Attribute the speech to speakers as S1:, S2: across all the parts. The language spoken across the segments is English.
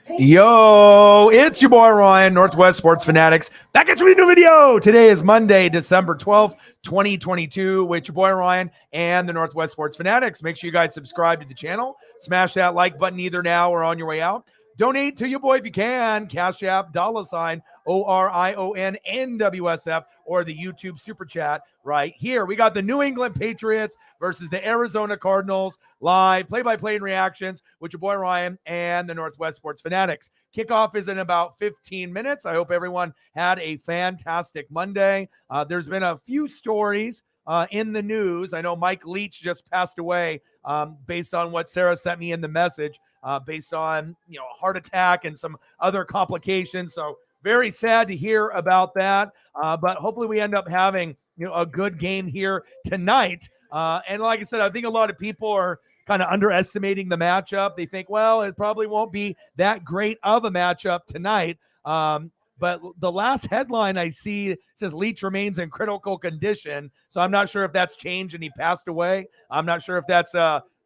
S1: Yo, it's your boy Ryan, Northwest Sports Fanatics, back at you with a new video. Today is Monday, December 12th, 2022, with your boy Ryan and the Northwest Sports Fanatics. Make sure you guys subscribe to the channel. Smash that like button either now or on your way out. Donate to your boy if you can. Cash App, $ ORION NWSF, or the YouTube Super Chat right here. We got the New England Patriots versus the Arizona Cardinals. Live play-by-play and reactions with your boy Ryan and the Northwest Sports Fanatics. Kickoff is in about 15 minutes. I hope everyone had a fantastic Monday. There's been a few stories in the news. I know Mike Leach just passed away based on what Sarah sent me in the message, based on a heart attack and some other complications. So very sad to hear about that. But hopefully we end up having a good game here tonight. And like I said, I think a lot of people are kind of underestimating the matchup. They think, well, it probably won't be that great of a matchup tonight. But the last headline I see says Leach remains in critical condition. So I'm not sure if that's changed and he passed away. I'm not sure if that's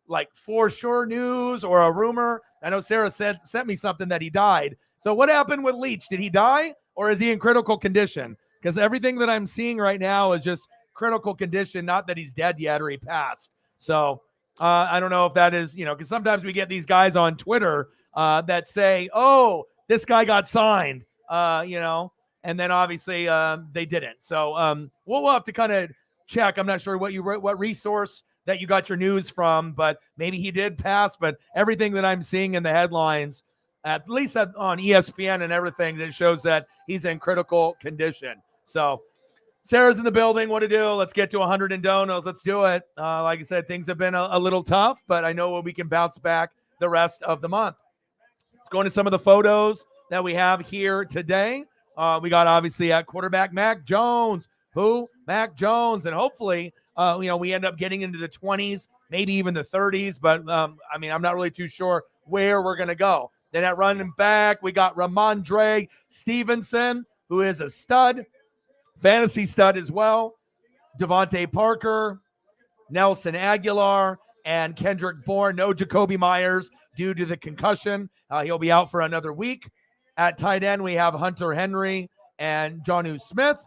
S1: like for sure news or a rumor. I know Sarah sent me something that he died. So what happened with Leach? Did he die or is he in critical condition? Because everything that I'm seeing right now is just critical condition, not that he's dead yet or he passed. So I don't know if that is, because sometimes we get these guys on Twitter that say, oh, this guy got signed, and then obviously they didn't. So we'll have to kind of check. I'm not sure what resource that you got your news from, but maybe he did pass. But everything that I'm seeing in the headlines, at least on ESPN and everything, that shows that he's in critical condition. So Sarah's in the building. What to do? Let's get to 100 and donos. Let's do it. Like I said, things have been a little tough, but I know we can bounce back the rest of the month. Let's go into some of the photos that we have here today. We got obviously at quarterback Mac Jones. Who? Mac Jones. And hopefully, we end up getting into the 20s, maybe even the 30s. But, I'm not really too sure where we're going to go. Then at running back, we got Ramondre Stevenson, who is a stud. Fantasy stud as well. Devontae Parker, Nelson Aguilar, and Kendrick Bourne. No Jacoby Myers due to the concussion. He'll be out for another week. At tight end, we have Hunter Henry and Jonnu Smith.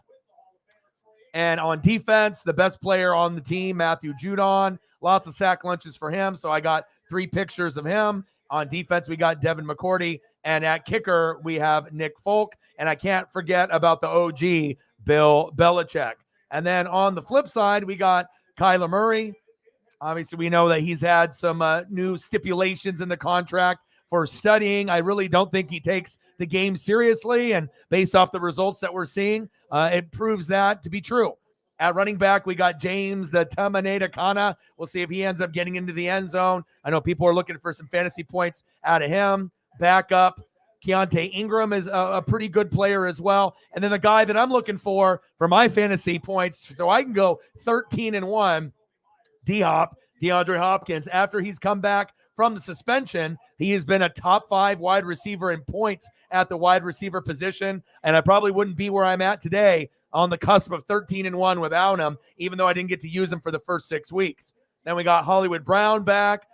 S1: And on defense, the best player on the team, Matthew Judon. Lots of sack lunches for him, so I got 3 pictures of him. On defense, we got Devin McCourty. And at kicker, we have Nick Folk. And I can't forget about the OG, Bill Belichick. And then on the flip side, we got Kyler Murray. Obviously, we know that he's had some new stipulations in the contract for studying. I really don't think he takes the game seriously. And based off the results that we're seeing, it proves that to be true. At running back, we got James the Terminator Kana. We'll see if he ends up getting into the end zone. I know people are looking for some fantasy points out of him. Backup, Keontae Ingram is a pretty good player as well. And then the guy that I'm looking for my fantasy points, so I can go 13-1, D-Hop, DeAndre Hopkins. After he's come back from the suspension, he has been a top 5 wide receiver in points at the wide receiver position. And I probably wouldn't be where I'm at today on the cusp of 13-1 without him, even though I didn't get to use him for the first 6 weeks. Then we got Hollywood Brown back.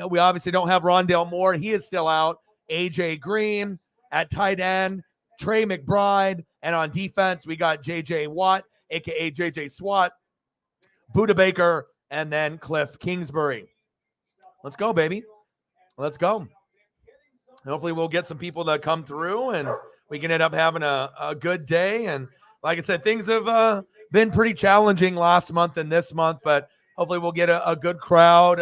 S1: We obviously don't have Rondale Moore. He is still out. AJ Green at tight end, Trey McBride, and on defense, we got JJ Watt, aka JJ Swat, Buda Baker, and then Cliff Kingsbury. Let's go, baby. Let's go. Hopefully we'll get some people to come through and we can end up having a good day. And like I said, things have been pretty challenging last month and this month, but hopefully we'll get a good crowd,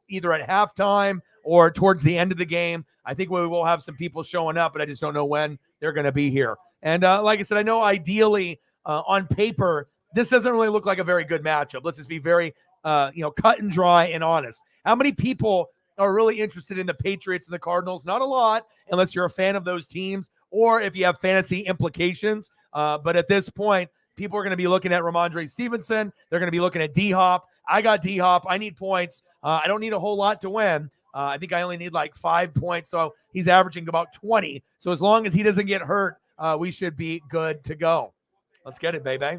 S1: either at halftime or towards the end of the game. I think we will have some people showing up, but I just don't know when they're going to be here. And like I said, I know ideally on paper, this doesn't really look like a very good matchup. Let's just be very, cut and dry and honest. How many people are really interested in the Patriots and the Cardinals? Not a lot, unless you're a fan of those teams or if you have fantasy implications. But at this point, people are going to be looking at Ramondre Stevenson. They're going to be looking at D-Hop. I got D-Hop. I need points. I don't need a whole lot to win. I think I only need like 5 points, so he's averaging about 20. So as long as he doesn't get hurt, we should be good to go. Let's get it, baby.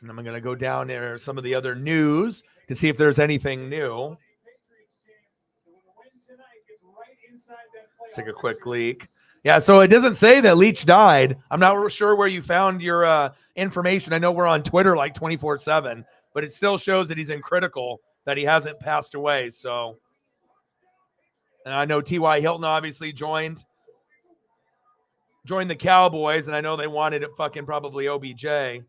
S1: And I'm going to go down there some of the other news to see if there's anything new. Let's take a quick leak. Yeah, so it doesn't say that Leach died. I'm not sure where you found your information. I know we're on Twitter like 24/7, but it still shows that he's in critical, that he hasn't passed away. So, and I know T.Y. Hilton obviously joined the Cowboys, and I know they wanted it fucking probably OBJ.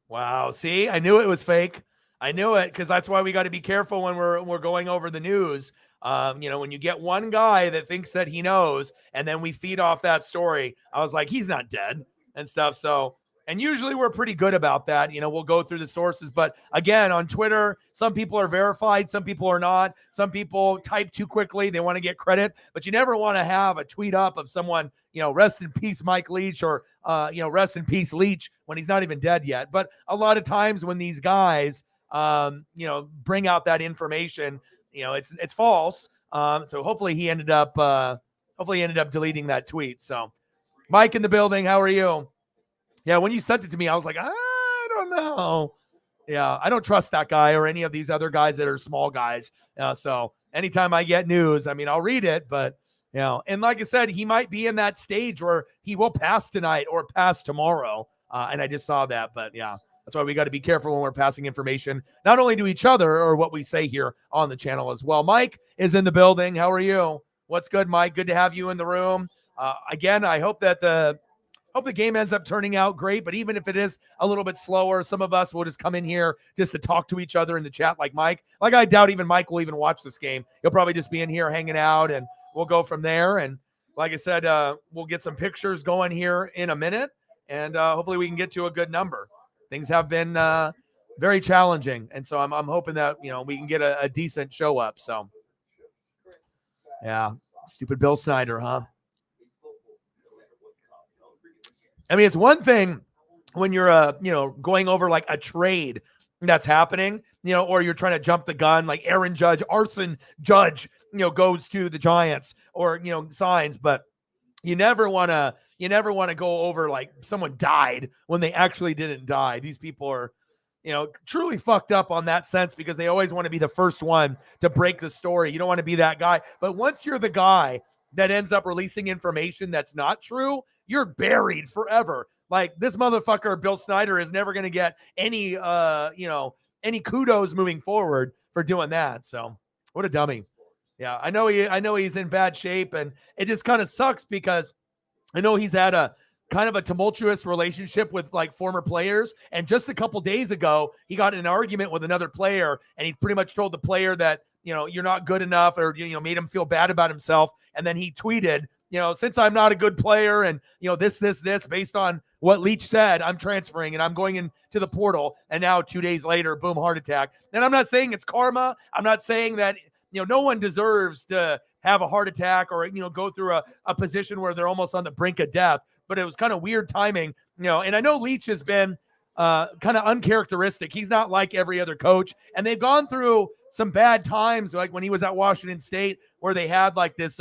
S1: Wow. See, I knew it was fake. I knew it, because that's why we got to be careful when we're going over the news. When you get one guy that thinks that he knows, and then we feed off that story, I was like, he's not dead and stuff. So, and usually we're pretty good about that. We'll go through the sources, but again, on Twitter, some people are verified, some people are not. Some people type too quickly. They want to get credit, but you never want to have a tweet up of someone, rest in peace, Mike Leach, or, rest in peace, Leach, when he's not even dead yet. But a lot of times when these guys, bring out that information, it's false. So hopefully he ended up deleting that tweet. So Mike in the building. How are you? Yeah. When you sent it to me, I was like, I don't know. Yeah. I don't trust that guy or any of these other guys that are small guys. So anytime I get news, I'll read it, but and like I said, he might be in that stage where he will pass tonight or pass tomorrow. And I just saw that, but yeah. That's why we got to be careful when we're passing information, not only to each other or what we say here on the channel as well. Mike is in the building. How are you? What's good, Mike? Good to have you in the room. Again, I hope that the game ends up turning out great, but even if it is a little bit slower, some of us will just come in here just to talk to each other in the chat like Mike. Like, I doubt even Mike will even watch this game. He'll probably just be in here hanging out, and we'll go from there. And like I said, we'll get some pictures going here in a minute, and hopefully we can get to a good number. Things have been very challenging, and so I'm hoping that we can get a decent show up. So, yeah, stupid Bill Snyder, huh? It's one thing when you're going over like a trade that's happening, or you're trying to jump the gun, like Arson Judge, goes to the Giants, or signs, but you never want to go over like someone died when they actually didn't die. These people are, truly fucked up on that sense, because they always want to be the first one to break the story. You don't want to be that guy. But once you're the guy that ends up releasing information that's not true, you're buried forever. Like, this motherfucker, Bill Snyder, is never going to get any kudos moving forward for doing that. So what a dummy. Yeah, I know he's in bad shape, and it just kind of sucks because I know he's had a kind of a tumultuous relationship with like former players. And just a couple days ago, he got in an argument with another player, and he pretty much told the player that, you're not good enough, or, made him feel bad about himself. And then he tweeted, since I'm not a good player, and, this, based on what Leach said, I'm transferring and I'm going into the portal. And now 2 days later, boom, heart attack. And I'm not saying it's karma. I'm not saying that, no one deserves to have a heart attack or, go through a position where they're almost on the brink of death. But it was kind of weird timing, and I know Leach has been kind of uncharacteristic. He's not like every other coach, and they've gone through some bad times, like when he was at Washington State, where they had like this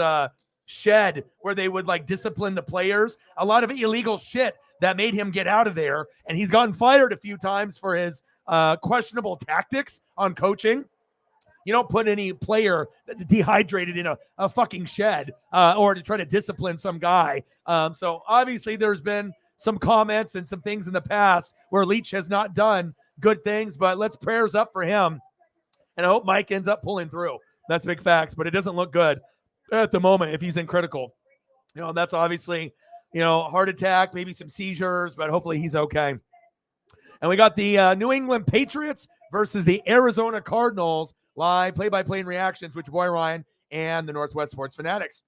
S1: shed where they would like discipline the players, a lot of illegal shit that made him get out of there. And he's gotten fired a few times for his questionable tactics on coaching. You don't put any player that's dehydrated in a fucking shed or to try to discipline some guy. So obviously there's been some comments and some things in the past where Leach has not done good things, but let's prayers up for him. And I hope Mike ends up pulling through. That's big facts, but it doesn't look good at the moment if he's in critical. That's obviously, heart attack, maybe some seizures, but hopefully he's okay. And we got the New England Patriots versus the Arizona Cardinals. Live play-by-play and reactions with your boy Ryan and the Northwest Sports Fanatics.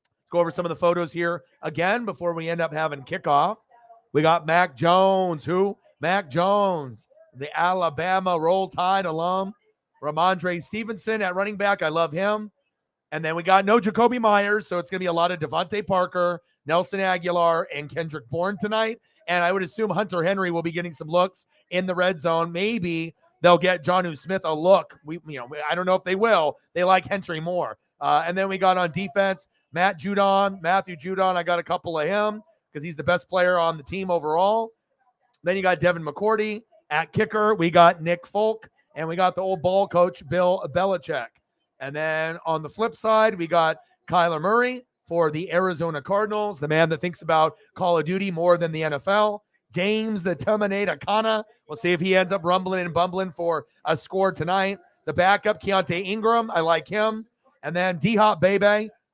S1: Let's go over some of the photos here again before we end up having kickoff. We got Mac Jones. Who? Mac Jones, the Alabama Roll Tide alum. Ramondre Stevenson at running back. I love him. And then we got no Jacoby Myers, so it's going to be a lot of Devontae Parker, Nelson Aguilar, and Kendrick Bourne tonight. And I would assume Hunter Henry will be getting some looks in the red zone. Maybe they'll get Jonnu Smith a look. I don't know if they will. They like Henry more. And then we got on defense, Matthew Judon. I got a couple of him. because he's the best player on the team overall. Then you got Devin McCourty. At kicker, we got Nick Folk, and we got the old ball coach, Bill Belichick. And then on the flip side, we got Kyler Murray for the Arizona Cardinals, the man that thinks about Call of Duty more than the NFL. James the Terminator Kana. We'll see if he ends up rumbling and bumbling for a score tonight. The backup, Keontae Ingram. I like him. And then D-Hop Bebe.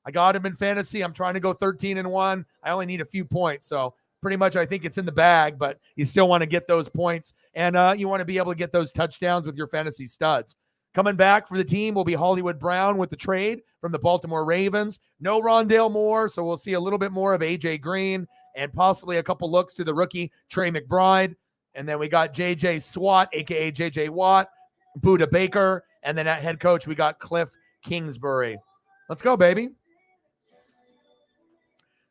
S1: I got him in fantasy. I'm trying to go 13-1. I only need a few points, so pretty much I think it's in the bag, but you still want to get those points, and you want to be able to get those touchdowns with your fantasy studs. Coming back for the team will be Hollywood Brown with the trade from the Baltimore Ravens. No Rondale Moore, so we'll see a little bit more of A.J. Green and possibly a couple looks to the rookie Trey McBride. And then we got J.J. Swat, a.k.a. J.J. Watt, Buda Baker, and then at head coach we got Cliff Kingsbury. Let's go, baby.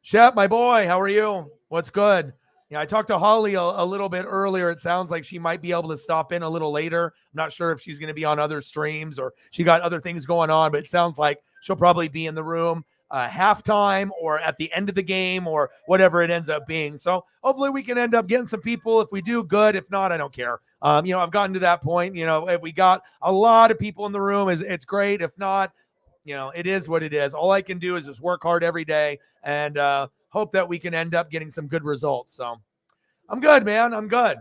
S1: Shep, my boy, how are you? What's good? Yeah, I talked to Holly a little bit earlier. It sounds like she might be able to stop in a little later. I'm not sure if she's going to be on other streams or she got other things going on, but it sounds like she'll probably be in the room halftime or at the end of the game or whatever it ends up being. So hopefully we can end up getting some people. If we do, good. If not, I don't care. I've gotten to that point. If we got a lot of people in the room, it's great. If not, it is what it is. All I can do is just work hard every day and hope that we can end up getting some good results. So I'm good, man. I'm good.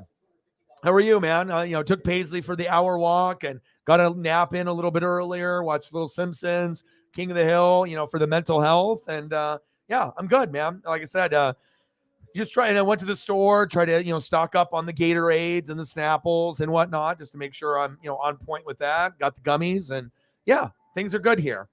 S1: How are you, man? Took Paisley for the hour walk and got a nap in a little bit earlier, watched Little Simpsons, King of the Hill, for the mental health. And yeah, I'm good, man. Like I said, I went to the store, try to, stock up on the Gatorades and the Snapples and whatnot, just to make sure I'm, on point with that. Got the gummies and yeah, things are good here.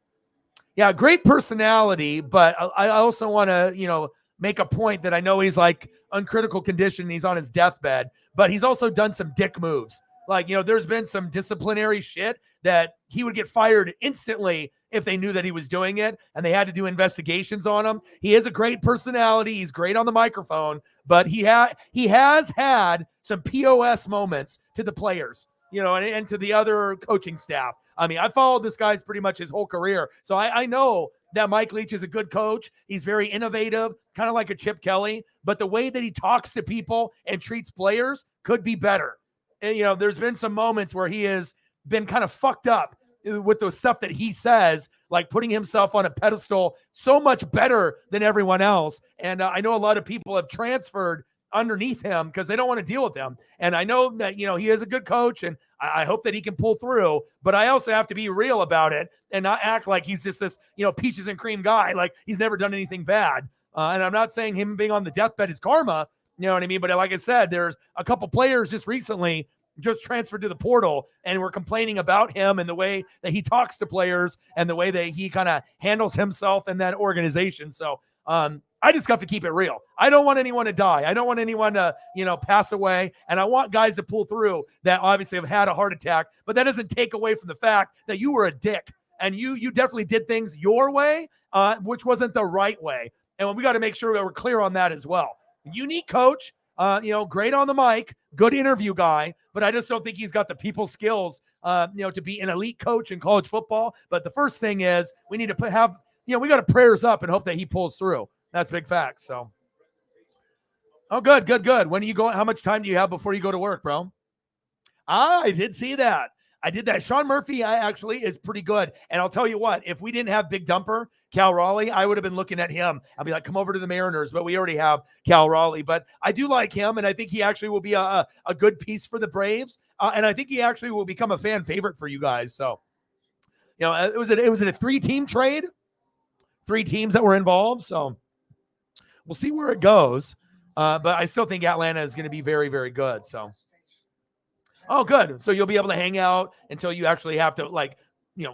S1: Yeah, great personality, but I also want to, make a point that I know he's like uncritical condition. He's on his deathbed, but he's also done some dick moves. Like, there's been some disciplinary shit that he would get fired instantly if they knew that he was doing it and they had to do investigations on him. He is a great personality. He's great on the microphone, but he has had some POS moments to the players, and to the other coaching staff. I mean, I followed this guy's pretty much his whole career. So I know that Mike Leach is a good coach. He's very innovative, kind of like a Chip Kelly, but the way that he talks to people and treats players could be better. And, there's been some moments where he has been kind of fucked up with the stuff that he says, like putting himself on a pedestal so much better than everyone else. And I know a lot of people have transferred underneath him because they don't want to deal with him. And I know that, he is a good coach and I hope that he can pull through, but I also have to be real about it and not act like he's just this, peaches and cream guy. Like he's never done anything bad. And I'm not saying him being on the deathbed is karma, you know what I mean? But like I said, there's a couple players just recently just transferred to the portal and we're complaining about him and the way that he talks to players and the way that he kind of handles himself in that organization. So, I just have to keep it real. I don't want anyone to die. I don't want anyone to, pass away. And I want guys to pull through that obviously have had a heart attack, but that doesn't take away from the fact that you were a dick and you definitely did things your way, which wasn't the right way. And we got to make sure that we're clear on that as well. Unique coach, great on the mic, good interview guy, but I just don't think he's got the people skills, to be an elite coach in college football. But the first thing is we need to have, we got to prayers up and hope that he pulls through. That's big facts. So, good. When are you going? How much time do you have before you go to work, bro? I did see that. I did that. Sean Murphy actually is pretty good. And I'll tell you what, if we didn't have Big Dumper, Cal Raleigh, I would have been looking at him. I'd be like, come over to the Mariners, but we already have Cal Raleigh. But I do like him, and I think he actually will be a good piece for the Braves. And I think he actually will become a fan favorite for you guys. So, it was a 3-team trade, 3 teams that were involved. So, we'll see where it goes, but I still think Atlanta is going to be very, very good. So, good. So you'll be able to hang out until you actually have to,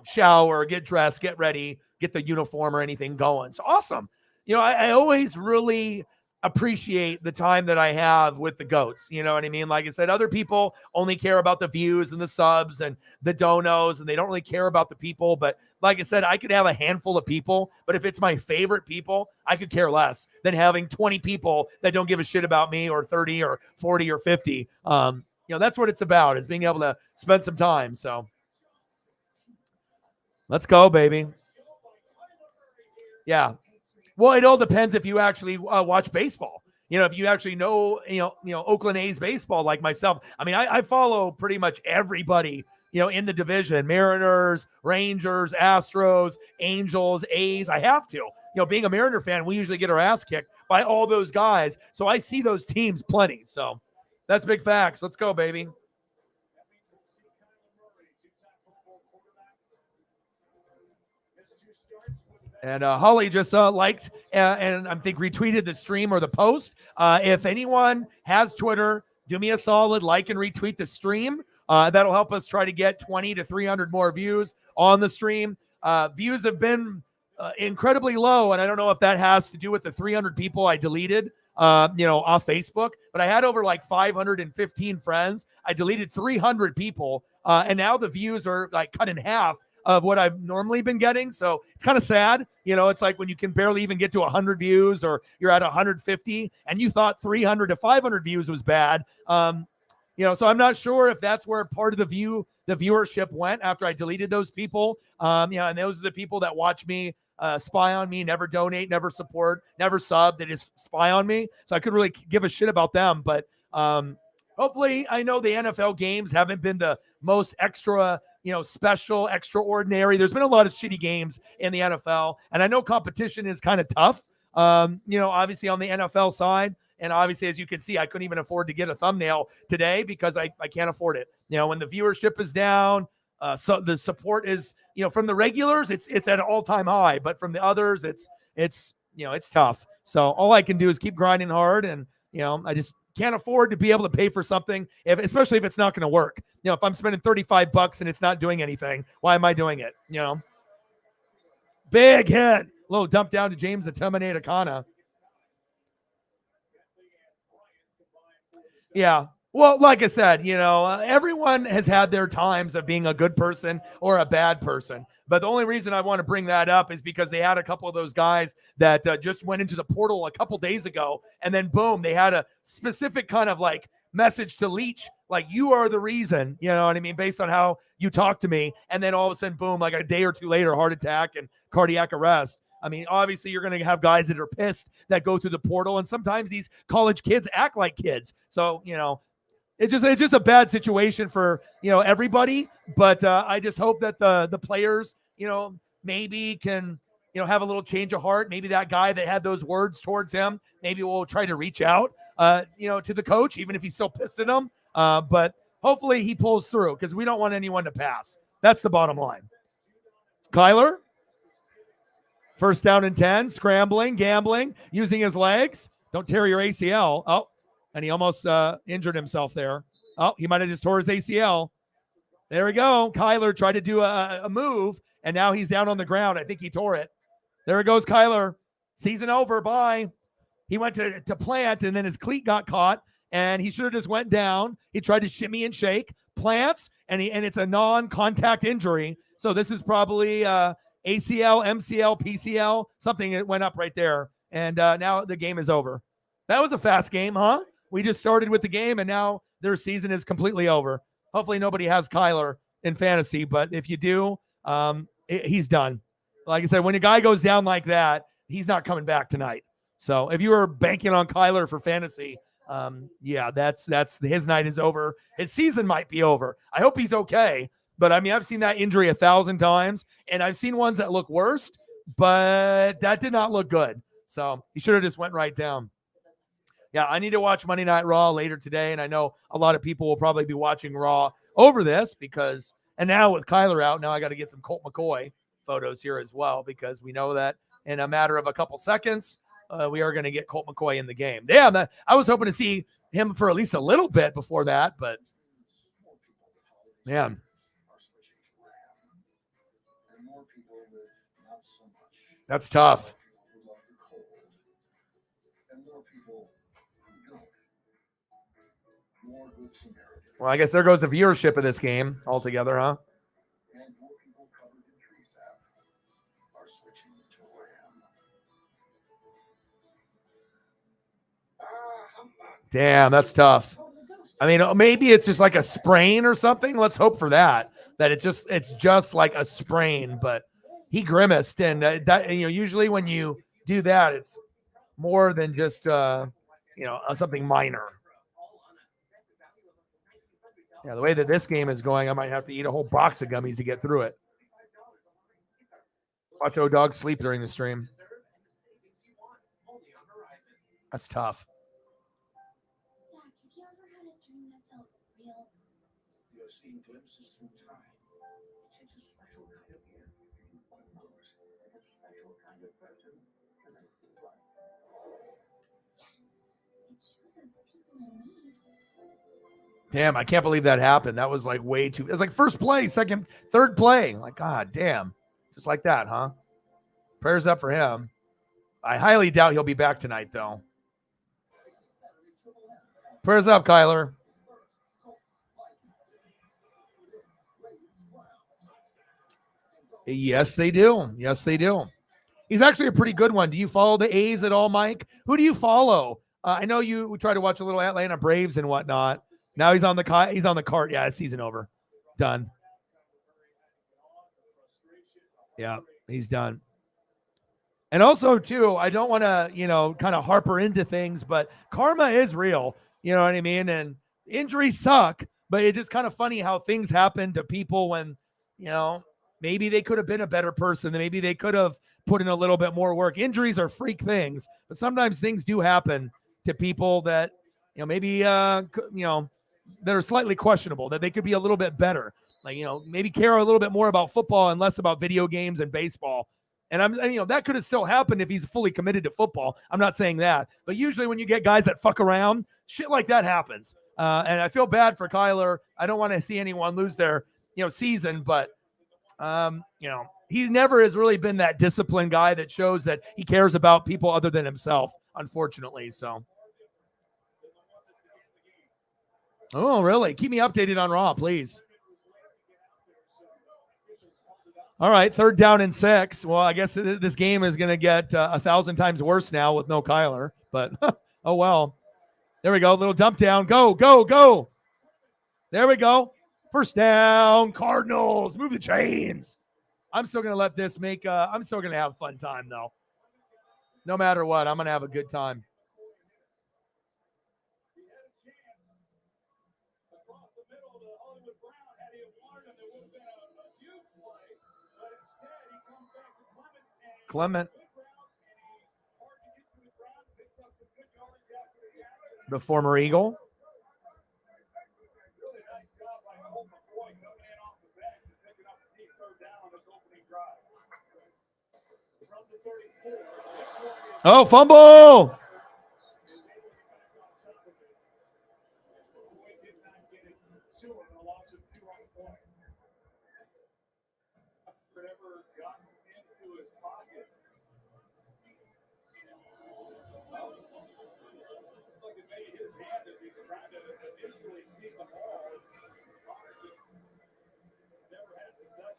S1: shower, get dressed, get ready, get the uniform or anything going. So awesome. I always really appreciate the time that I have with the GOATs. You know what I mean? Like I said, other people only care about the views and the subs and the donos, and they don't really care about the people. But like I said, I could have a handful of people, but if it's my favorite people, I could care less than having 20 people that don't give a shit about me, or 30 or 40 or 50. That's what it's about, is being able to spend some time. So let's go, baby. Yeah. Well, it all depends if you actually watch baseball. if you actually know, Oakland A's baseball like myself, I mean, I follow pretty much everybody, in the division, Mariners, Rangers, Astros, Angels, A's. I have to, being a Mariner fan, we usually get our ass kicked by all those guys. So I see those teams plenty. So that's big facts. Let's go, baby. And Holly just liked and I think retweeted the stream or the post. If anyone has Twitter, do me a solid, like and retweet the stream. That'll help us try to get 20 to 300 more views on the stream. Views have been incredibly low, and I don't know if that has to do with the 300 people I deleted, off Facebook. But I had over like 515 friends. I deleted 300 people, and now the views are like cut in half of what I've normally been getting. So it's kind of sad. It's like when you can barely even get to 100 views or you're at 150 and you thought 300 to 500 views was bad. So I'm not sure if that's where part of the viewership went after I deleted those people. And those are the people that watch me, spy on me, never donate, never support, never sub. They just spy on me. So I could really give a shit about them. But hopefully, I know the NFL games haven't been the most extra, special, extraordinary. There's been a lot of shitty games in the NFL, and I know competition is kind of tough. Obviously on the NFL side, and obviously, as you can see, I couldn't even afford to get a thumbnail today because I can't afford it. When the viewership is down, so the support is, from the regulars, it's at an all-time high, but from the others, it's tough. So all I can do is keep grinding hard, and I just can't afford to be able to pay for something, especially if it's not going to work. If I'm spending $35 and it's not doing anything, why am I doing it? Big hit, little dump down to James the Terminator Kana. Yeah. Well, like I said, everyone has had their times of being a good person or a bad person. But the only reason I want to bring that up is because they had a couple of those guys that just went into the portal a couple days ago. And then, boom, they had a specific kind of like message to Leach, like, you are the reason, you know what I mean, based on how you talk to me. And then all of a sudden, boom, like a day or two later, heart attack and cardiac arrest. I mean, obviously, you're going to have guys that are pissed that go through the portal. And sometimes these college kids act like kids. So, it's just a bad situation for, everybody. But I just hope that the players, maybe can, have a little change of heart. Maybe that guy that had those words towards him, maybe we'll try to reach out, to the coach, even if he's still pissed at him. But hopefully he pulls through because we don't want anyone to pass. That's the bottom line. Kyler, first down and 10, scrambling, gambling, using his legs. Don't tear your ACL. Oh. And he almost injured himself there. Oh, he might have just tore his ACL. There we go. Kyler tried to do a move, and now he's down on the ground. I think he tore it. There it goes, Kyler. Season over. Bye. He went to plant, and then his cleat got caught, and he should have just went down. He tried to shimmy and shake, plants, and it's a non-contact injury. So this is probably ACL, MCL, PCL, something that went up right there. And now the game is over. That was a fast game, huh? We just started with the game, and now their season is completely over. Hopefully nobody has Kyler in fantasy, but if you do, he's done. Like I said, when a guy goes down like that, he's not coming back tonight. So if you were banking on Kyler for fantasy, that's his night is over. His season might be over. I hope he's okay, but I mean, I've seen that injury 1,000 times, and I've seen ones that look worse, but that did not look good. So he should have just went right down. Yeah, I need to watch Monday Night Raw later today, and I know a lot of people will probably be watching Raw over this because, and now with Kyler out, now I got to get some Colt McCoy photos here as well because we know that in a matter of a couple seconds, we are going to get Colt McCoy in the game. Yeah, I was hoping to see him for at least a little bit before that, but man. That's tough. Well, I guess there goes the viewership of this game altogether, huh? Damn, that's tough. I mean, maybe it's just like a sprain or something. Let's hope for that. That it's just like a sprain, but he grimaced, and that usually when you do that, it's more than just on something minor. Yeah, the way that this game is going, I might have to eat a whole box of gummies to get through it. Watch O-Dog sleep during the stream. That's tough. Damn, I can't believe that happened. That was like way too. It was like first play, second, third play. Like, God damn. Just like that, huh? Prayers up for him. I highly doubt he'll be back tonight, though. Prayers up, Kyler. Yes, they do. Yes, they do. He's actually a pretty good one. Do you follow the A's at all, Mike? Who do you follow? I know you try to watch a little Atlanta Braves and whatnot. Now he's on the cart. Yeah, season over. Done. Yeah, he's done. And also, too, I don't want to, kind of harper into things, but karma is real. You know what I mean? And injuries suck, but it's just kind of funny how things happen to people when, maybe they could have been a better person. Maybe they could have put in a little bit more work. Injuries are freak things, but sometimes things do happen to people that, maybe, that are slightly questionable, that they could be a little bit better. Like, maybe care a little bit more about football and less about video games and baseball. And that could have still happened if he's fully committed to football. I'm not saying that, but usually when you get guys that fuck around, shit like that happens. And I feel bad for Kyler. I don't want to see anyone lose their, season, but he never has really been that disciplined guy that shows that he cares about people other than himself, unfortunately. So. Oh, really? Keep me updated on Raw, please. All right, 3rd down and 6. Well, I guess this game is going to get 1,000 times worse now with no Kyler, but oh well. There we go, little dump down. Go, go, go. There we go. 1st down, Cardinals. Move the chains. I'm still going to let this I'm still going to have a fun time, though. No matter what, I'm going to have a good time. Clement, the former Eagle. Oh, fumble.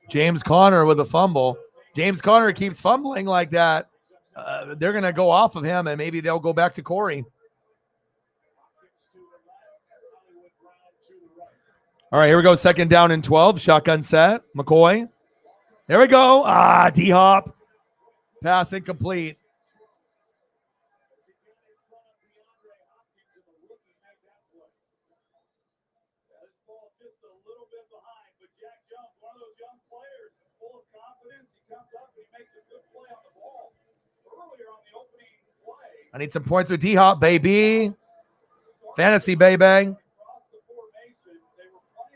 S1: James Conner with a fumble. James Conner keeps fumbling like that. They're going to go off of him, and maybe they'll go back to Corey. All right, here we go. 2nd down and 12. Shotgun set. McCoy. There we go. D-Hop. Pass incomplete. I need some points with D-Hop, baby. Fantasy, baby.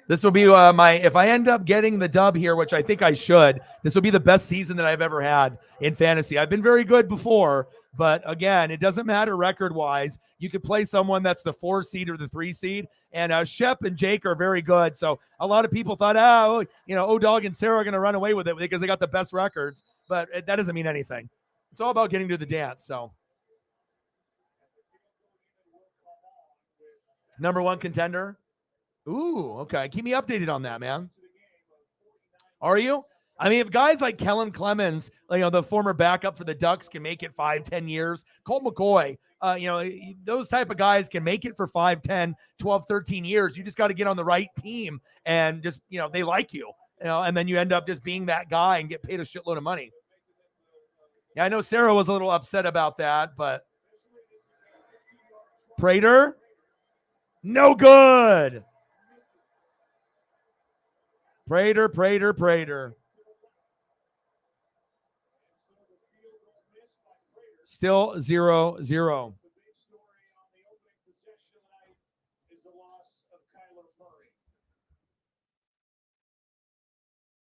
S1: This will be if I end up getting the dub here, which I think I should, this will be the best season that I've ever had in fantasy. I've been very good before, but again, it doesn't matter record-wise. You could play someone that's the 4 seed or the 3 seed, and Shep and Jake are very good. So a lot of people thought, O-Dog and Sarah are going to run away with it because they got the best records, but that doesn't mean anything. It's all about getting to the dance, so. Number 1 contender. Ooh, okay. Keep me updated on that, man. Are you? I mean, if guys like Kellen Clemens, the former backup for the Ducks, can make it 5-10 years, Colt McCoy, those type of guys can make it for 5, 10, 12, 13 years. You just got to get on the right team and just, they like you, and then you end up just being that guy and get paid a shitload of money. Yeah, I know Sarah was a little upset about that, but Prater. No good. Prater. Still 0-0.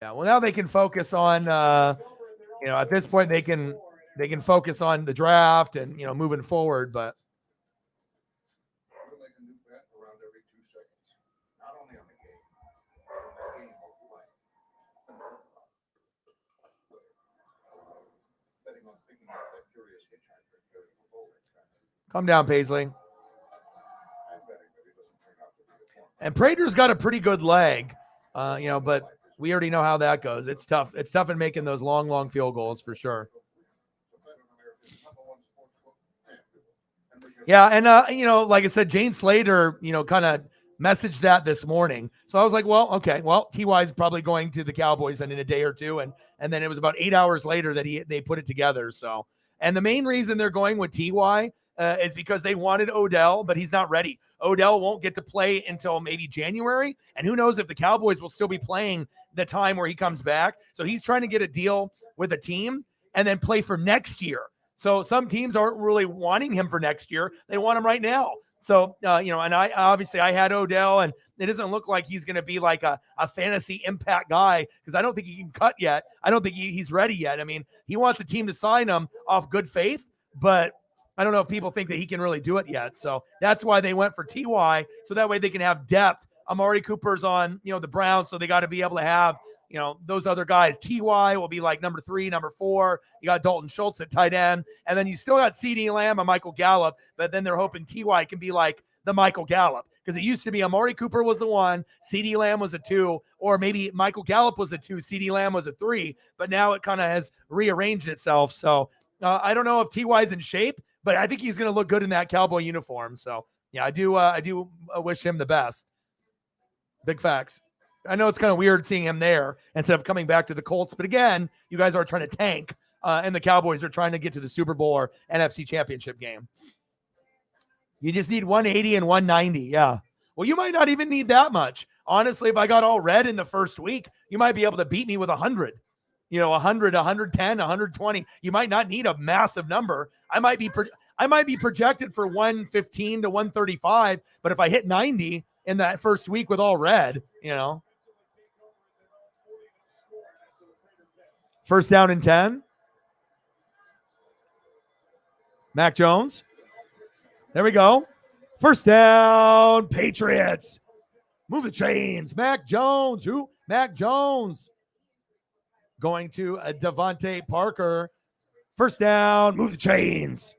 S1: Yeah, well, now they can focus on, at this point they can focus on the draft and moving forward. But calm down, Paisley. And Prater's got a pretty good leg, but we already know how that goes. It's tough. It's tough in making those long field goals for sure. Yeah, and like I said, Jane Slater, kind of messaged that this morning. So I was like, well, okay, well, Ty is probably going to the Cowboys in a day or two, and then it was about 8 hours later that they put it together. So, and the main reason they're going with Ty is because they wanted Odell, but he's not ready. Odell won't get to play until maybe January, and who knows if the Cowboys will still be playing the time where he comes back. So he's trying to get a deal with a team and then play for next year. So some teams aren't really wanting him for next year. They want him right now. So, and I had Odell, and it doesn't look like he's going to be like a fantasy impact guy because I don't think he can cut yet. I don't think he's ready yet. I mean, he wants the team to sign him off good faith, but I don't know if people think that he can really do it yet. So that's why they went for Ty, so that way they can have depth. Amari Cooper's on, the Browns, so they got to be able to have, those other guys. Ty will be like number 3, number 4. You got Dalton Schultz at tight end. And then you still got CeeDee Lamb and Michael Gallup, but then they're hoping Ty can be like the Michael Gallup. Because it used to be Amari Cooper was the 1, CeeDee Lamb was a 2, or maybe Michael Gallup was a 2, CeeDee Lamb was a 3, but now it kind of has rearranged itself. So I don't know if Ty's in shape, but I think he's going to look good in that Cowboy uniform. So, yeah, I do wish him the best. Big facts. I know it's kind of weird seeing him there instead of coming back to the Colts. But again, you guys are trying to tank, and the Cowboys are trying to get to the Super Bowl or NFC Championship game. You just need 180 and 190. Yeah. Well, you might not even need that much. Honestly, if I got all red in the first week, you might be able to beat me with 100. 100, 110, 120. You might not need a massive number. I might be projected for 115 to 135, but if I hit 90 in that first week with all red, First down and 10. Mac Jones. There we go. First down, Patriots. Move the chains. Mac Jones. Who? Mac Jones. Going to Devontae Parker. First down, move the chains.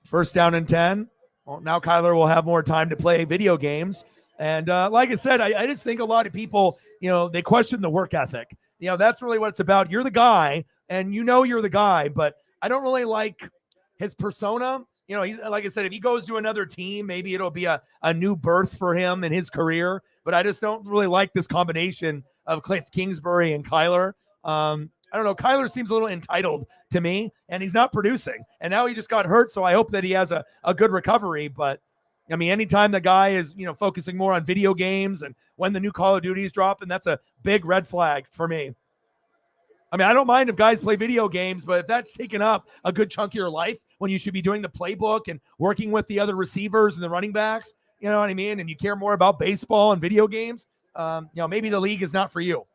S1: First down and 10. Well, now Kyler will have more time to play video games. And like I said, I just think a lot of people, they question the work ethic. That's really what it's about. You're the guy, and you're the guy, but I don't really like his persona. He's, like I said, if he goes to another team, maybe it'll be a new birth for him in his career. But I just don't really like this combination of Cliff Kingsbury and Kyler. I don't know. Kyler seems a little entitled to me, and he's not producing. And now he just got hurt, so I hope that he has a good recovery. But, I mean, anytime the guy is, focusing more on video games and when the new Call of Duty is dropping, that's a big red flag for me. I mean, I don't mind if guys play video games, but if that's taking up a good chunk of your life when you should be doing the playbook and working with the other receivers and the running backs, you know what I mean? And you care more about baseball and video games, maybe the league is not for you.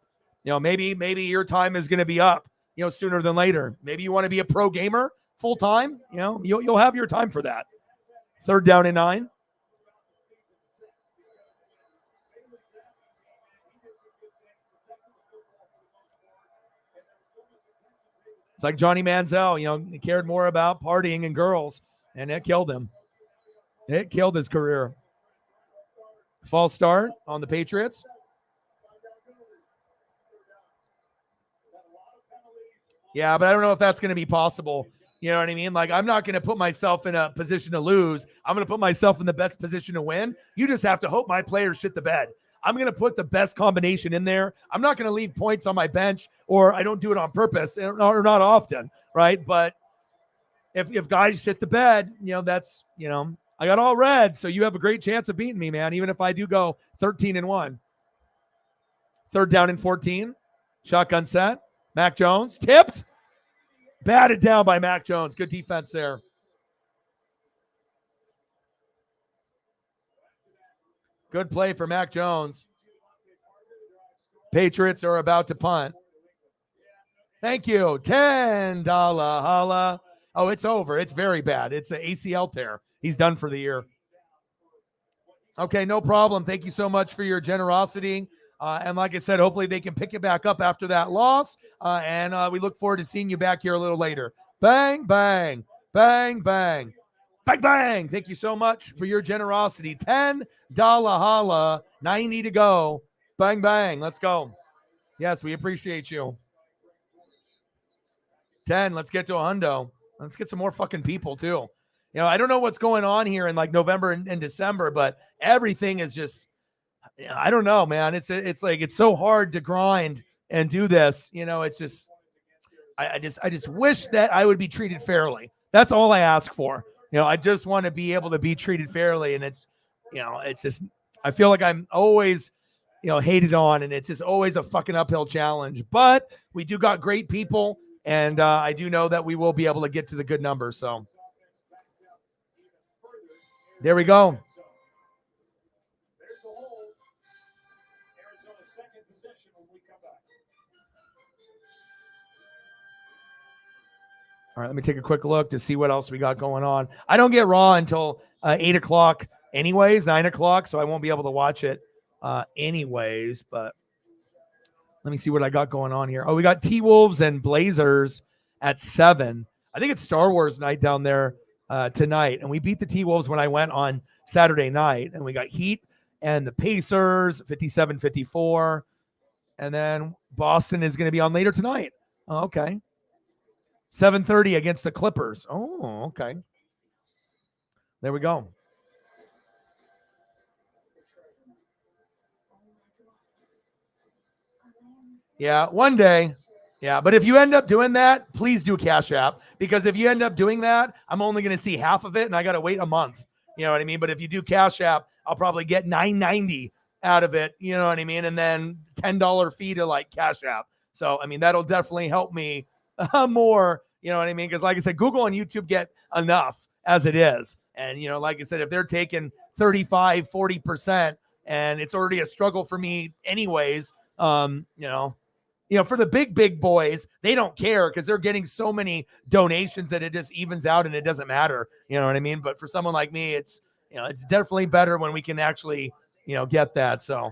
S1: Maybe your time is going to be up, sooner than later. Maybe you want to be a pro gamer full time. You'll have your time for that. Third down and 9. It's like Johnny Manziel, he cared more about partying and girls, and it killed him. It killed his career. False start on the Patriots. Yeah, but I don't know if that's going to be possible You know what I mean? Like, I'm not going to put myself in a position to lose. I'm going to put myself in the best position to win. You just have to hope my players shit the bed. I'm going to put the best combination in there. I'm not going to leave points on my bench, or I don't do it on purpose, or not often, right? But if guys shit the bed, that's, I got all red. So you have a great chance of beating me, man, even if I do go 13-1. Third down and 14. Shotgun set. Mac Jones tipped. Batted down by Mac Jones. Good defense there. Good play for Mac Jones. Patriots are about to punt. Thank you. $10 holla. Oh, it's over. It's very bad. It's an ACL tear. He's done for the year. Okay, no problem. Thank you so much for your generosity. And like I said, hopefully they can pick it back up after that loss. And we look forward to seeing you back here a little later. Bang, bang, bang, bang, bang, bang. Thank you so much for your generosity. $10 holla, 90 to go. Bang, bang. Let's go. Yes, we appreciate you. 10. Let's get to a hundo. Let's get some more fucking people too. I don't know what's going on here in like November and December, but everything is just, I don't know, man. It's like, it's so hard to grind and do this. It's just, I just wish that I would be treated fairly. That's all I ask for. I just want to be able to be treated fairly. And it's just, I feel like I'm always, hated on, and it's just always a fucking uphill challenge, but we do got great people. And I do know that we will be able to get to the good numbers. So there we go. All right, let me take a quick look to see what else we got going on. I don't get Raw until 8 o'clock anyways, 9 o'clock, so I won't be able to watch it anyways, but let me see what I got going on here. Oh, we got T-Wolves and Blazers at 7. I think it's Star Wars night down there tonight, and we beat the T-Wolves when I went on Saturday night, and we got Heat and the Pacers, 57-54, and then Boston is going to be on later tonight. Oh, okay. 7:30 against the Clippers. Oh, okay. There we go. Yeah, one day. Yeah, but if you end up doing that, please do Cash App, because if you end up doing that, I'm only going to see half of it, and I got to wait a month. You know what I mean? But if you do Cash App, I'll probably get $9.90 out of it. You know what I mean? And then $10 fee to like Cash App. So, I mean, that'll definitely help me more. You know what I mean? Because like I said, Google and YouTube get enough as it is. And, like I said, if they're taking 35, 40%, and it's already a struggle for me anyways, for the big boys, they don't care because they're getting so many donations that it just evens out and it doesn't matter. You know what I mean? But for someone like me, it's definitely better when we can actually, get that. So,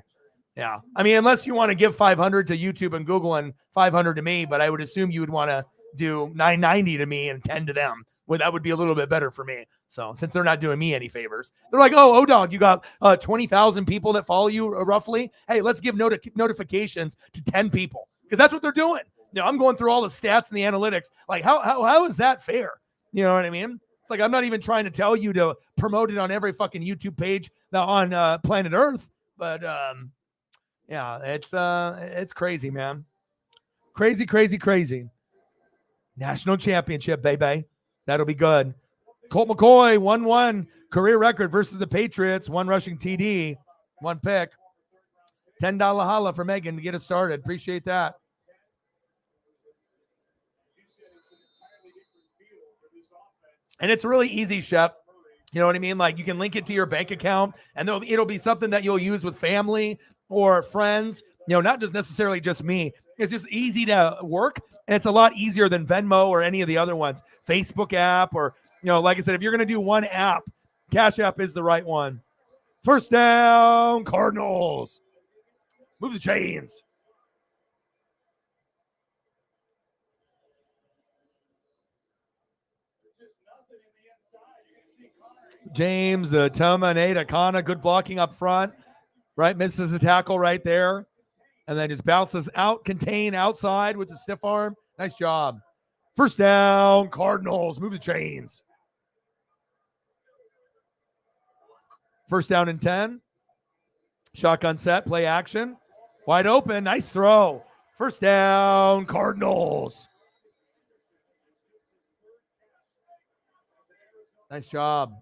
S1: yeah. I mean, unless you want to give 500 to YouTube and Google and 500 to me, but I would assume you would want to do $9.90 to me and 10 to them. Well, that would be a little bit better for me. So since they're not doing me any favors, they're like, oh, dog, you got 20,000 people that follow you roughly. Hey, let's give notifications to 10 people. Because that's what they're doing. I'm going through all the stats and the analytics. Like, how is that fair? You know what I mean? It's like, I'm not even trying to tell you to promote it on every fucking YouTube page on planet Earth. But yeah, it's crazy, man. Crazy, crazy, crazy. National championship, baby. That'll be good. Colt McCoy, 1-1 career record versus the Patriots. 1 rushing TD, 1 pick. $10 holla for Megan to get us started. Appreciate that. And it's really easy, Shep. You know what I mean? Like, you can link it to your bank account, and it'll be something that you'll use with family or friends. Not just necessarily just me. It's just easy to work, and it's a lot easier than Venmo or any of the other ones. Facebook app, or, like I said, if you're going to do one app, Cash App is the right one. First down, Cardinals. Move the chains. James, the Terminator, Kana, good blocking up front. Right, misses a tackle right there. And then just bounces out, contain outside with the stiff arm. Nice job. First down, Cardinals. Move the chains. First down and 10. Shotgun set, play action. Wide open, nice throw. First down, Cardinals. Nice job.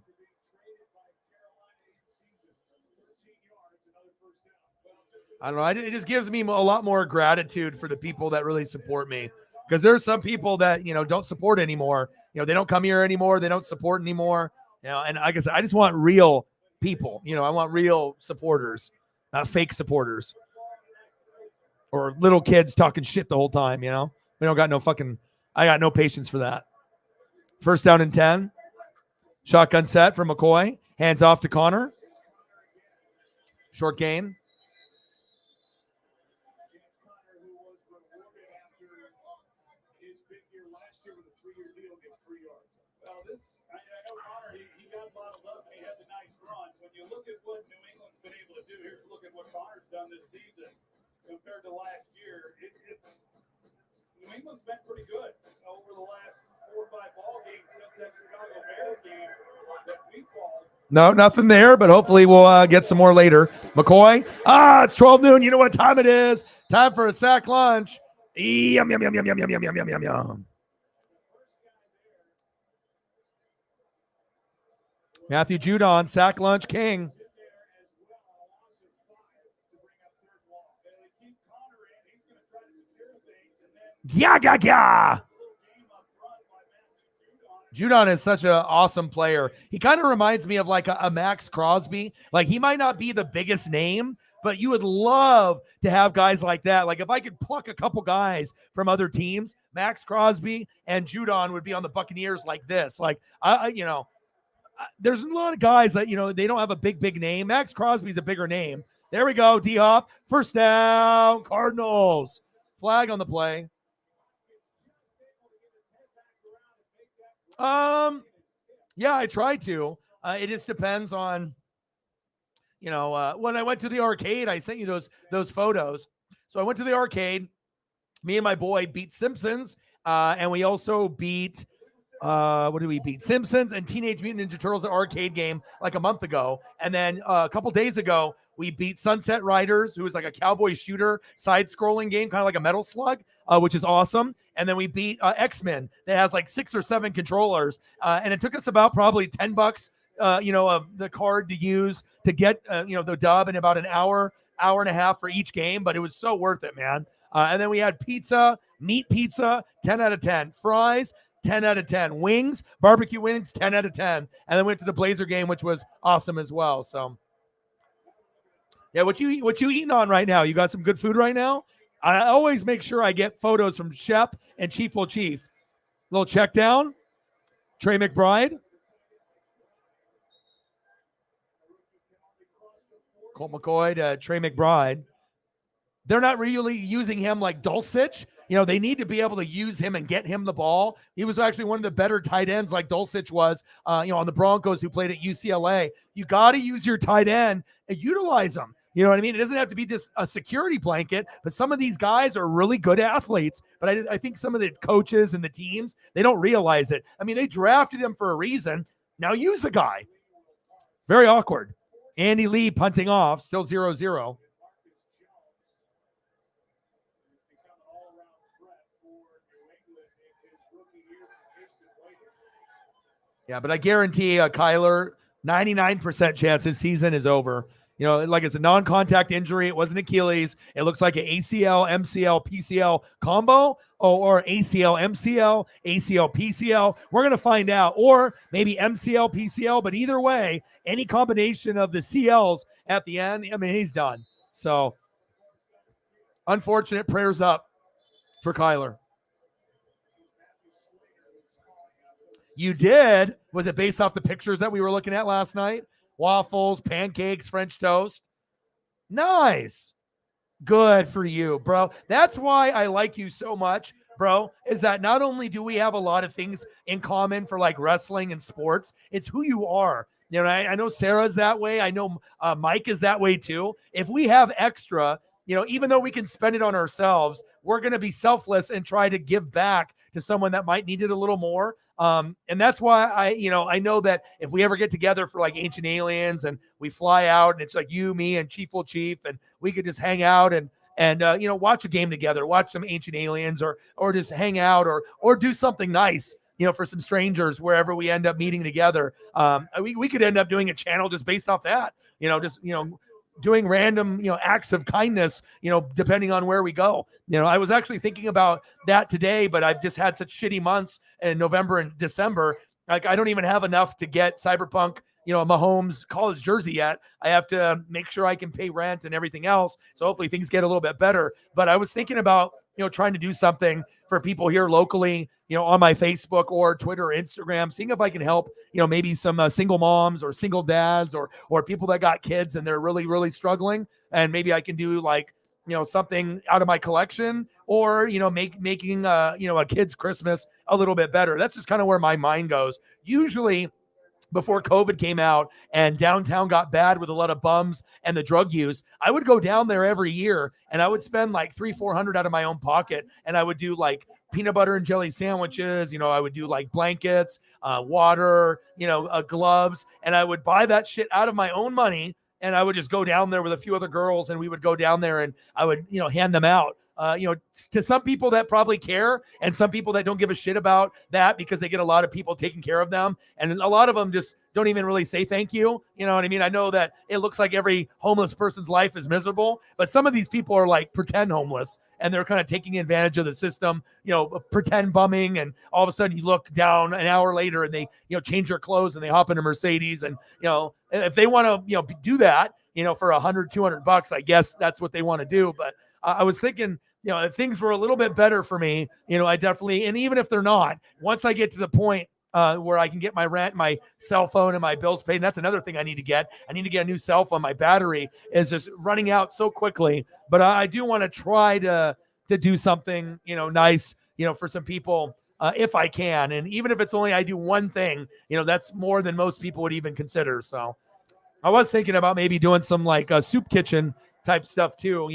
S1: I don't know. It just gives me a lot more gratitude for the people that really support me. Because there's some people that, don't support anymore. They don't come here anymore. They don't support anymore. And like I said, I just want real people. I want real supporters, not fake supporters. Or little kids talking shit the whole time, We don't got I got no patience for that. First down and 10. Shotgun set for McCoy. Hands off to Connor. Short gain.
S2: Look at what New England's been able to do. Here's a look at what Connor's done this season compared to last year. New England's been pretty good over the last 4 or 5 ball games since that Chicago Bears game that we called.
S1: No, nothing there, but hopefully we'll get some more later. McCoy. It's 12 noon. You know what time it is. Time for a sack lunch. Yum, yum, yum, yum, yum, yum, yum, yum, yum, yum. Matthew Judon, sack lunch king. Yeah. Judon is such an awesome player. He kind of reminds me of like a Max Crosby. Like he might not be the biggest name, but you would love to have guys like that. Like if I could pluck a couple guys from other teams, Max Crosby and Judon would be on the Buccaneers like this. Like there's a lot of guys that, they don't have a big name. Max Crosby's a bigger name. There we go, D-Hop. First down, Cardinals. Flag on the play. Yeah, I tried to. It just depends on, when I went to the arcade, I sent you those photos. So I went to the arcade. Me and my boy beat Simpsons, and we also beat what did we beat? Simpsons and Teenage Mutant Ninja Turtles, the arcade game, like a month ago. And then a couple days ago, we beat Sunset Riders, who is like a cowboy shooter side-scrolling game, kind of like a Metal Slug, which is awesome. And then we beat X-Men that has like 6 or 7 controllers. And it took us about probably $10, of the card to use to get, the dub in about an hour and a half for each game. But it was so worth it, man. And then we had pizza, meat pizza, 10 out of 10. Fries, 10 out of 10. Wings, barbecue wings, 10 out of 10. And then went to the Blazer game, which was awesome as well. So, yeah, what you eating on right now? You got some good food right now? I always make sure I get photos from Shep and Chief Will Chief. Little check down. Trey McBride. Colt McCoy to Trey McBride. They're not really using him like Dulcich. They need to be able to use him and get him the ball. He was actually one of the better tight ends like Dulcich was, on the Broncos who played at UCLA. You got to use your tight end and utilize them. You know what I mean? It doesn't have to be just a security blanket, but some of these guys are really good athletes. But I think some of the coaches and the teams, they don't realize it. I mean, they drafted him for a reason. Now use the guy. Very awkward. Andy Lee punting off, still 0-0. Yeah, but I guarantee Kyler, 99% chance his season is over. Like it's a non-contact injury. It wasn't Achilles. It looks like an ACL, MCL, PCL combo or ACL, MCL, ACL, PCL. We're going to find out. Or maybe MCL, PCL. But either way, any combination of the CLs at the end, I mean, he's done. So, unfortunate. Prayers up for Kyler. You did? Was it based off the pictures that we were looking at last night? Waffles, pancakes, French toast. Nice. Good for you, bro. That's why I like you so much, bro, is that not only do we have a lot of things in common for like wrestling and sports, it's who you are. I know Sarah's that way. I know Mike is that way too. If we have extra, even though we can spend it on ourselves, we're going to be selfless and try to give back to someone that might need it a little more. And that's why I know that if we ever get together for like Ancient Aliens and we fly out and it's like you, me, and Chief and we could just hang out and watch a game together, watch some Ancient Aliens or just hang out or do something nice, for some strangers wherever we end up meeting together. We could end up doing a channel just based off that, doing random, acts of kindness, depending on where we go. I was actually thinking about that today, but I've just had such shitty months in November and December. Like I don't even have enough to get Cyberpunk, Mahomes college jersey yet. I have to make sure I can pay rent and everything else. So hopefully things get a little bit better. But I was thinking about, trying to do something for people here locally, on my Facebook or Twitter or Instagram, seeing if I can help, maybe some single moms or single dads or people that got kids and they're really, really struggling. And maybe I can do like, something out of my collection or, making, a kid's Christmas a little bit better. That's just kind of where my mind goes. Usually, before COVID came out and downtown got bad with a lot of bums and the drug use, I would go down there every year and I would spend like $300-$400 out of my own pocket. And I would do like peanut butter and jelly sandwiches. I would do like blankets, water, gloves, and I would buy that shit out of my own money. And I would just go down there with a few other girls and we would go down there and I would, hand them out. To some people that probably care and some people that don't give a shit about that because they get a lot of people taking care of them. And a lot of them just don't even really say thank you. You know what I mean? I know that it looks like every homeless person's life is miserable, but some of these people are like pretend homeless and they're kind of taking advantage of the system, pretend bumming. And all of a sudden you look down an hour later and they, change their clothes and they hop in a Mercedes. And, if they want to, do that, for $100-$200, I guess that's what they want to do. But I was thinking, if things were a little bit better for me, I definitely, and even if they're not, once I get to the point where I can get my rent, my cell phone, and my bills paid, and that's another thing I need to get. I need to get a new cell phone. My battery is just running out so quickly, but I do want to try to do something, nice, for some people if I can. And even if it's only I do one thing, that's more than most people would even consider. So I was thinking about maybe doing some like soup kitchen type stuff too,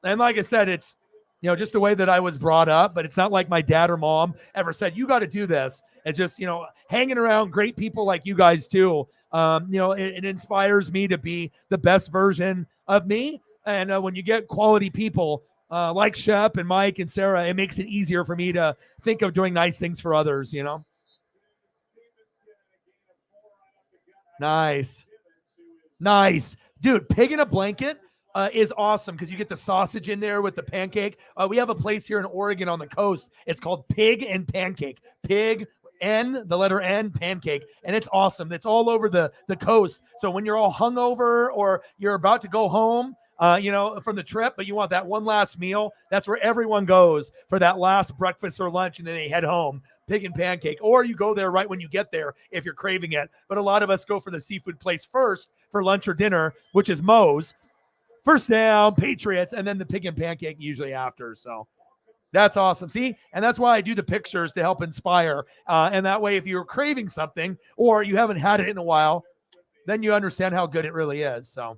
S1: And like I said, it's, just the way that I was brought up, but it's not like my dad or mom ever said, you got to do this. It's just, hanging around great people like you guys too. It inspires me to be the best version of me. And when you get quality people like Shep and Mike and Sarah, it makes it easier for me to think of doing nice things for others, Nice. Dude, pig in a blanket is awesome because you get the sausage in there with the pancake. We have a place here in Oregon on the coast. It's called Pig and Pancake. Pig, N, the letter N, pancake. And it's awesome. It's all over the coast. So when you're all hungover or you're about to go home, from the trip, but you want that one last meal, that's where everyone goes for that last breakfast or lunch, and then they head home. Pig and pancake. Or you go there right when you get there if you're craving it. But a lot of us go for the seafood place first for lunch or dinner, which is Moe's. First down, Patriots, and then the pig and pancake usually after. So that's awesome. See? And that's why I do the pictures to help inspire. And that way, if you're craving something or you haven't had it in a while, then you understand how good it really is. So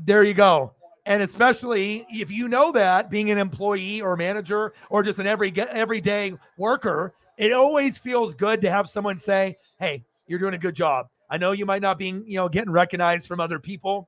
S1: there you go. And especially if you know that being an employee or manager or just an everyday worker, it always feels good to have someone say, hey, you're doing a good job. I know you might not be, getting recognized from other people,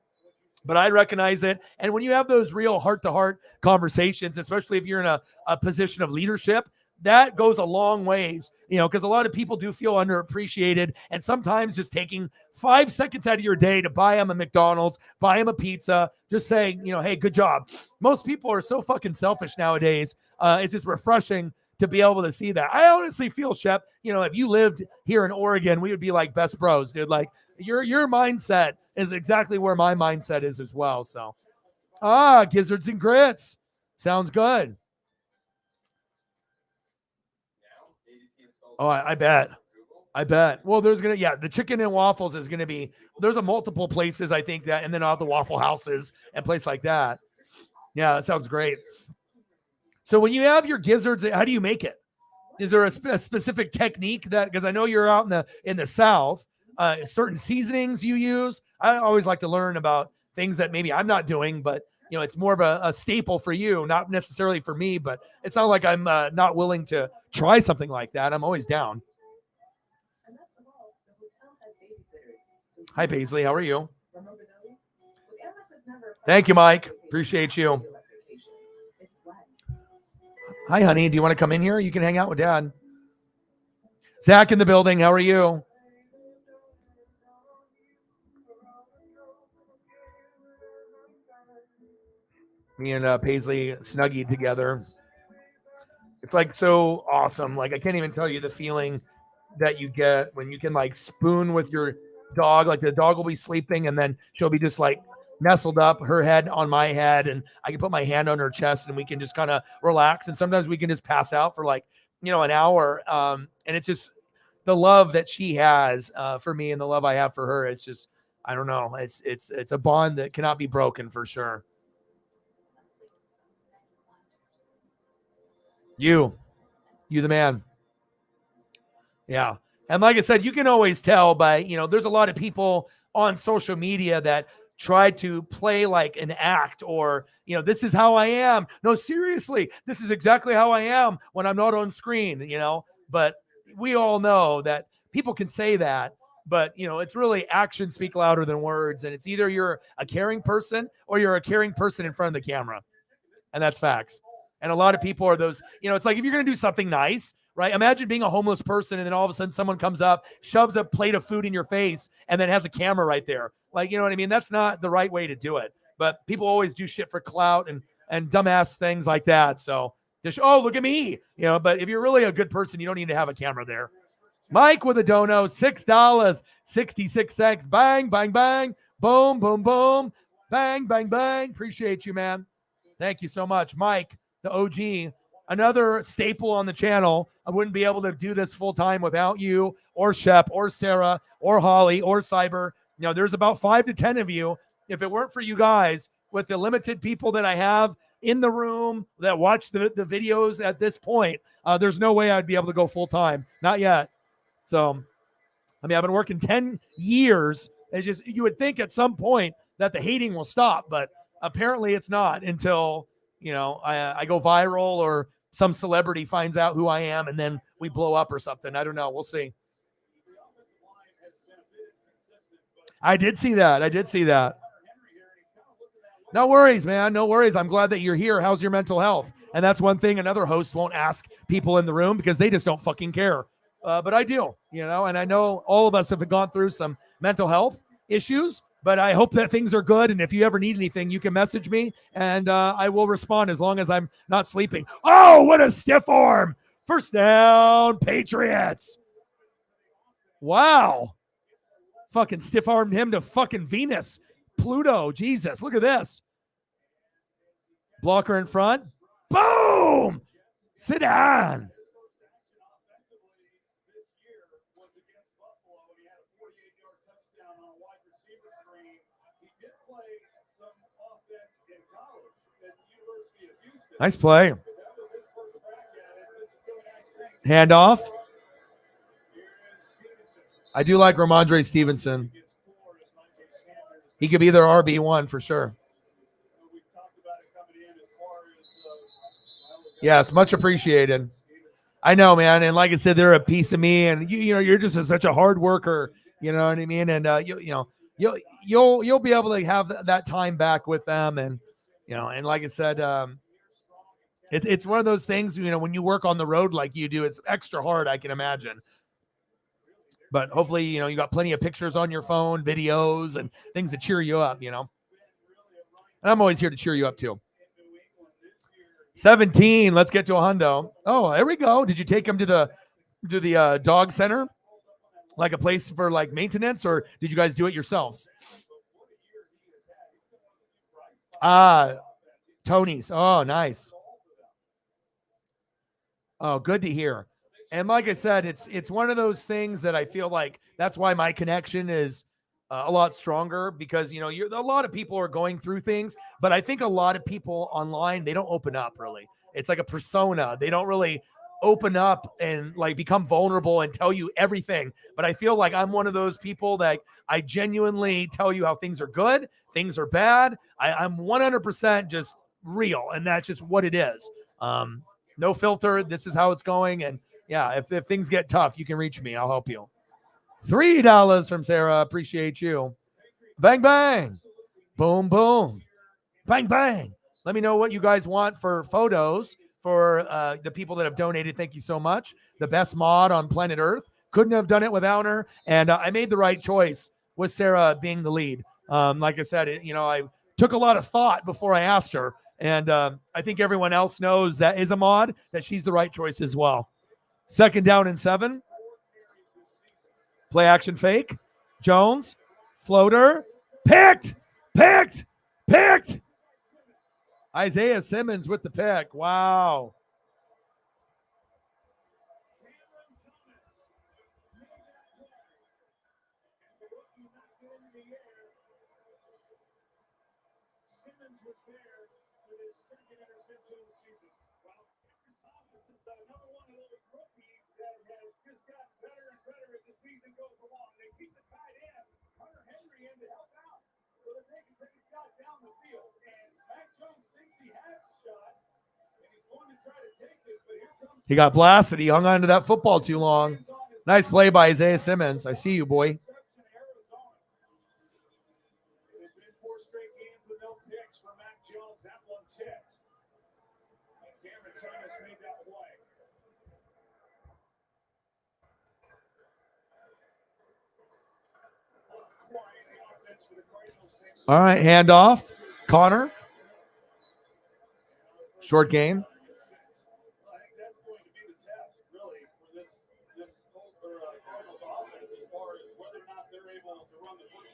S1: but I recognize it. And when you have those real heart-to-heart conversations, especially if you're in a position of leadership, that goes a long ways, because a lot of people do feel underappreciated. And sometimes just taking 5 seconds out of your day to buy them a McDonald's, buy them a pizza, just saying, hey, good job. Most people are so fucking selfish nowadays. It's just refreshing to be able to see that. I honestly feel, Shep, if you lived here in Oregon, we would be like best bros, dude. Like your mindset is exactly where my mindset is as well. So, gizzards and grits. Sounds good. Oh, I bet. Well, there's the chicken and waffles is going to be, there's a multiple places, I think that, and then all the Waffle Houses and place like that. Yeah, that sounds great. So when you have your gizzards, how do you make it? Is there a specific technique that, because I know you're out in the South, certain seasonings you use? I always like to learn about things that maybe I'm not doing, but it's more of a staple for you, not necessarily for me, but it's not like I'm not willing to try something like that. I'm always down. Hi, Paisley. How are you? Thank you, Mike. Appreciate you. Hi, honey. Do you want to come in here? You can hang out with Dad. Zach in the building. How are you? Me and Paisley snuggied together. It's like so awesome. Like I can't even tell you the feeling that you get when you can like spoon with your dog. Like the dog will be sleeping and then she'll be just like nestled up, her head on my head, and I can put my hand on her chest and we can just kind of relax. And sometimes we can just pass out for like, an hour. And it's just the love that she has for me and the love I have for her. It's just, I don't know. It's a bond that cannot be broken for sure. You the man. Yeah. And like I said, you can always tell by, there's a lot of people on social media that try to play like an act or, this is how I am. No, seriously, this is exactly how I am when I'm not on screen, but we all know that people can say that, but it's really actions speak louder than words. And it's either you're a caring person or you're a caring person in front of the camera. And that's facts. And a lot of people are those, it's like if you're going to do something nice, right? Imagine being a homeless person and then all of a sudden someone comes up, shoves a plate of food in your face, and then has a camera right there. Like, you know what I mean? That's not the right way to do it. But people always do shit for clout and dumbass things like that. So just, oh, look at me. But if you're really a good person, you don't need to have a camera there. Mike with a dono, $6.66. Bang, bang, bang. Boom, boom, boom. Bang, bang, bang. Appreciate you, man. Thank you so much. Mike, the OG, another staple on the channel. I wouldn't be able to do this full time without you or Shep or Sarah or Holly or Cyber. There's about 5 to 10 of you. If it weren't for you guys, with the limited people that I have in the room that watch the videos at this point, there's no way I'd be able to go full time. Not yet. So, I've been working 10 years. It's just, you would think at some point that the hating will stop, but apparently it's not until, I go viral or some celebrity finds out who I am and then we blow up or something. I don't know. We'll see. I did see that. No worries, man. No worries. I'm glad that you're here. How's your mental health? And that's one thing another host won't ask people in the room because they just don't fucking care. But I do, and I know all of us have gone through some mental health issues, but I hope that things are good. And if you ever need anything, you can message me and I will respond as long as I'm not sleeping. Oh, what a stiff arm. First down, Patriots. Wow. Fucking stiff armed him to fucking Venus. Pluto. Jesus. Look at this. Blocker in front. Boom. Sit down. Nice play. Handoff. I do like Ramondre Stevenson. He could be their RB1 for sure. Yes, much appreciated. I know, man. And like I said, they're a piece of me. And you're just such a hard worker. You know what I mean? And you'll be able to have that time back with them. And and like I said, it's one of those things, when you work on the road like you do, it's extra hard, I can imagine. But hopefully, you got plenty of pictures on your phone, videos, and things to cheer you up, And I'm always here to cheer you up, too. 17, let's get to a hundo. Oh, there we go. Did you take him to the dog center? Like a place for, like, maintenance? Or did you guys do it yourselves? Tony's. Oh, nice. Oh, good to hear. And like I said, it's one of those things that I feel like that's why my connection is a lot stronger because, a lot of people are going through things, but I think a lot of people online, they don't open up really. It's like a persona. They don't really open up and like become vulnerable and tell you everything. But I feel like I'm one of those people that I genuinely tell you how things are good, things are bad. I'm 100% just real, and that's just what it is. No filter. This is how it's going. And yeah, if things get tough, you can reach me. I'll help you. $3 from Sarah. Appreciate you. Bang, bang. Boom, boom. Bang, bang. Let me know what you guys want for photos for the people that have donated. Thank you so much. The best mod on planet Earth. Couldn't have done it without her. And I made the right choice with Sarah being the lead. Like I said, I took a lot of thought before I asked her. And I think everyone else knows that is a mod, that she's the right choice as well. 2nd down and 7. Play action fake. Jones. Floater. Picked. Isaiah Simmons with the pick. Wow.
S2: Simmons was there with his second interception of the season. Well, another one of those rookies that has just gotten better and better as the season goes along. They keep the tight end, Hunter Henry, in to help out so that they can take a shot down the field. And Mac Jones thinks he has a shot, and he's going to try to take it, but here comes.
S1: He got blasted. He hung on to that football too long. Nice play by Isaiah Simmons. I see you, boy.
S2: That one tipped. And Cameron Thomas made that play.
S1: All right, handoff. Connor. Short gain.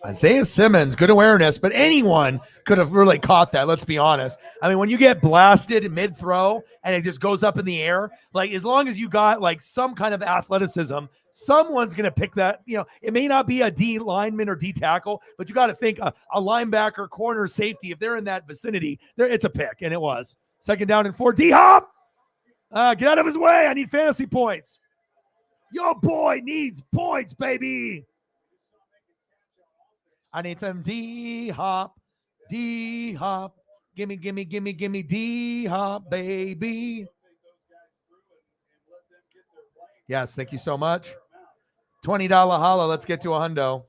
S1: Isaiah Simmons, good awareness, but anyone could have really caught that, let's be honest. I mean, when you get blasted mid-throw and it just goes up in the air, like as long as you got like some kind of athleticism, someone's going to pick that. It may not be a D lineman or D tackle, but you got to think a linebacker, corner, safety, if they're in that vicinity, it's a pick, and it was. 2nd down and 4, D-Hop. Get out of his way. I need fantasy points. Your boy needs points, baby. I need some D-Hop. D-Hop. Gimme D-Hop, baby. Yes, thank you so much. $20 holla. Let's get to a hundo.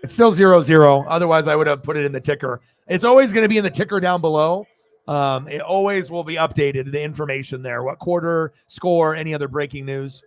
S1: It's still 0-0. Otherwise, I would have put it in the ticker. It's always going to be in the ticker down below. It always will be updated, the information there, what quarter, score, any other breaking news.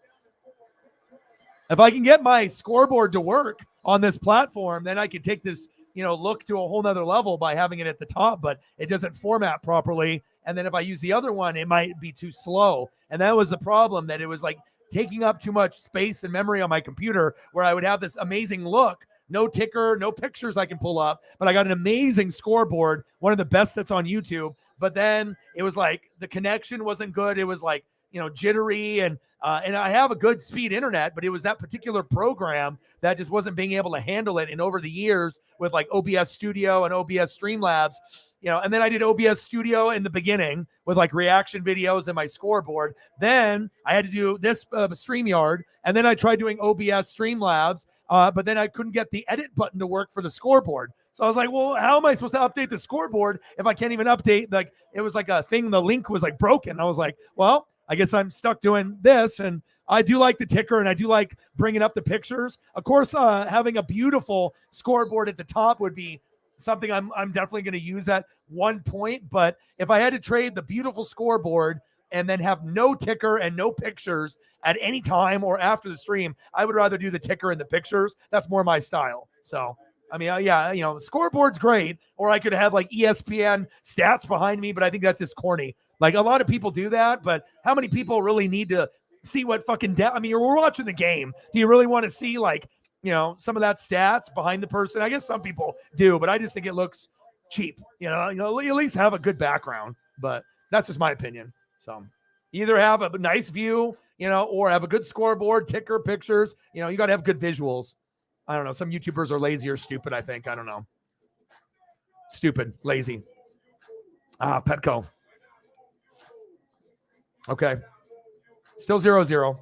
S1: If I can get my scoreboard to work on this platform, then I can take this, look to a whole nother level by having it at the top, but it doesn't format properly. And then if I use the other one, it might be too slow. And that was the problem, that it was like taking up too much space and memory on my computer, where I would have this amazing look. No ticker, no pictures I can pull up, but I got an amazing scoreboard, one of the best that's on YouTube. But then it was like the connection wasn't good. It was like, jittery, and I have a good speed internet, but it was that particular program that just wasn't being able to handle it. And over the years with like OBS Studio and OBS Streamlabs, and then I did OBS Studio in the beginning with like reaction videos and my scoreboard. Then I had to do this StreamYard, and then I tried doing OBS Streamlabs, but then I couldn't get the edit button to work for the scoreboard. So I was like, well, how am I supposed to update the scoreboard if I can't even update? Like, it was like a thing, the link was like broken. I was like, well, I guess I'm stuck doing this. And I do like the ticker, and I do like bringing up the pictures. Of course, having a beautiful scoreboard at the top would be something I'm definitely going to use at one point. But if I had to trade the beautiful scoreboard and then have no ticker and no pictures at any time or after the stream, I would rather do the ticker and the pictures. That's more my style. So, I mean, yeah, scoreboard's great, or I could have like ESPN stats behind me, but I think that's just corny. Like, a lot of people do that, but how many people really need to see what fucking I mean, we're watching the game. Do you really want to see like, some of that stats behind the person? I guess some people do, but I just think it looks cheap. At least have a good background, but that's just my opinion. So either have a nice view, or have a good scoreboard, ticker, pictures. You got to have good visuals. I don't know. Some YouTubers are lazy or stupid, I think. I don't know. Stupid. Lazy. Petco. Okay. Still 0-0.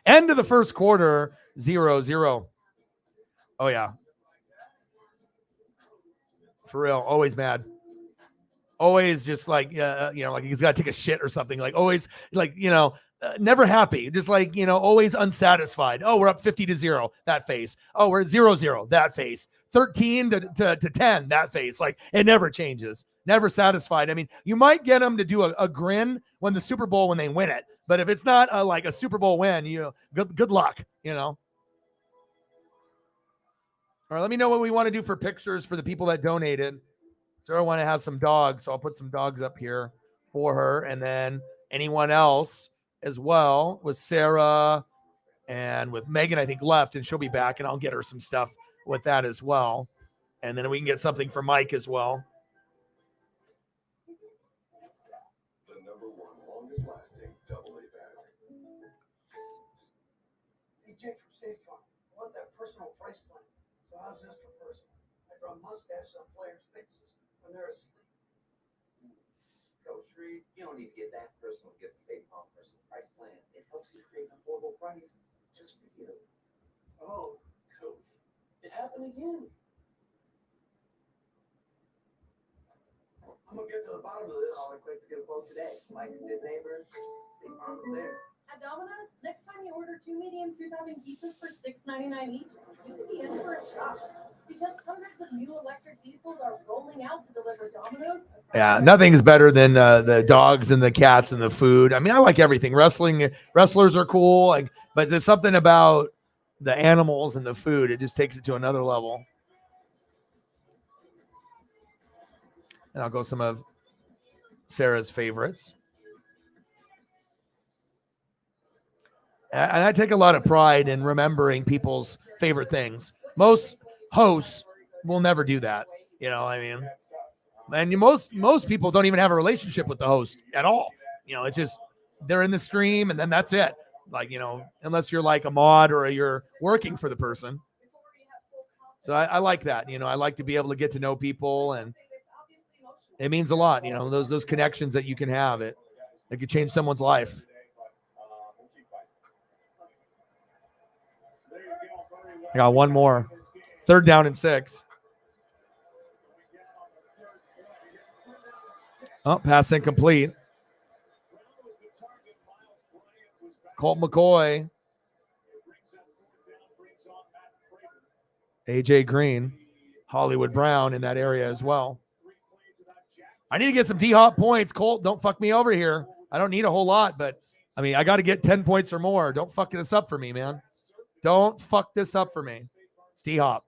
S1: End of the first quarter, 0-0. Oh, yeah. For real. Always mad. Always just like, like he's got to take a shit or something. Like always, like, never happy. Just like, always unsatisfied. Oh, we're up 50-0. That face. Oh, we're at 0-0. That face. 13 to 10. That face. Like it never changes. Never satisfied. I mean, you might get them to do a grin when the Super Bowl when they win it. But if it's not like a Super Bowl win, good luck, All right, let me know what we want to do for pictures for the people that donated. Sarah want to have some dogs, so I'll put some dogs up here for her. And then anyone else as well with Sarah and with Megan, I think, left, and she'll be back, and I'll get her some stuff with that as well. And then we can get something for Mike as well.
S3: The number one longest lasting AA battery.
S4: Hey, Jake from State Farm. I want that personal price plan. So how's this for personal? I draw mustaches on players' faces when they're asleep.
S5: Coach Reed, you don't need to get that personal. Get the State Farm personal price plan. It helps you create an affordable price just for you.
S4: Oh, Coach, it happened again. I'm gonna get to the bottom of this.
S5: Call it quick to get a quote today. Like a good neighbor, State Farm is there.
S6: At Domino's, next time you order 2 medium 2-topping pizzas for $6.99 each, you could be in for a shock. Because hundreds of new electric vehicles are rolling out to deliver Domino's.
S1: Yeah, nothing's better than the dogs and the cats and the food. I mean, I like everything. Wrestlers are cool, but there's something about the animals and the food. It just takes it to another level. And I'll go some of Sarah's favorites. And I take a lot of pride in remembering people's favorite things. Most hosts will never do that. And most people don't even have a relationship with the host at all. It's just they're in the stream and then that's it. Like, unless you're like a mod or you're working for the person. So I like that. I like to be able to get to know people, and it means a lot. Those connections that you can have, it could change someone's life. I got one more. 3rd down and 6. Oh, pass incomplete. Colt McCoy. AJ Green. Hollywood Brown in that area as well. I need to get some D-Hop points. Colt, don't fuck me over here. I don't need a whole lot, but, I got to get 10 points or more. Don't fuck this up for me, man. Don't fuck this up for me. It's D-Hop.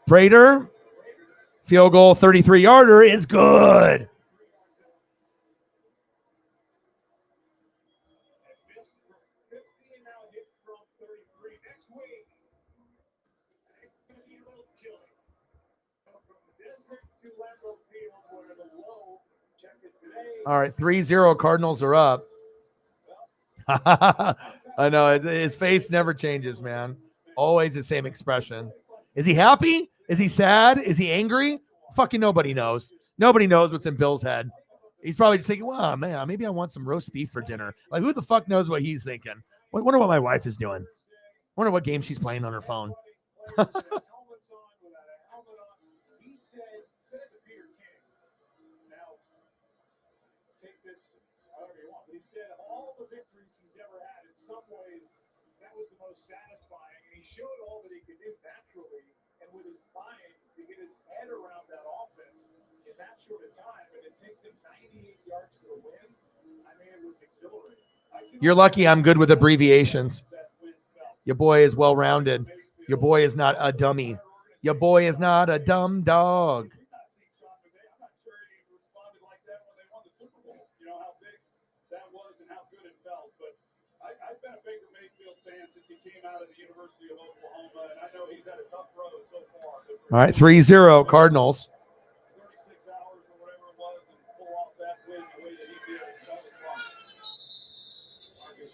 S1: Prater, field goal 33-yarder is good. All right, 3-0 Cardinals are up. I know, his face never changes, man. Always the same expression. Is he happy? Is he sad? Is he angry? Fucking nobody knows. Nobody knows what's in Bill's head. He's probably just thinking, well, man, maybe I want some roast beef for dinner. Like, who the fuck knows what he's thinking? I wonder what my wife is doing. I wonder what game she's playing on her phone.
S2: He said of all the victories he's ever had, in some ways, that was the most satisfying. And he showed all that he could do naturally and with his mind to get his head around that offense in that short a time. And it take them 98 yards to the win. I mean, it was exhilarating.
S1: You're lucky I'm good with abbreviations. Your boy is well-rounded. Your boy is not a dummy. Your boy is not a dumb dog. All right, 3-0 Cardinals.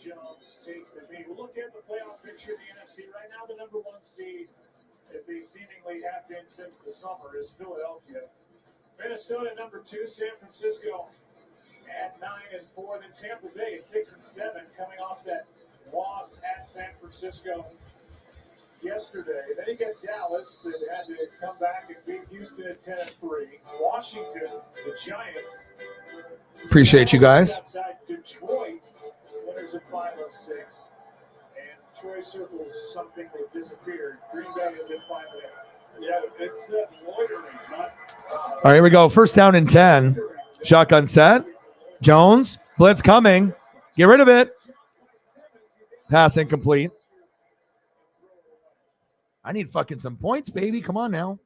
S2: Jones takes the lead. We'll look at the playoff picture of the NFC. Right now, the number 1 seed, if they seemingly have been since the summer, is Philadelphia. Minnesota, number 2, San Francisco at 9-4. Then Tampa Bay at 6-7, coming off that loss at San Francisco yesterday. Then you got Dallas that had to come back and beat Houston at 10-3. Washington, the Giants.
S1: Appreciate you guys.
S2: Outside Detroit, winners at 5-6. And Troy circles something that disappeared. Green Bay is at 5-8. Yeah, it's that loitering, not.
S1: All right, here we go. First down and 10. Shotgun set. Jones. Blitz coming. Get rid of it. Pass incomplete. I need fucking some points, baby. Come on now.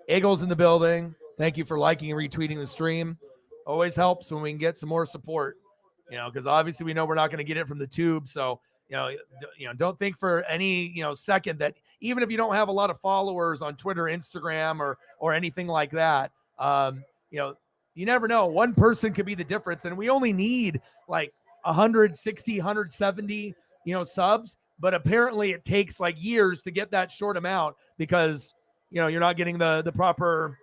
S1: Eagles in the building. Thank you for liking and retweeting the stream. Always helps when we can get some more support, because obviously we know we're not going to get it from the tube. So, don't think for any, second that even if you don't have a lot of followers on Twitter, Instagram, or anything like that, you never know. One person could be the difference. And we only need like 160, 170, subs. But apparently it takes like years to get that short amount because, you're not getting the proper,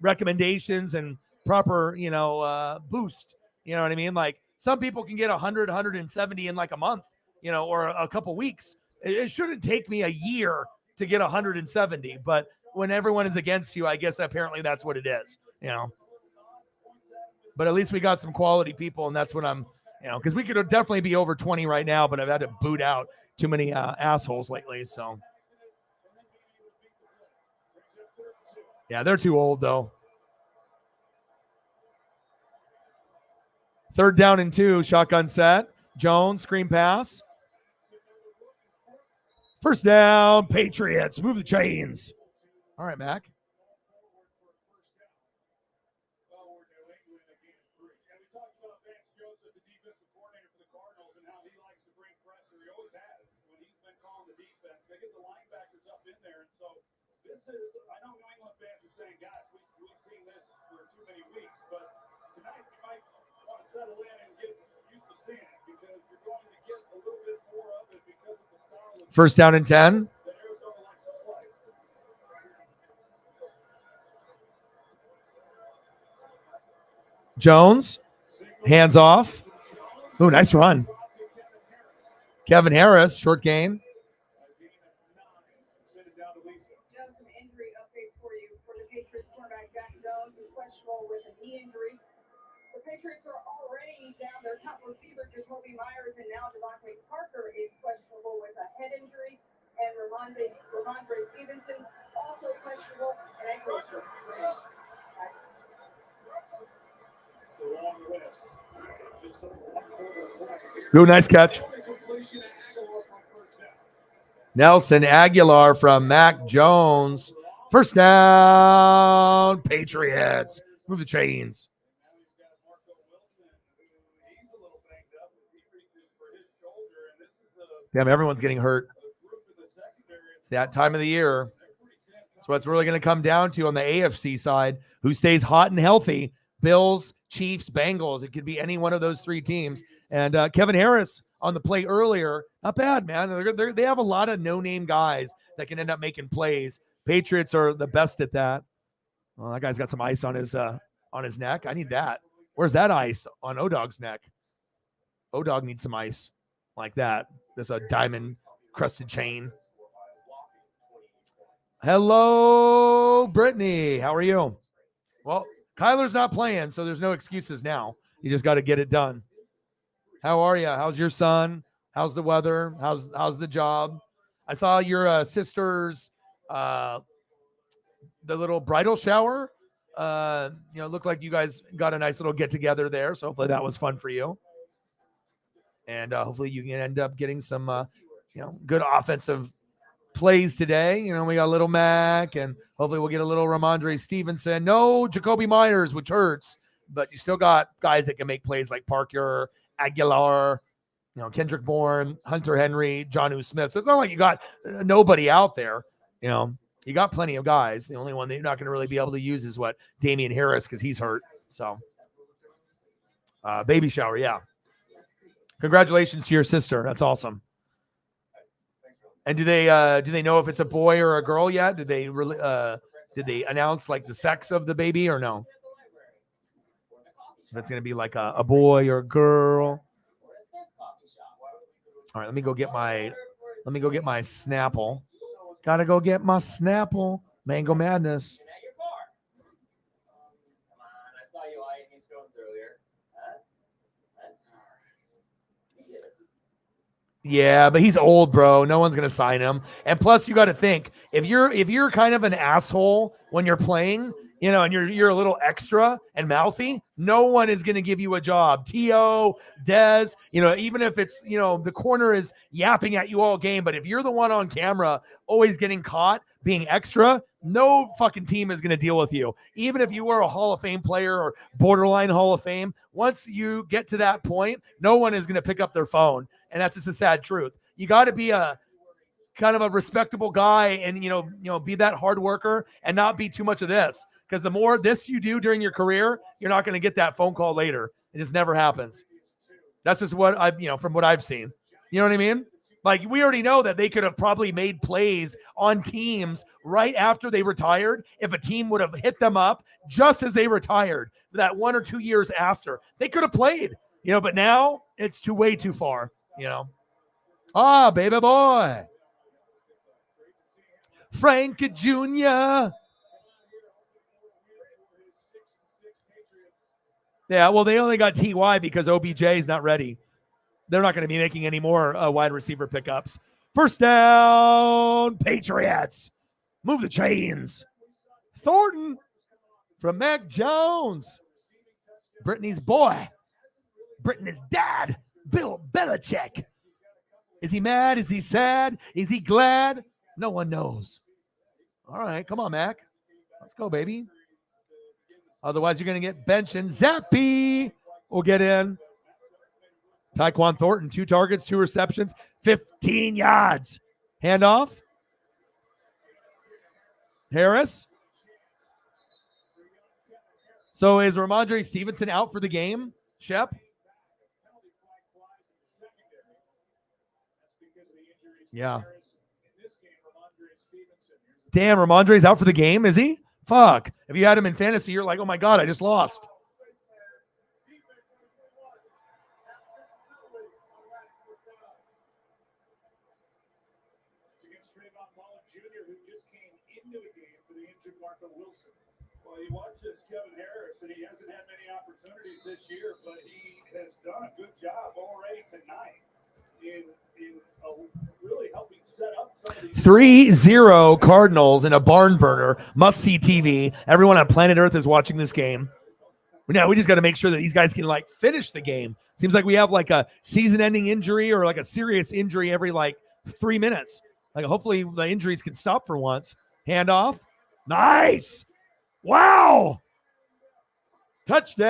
S1: recommendations and proper, boost. You know what I mean? Like some people can get 100, 170 in like a month, or a couple weeks. It shouldn't take me a year to get 170, but when everyone is against you, I guess apparently that's what it is, but at least we got some quality people. And that's what I'm, because we could definitely be over 20 right now, but I've had to boot out too many assholes lately. So yeah, they're too old though. Third down and 2, shotgun set. Jones, screen pass. First down, Patriots. Move the chains. All right, Mac.
S2: We talked about Vance Joseph, the defensive coordinator for the Cardinals, and how he likes to bring pressure. He always has when he's been calling the defense. They get the linebackers up in there, and so this is. I know New England fans are saying, "Guys, we've seen this for too many weeks," but tonight you might want to settle in and get used to seeing it because you're going to get a little bit more of it because of the style of
S1: First down and 10.
S2: that Arizona likes to play.
S1: Jones, hands off. Ooh, nice run. Kevin Harris, short gain.
S7: Jones, some injury updates for you. For the Patriots cornerback Jack Jones is questionable with a knee injury. The Patriots are already down their top receiver, Jacoby Myers, and now Devontae Parker is questionable with a head injury. And Ramondre Stevenson also questionable and ankle injury.
S1: Ooh, nice catch. Nelson Aguilar from Mac Jones. First down, Patriots. Move the chains. Damn, everyone's getting hurt. It's that time of the year. That's what's really going to come down to on the AFC side. Who stays hot and healthy? Bills, Chiefs, Bengals. It could be any one of those three teams. And Kevin Harris on the play earlier. Not bad, man. They have a lot of no-name guys that can end up making plays. Patriots are the best at that. Well, that guy's got some ice on his neck. I need that. Where's that ice on O-Dog's neck? O-Dog needs some ice like that. There's a diamond-crusted chain. Hello, Brittany. How are you? Well, Kyler's not playing, so there's no excuses now. You just got to get it done. How are you? How's your son? How's the weather? How's the job? I saw your sister's the little bridal shower. Looked like you guys got a nice little get together there. So hopefully that was fun for you. And hopefully you can end up getting some good offensive plays today. We got a little Mac, and hopefully we'll get a little Ramondre Stevenson. No Jacoby Myers, which hurts, but you still got guys that can make plays like Parker, Aguilar, Kendrick Bourne, Hunter Henry, Jonnu Smith. So it's not like you got nobody out there. You got plenty of guys. The only one that you're not going to really be able to use is Damian Harris because he's hurt. So, baby shower, yeah. Congratulations to your sister. That's awesome. And do they know if it's a boy or a girl yet? Did they announce like the sex of the baby or no? If it's gonna be like a boy or a girl. All right, let me go get my Snapple. Gotta go get my Snapple. Mango Madness. Yeah, but he's old, bro. No one's gonna sign him. And plus, you got to think if you're kind of an asshole when you're playing, and you're a little extra and mouthy, no one is gonna give you a job. T.O., Dez, even if it's the corner is yapping at you all game, but if you're the one on camera always getting caught being extra, no fucking team is gonna deal with you. Even if you were a Hall of Fame player or borderline Hall of Fame, once you get to that point, no one is gonna pick up their phone. And that's just the sad truth. You got to be a kind of a respectable guy and, be that hard worker and not be too much of this. Because the more this you do during your career, you're not going to get that phone call later. It just never happens. That's just what from what I've seen. You know what I mean? Like, we already know that they could have probably made plays on teams right after they retired. If a team would have hit them up just as they retired, that 1 or 2 years after, they could have played, but now it's way too far. Baby boy. Frank Jr. Yeah, well, they only got T.Y. because OBJ is not ready. They're not going to be making any more wide receiver pickups. First down, Patriots. Move the chains. Thornton from Mac Jones. Brittany's boy. Brittany's dad. Bill Belichick. Is he mad? Is he sad? Is he glad? No one knows. All right, come on, Mac. Let's go, baby. Otherwise, you're going to get benched, and Zappy will get in. Tyquan Thornton, 2 targets, 2 receptions, 15 yards. Handoff. Harris. So is Ramondre Stevenson out for the game, Shep? Yeah. Damn, Ramondre's out for the game, is he? Fuck. If you had him in fantasy, you're like, oh my God, I just lost.
S2: Well, you watch this Kevin Harris, and he hasn't had many opportunities this year, but he has done a good job already tonight in really helping set up some of these.
S1: 3-0 Cardinals in a barn burner. Must-see TV. Everyone on planet Earth is watching this game. Now we just got to make sure that these guys can finish the game. Seems like we have a season-ending injury or a serious injury every 3 minutes. Hopefully the injuries can stop for once. Handoff. Nice. Wow. Touchdown.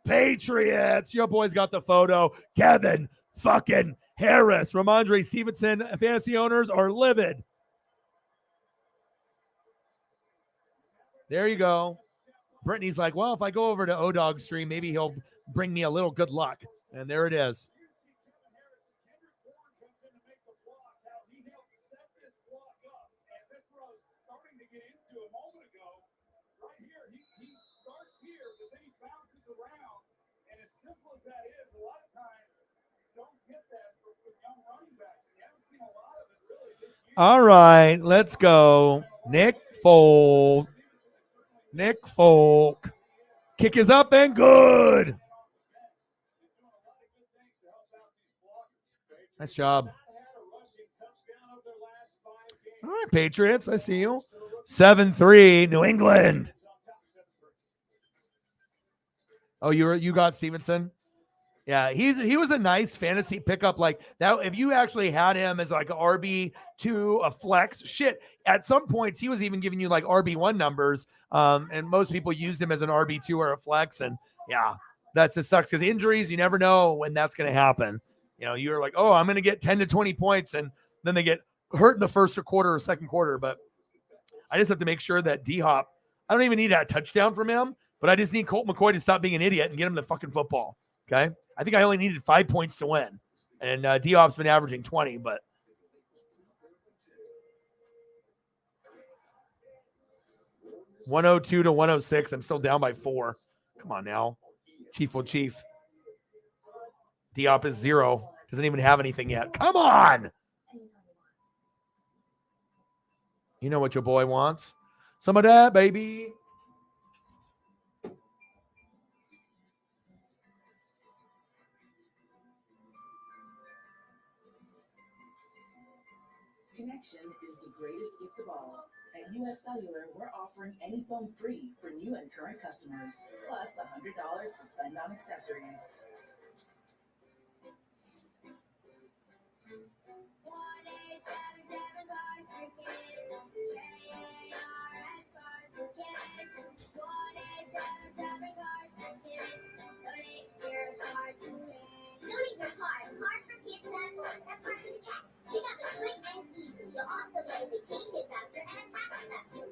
S1: Patriots. Your boy's got the photo. Kevin fucking Harris. Ramondre Stevenson. Fantasy owners are livid. There you go. Brittany's like, well, if I go over to O-Dog stream, maybe he'll bring me a little good luck. And there it is. All right, let's go. Nick Folk. Kick is up and good. Nice job. All right, Patriots, I see you. 7-3, New England. Oh, you got Stevenson? Yeah, he was a nice fantasy pickup like that. If you actually had him as an RB2, a flex, shit, at some points he was even giving you RB1 numbers. And most people used him as an RB2 or a flex. And yeah, that just sucks because injuries, you never know when that's going to happen. You're like, oh, I'm going to get 10 to 20 points. And then they get hurt in the first quarter or second quarter. But I just have to make sure that D-Hop I don't even need a touchdown from him, but I just need Colt McCoy to stop being an idiot and get him the fucking football. Okay. I think I only needed 5 points to win. And D-Hop's been averaging 20, but 102 to 106. I'm still down by 4. Come on now. Chief will chief. D-Hop is 0. Doesn't even have anything yet. Come on. You know what your boy wants. Some of that, baby.
S8: Connection is the greatest gift of all. At US Cellular, we're offering any phone free for new and current customers, plus $100 to spend on accessories.
S9: Donate your car. Cars for Kids network. That's cars for the cat. Pick up is quick and easy. You'll also get a vacation voucher and a tax deduction.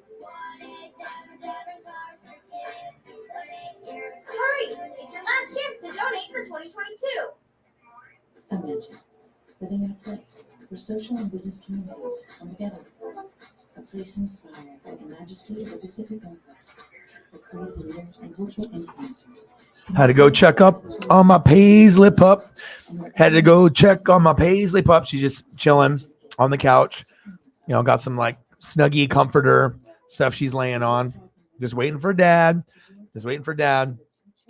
S9: 1-877 Cars for Kids. Donate your car. Hurry! It's your last chance to donate for 2022.
S8: Imagine living in a place where social and business communities come together. A place inspired by the majesty of the Pacific Northwest, where creative leaders and cultural influencers.
S1: Had to go check up on my Paisley pup. Had to go check on my Paisley pup. She's just chilling on the couch. You know, got some like Snuggie comforter stuff she's laying on. Just waiting for dad. Just waiting for dad.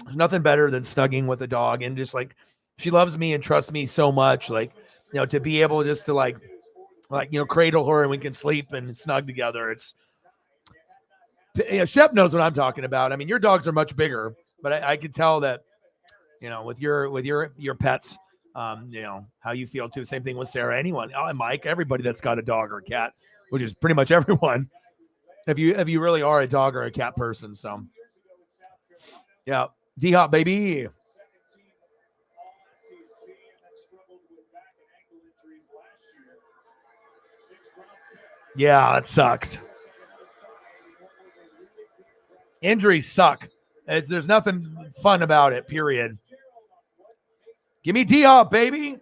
S1: There's nothing better than snugging with a dog. And just like, she loves me and trusts me so much. Like, you know, to be able just to like, you know, cradle her and we can sleep and snug together. It's, you know, Shep knows what I'm talking about. I mean, your dogs are much bigger, but I can tell that, you know, with your pets, you know, how you feel too. Same thing with Sarah, anyone, Mike, everybody that's got a dog or a cat, which is pretty much everyone. If you really are a dog or a cat person. So yeah, D-Hop, baby. Yeah, it sucks. Injuries suck. There's nothing fun about it, period. Give me D-Hop, baby.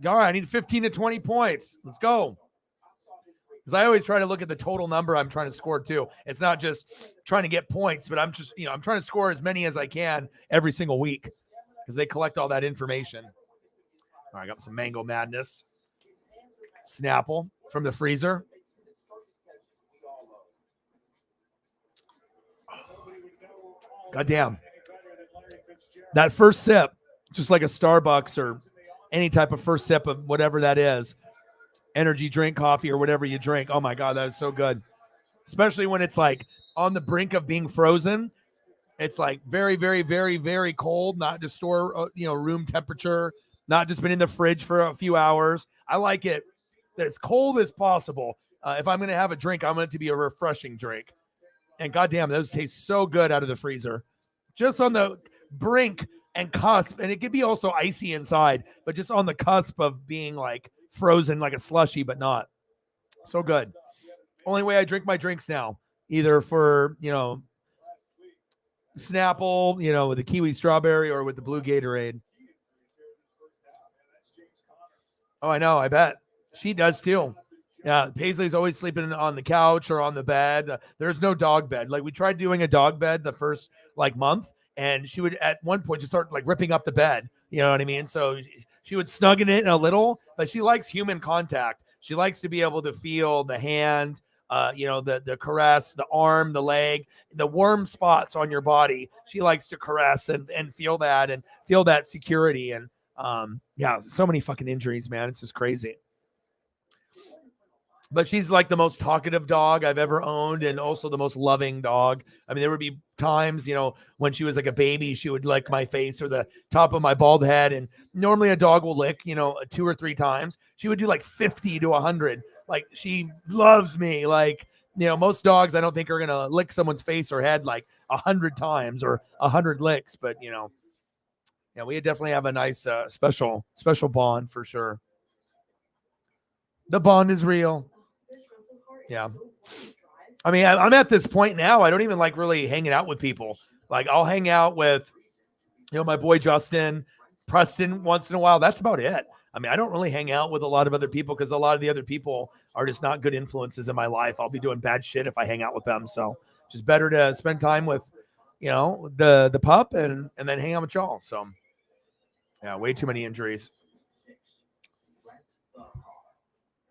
S1: All right, I need 15 to 20 points. Let's go. Because I always try to look at the total number I'm trying to score too. It's not just trying to get points, but I'm just, you know, I'm trying to score as many as I can every single week because they collect all that information. All right, I got some Mango Madness. Snapple from the freezer. Goddamn. That first sip, just like a Starbucks or any type of first sip of whatever that is, energy drink, coffee, or whatever you drink. Oh my God, that is so good. Especially when it's like on the brink of being frozen. It's like very, very, very, very cold, not just store, you know, room temperature, not just been in the fridge for a few hours. I like it as cold as possible. If I'm going to have a drink, I want it to be a refreshing drink. And goddamn, those taste so good out of the freezer. Just on the brink and cusp. And it could be also icy inside, but just on the cusp of being like frozen like a slushie, but not. So good. Only way I drink my drinks now, either for, you know, Snapple, you know, with the kiwi strawberry or with the blue Gatorade. Oh, I know. I bet. She does too. Yeah, Paisley's always sleeping on the couch or on the bed. There's no dog bed. Like we tried doing a dog bed the first like month, and she would at one point just start like ripping up the bed. You know what I mean? So she would snug in it a little, but she likes human contact. She likes to be able to feel the hand, you know, the caress, the arm, the leg, the warm spots on your body. She likes to caress and feel that security. And yeah, so many fucking injuries, man. It's just crazy. But she's like the most talkative dog I've ever owned and also the most loving dog. I mean, there would be times, you know, when she was like a baby, she would lick my face or the top of my bald head. And normally a dog will lick, you know, 2 or 3 times. She would do like 50 to 100. Like she loves me. Like, you know, most dogs I don't think are going to lick someone's face or head like 100 times or 100 licks. But, you know, yeah, we definitely have a nice special bond for sure. The bond is real. Yeah. I mean, I'm at this point now. I don't even like really hanging out with people. Like I'll hang out with, my boy Justin, Preston once in a while. That's about it. I mean, I don't really hang out with a lot of other people because a lot of the other people are just not good influences in my life. I'll be doing bad shit if I hang out with them. So just better to spend time with, the pup and then hang out with y'all. So yeah, way too many injuries.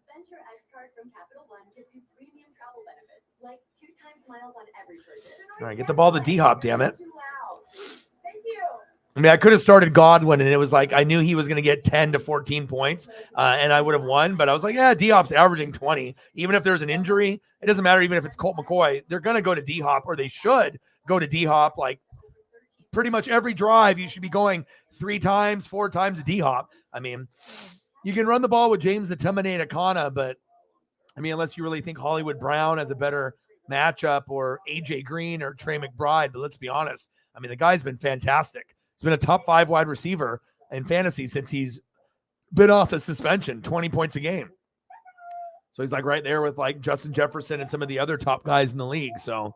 S6: Venture X card from Capital One gives you premium travel benefits, like 2 times miles on every purchase.
S1: All right, get the ball to D-Hop, damn it.
S6: Too loud. Thank you.
S1: I mean, I could have started Godwin, and it was like I knew he was going to get 10 to 14 points, and I would have won. But I was like, yeah, D-Hop's averaging 20. Even if there's an injury, it doesn't matter. Even if it's Colt McCoy, they're going to go to D-Hop, or they should go to D-Hop. Like pretty much every drive, you should be going 3 times, 4 times to D-Hop. I mean, you can run the ball with James the Terminator Akana, but I mean, unless you really think Hollywood Brown has a better matchup or AJ Green or Trey McBride. But let's be honest. I mean, the guy's been fantastic. He's been a top 5 wide receiver in fantasy since he's been off the suspension, 20 points a game. So he's like right there with like Justin Jefferson and some of the other top guys in the league. So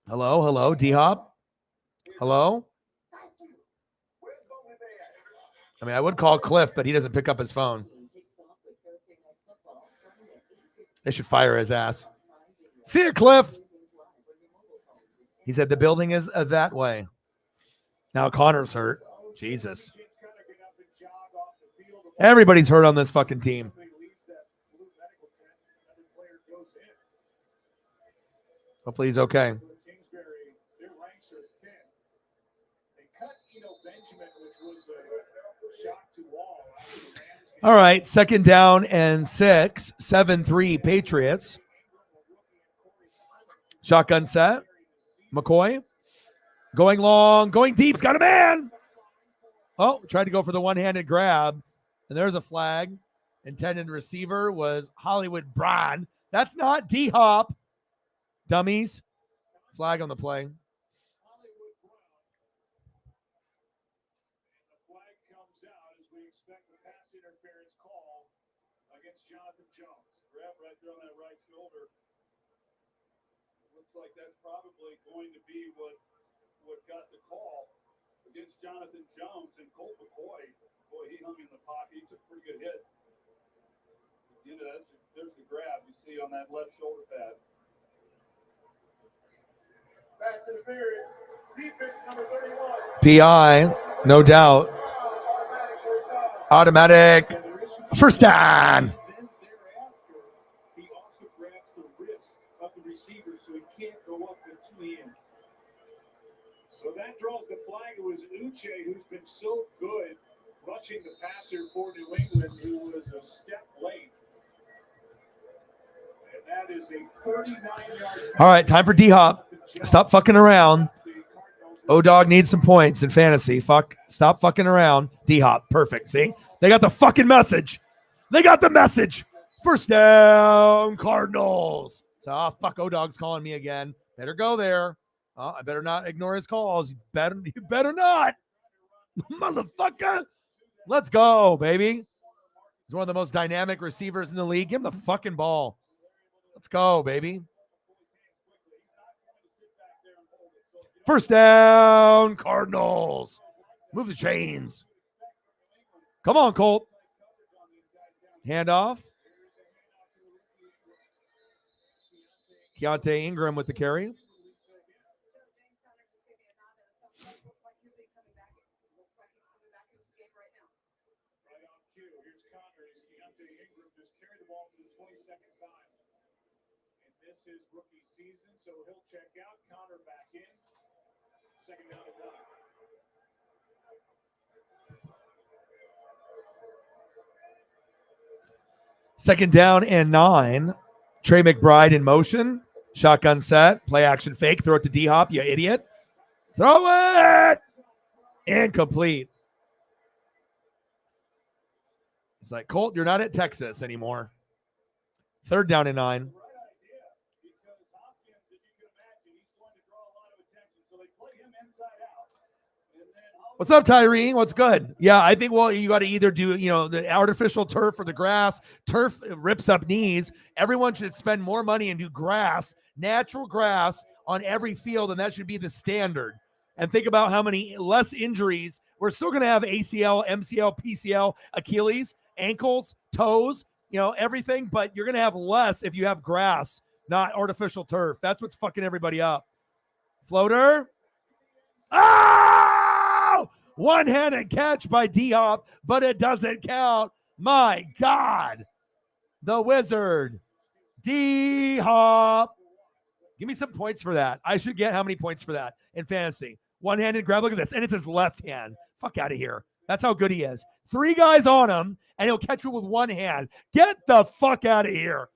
S1: hello, D-Hop. Hello. I mean, I would call Cliff, but he doesn't pick up his phone. They should fire his ass. See you, Cliff. He said the building is that way. Now Connor's hurt. Jesus. Everybody's hurt on this fucking team. Hopefully he's okay. All right, 2nd down and 6, 7-3 Patriots. Shotgun set. McCoy going long, going deep. He's got a man. Oh, tried to go for the one-handed grab, and there's a flag. Intended receiver was Hollywood Brown. That's not D-Hop. Dummies. Flag on the play.
S2: Right there on that right shoulder. Looks like that's probably going to be what got the call against Jonathan Jones and Colt McCoy. Boy, he hung in the pocket. He took a pretty good hit. There's the grab you see on that left shoulder pad.
S3: Pass interference. Defense number 31.
S1: PI, no doubt. Automatic. First down.
S2: He also grabs the wrist of the receiver so he can't go up with 2 hands. So that draws the flag. It was Uche who's been so good rushing the passer for New England, who was a step late. And that is a 39-yard.
S1: All right, time for D-Hop. Stop fucking around. O-Dog needs some points in fantasy. Stop fucking around. D-Hop, perfect. See? They got the fucking message. They got the message. First down, Cardinals. So, fuck, O-Dog's calling me again. Better go there. I better not ignore his calls. You better not. Motherfucker. Let's go, baby. He's one of the most dynamic receivers in the league. Give him the fucking ball. Let's go, baby. First down, Cardinals. Move the chains. Come on, Colt. Handoff. Keontae Ingram with the carry.
S2: This is rookie season, so he'll check out. Connor back in. 2nd down and 9.
S1: Second down and 9. Trey McBride in motion. Shotgun set. Play action fake. Throw it to D-Hop, you idiot. Throw it! Incomplete. It's like, Colt, you're not at Texas anymore. 3rd down and 9. What's up, Tyree? What's good? Yeah, I think, well, you got to either do, the artificial turf or the grass. Turf rips up knees. Everyone should spend more money and do grass, natural grass on every field, and that should be the standard. And think about how many less injuries. We're still going to have ACL, MCL, PCL, Achilles, ankles, toes, everything, but you're going to have less if you have grass, not artificial turf. That's what's fucking everybody up. Floater. Oh! One-handed catch by D-Hop, but it doesn't count. My God. The Wizard. D-Hop. Give me some points for that. I should get how many points for that in fantasy? One-handed grab. Look at this. And it's his left hand. Fuck out of here. That's how good he is. 3 guys on him, and he'll catch you with one hand. Get the fuck out of here.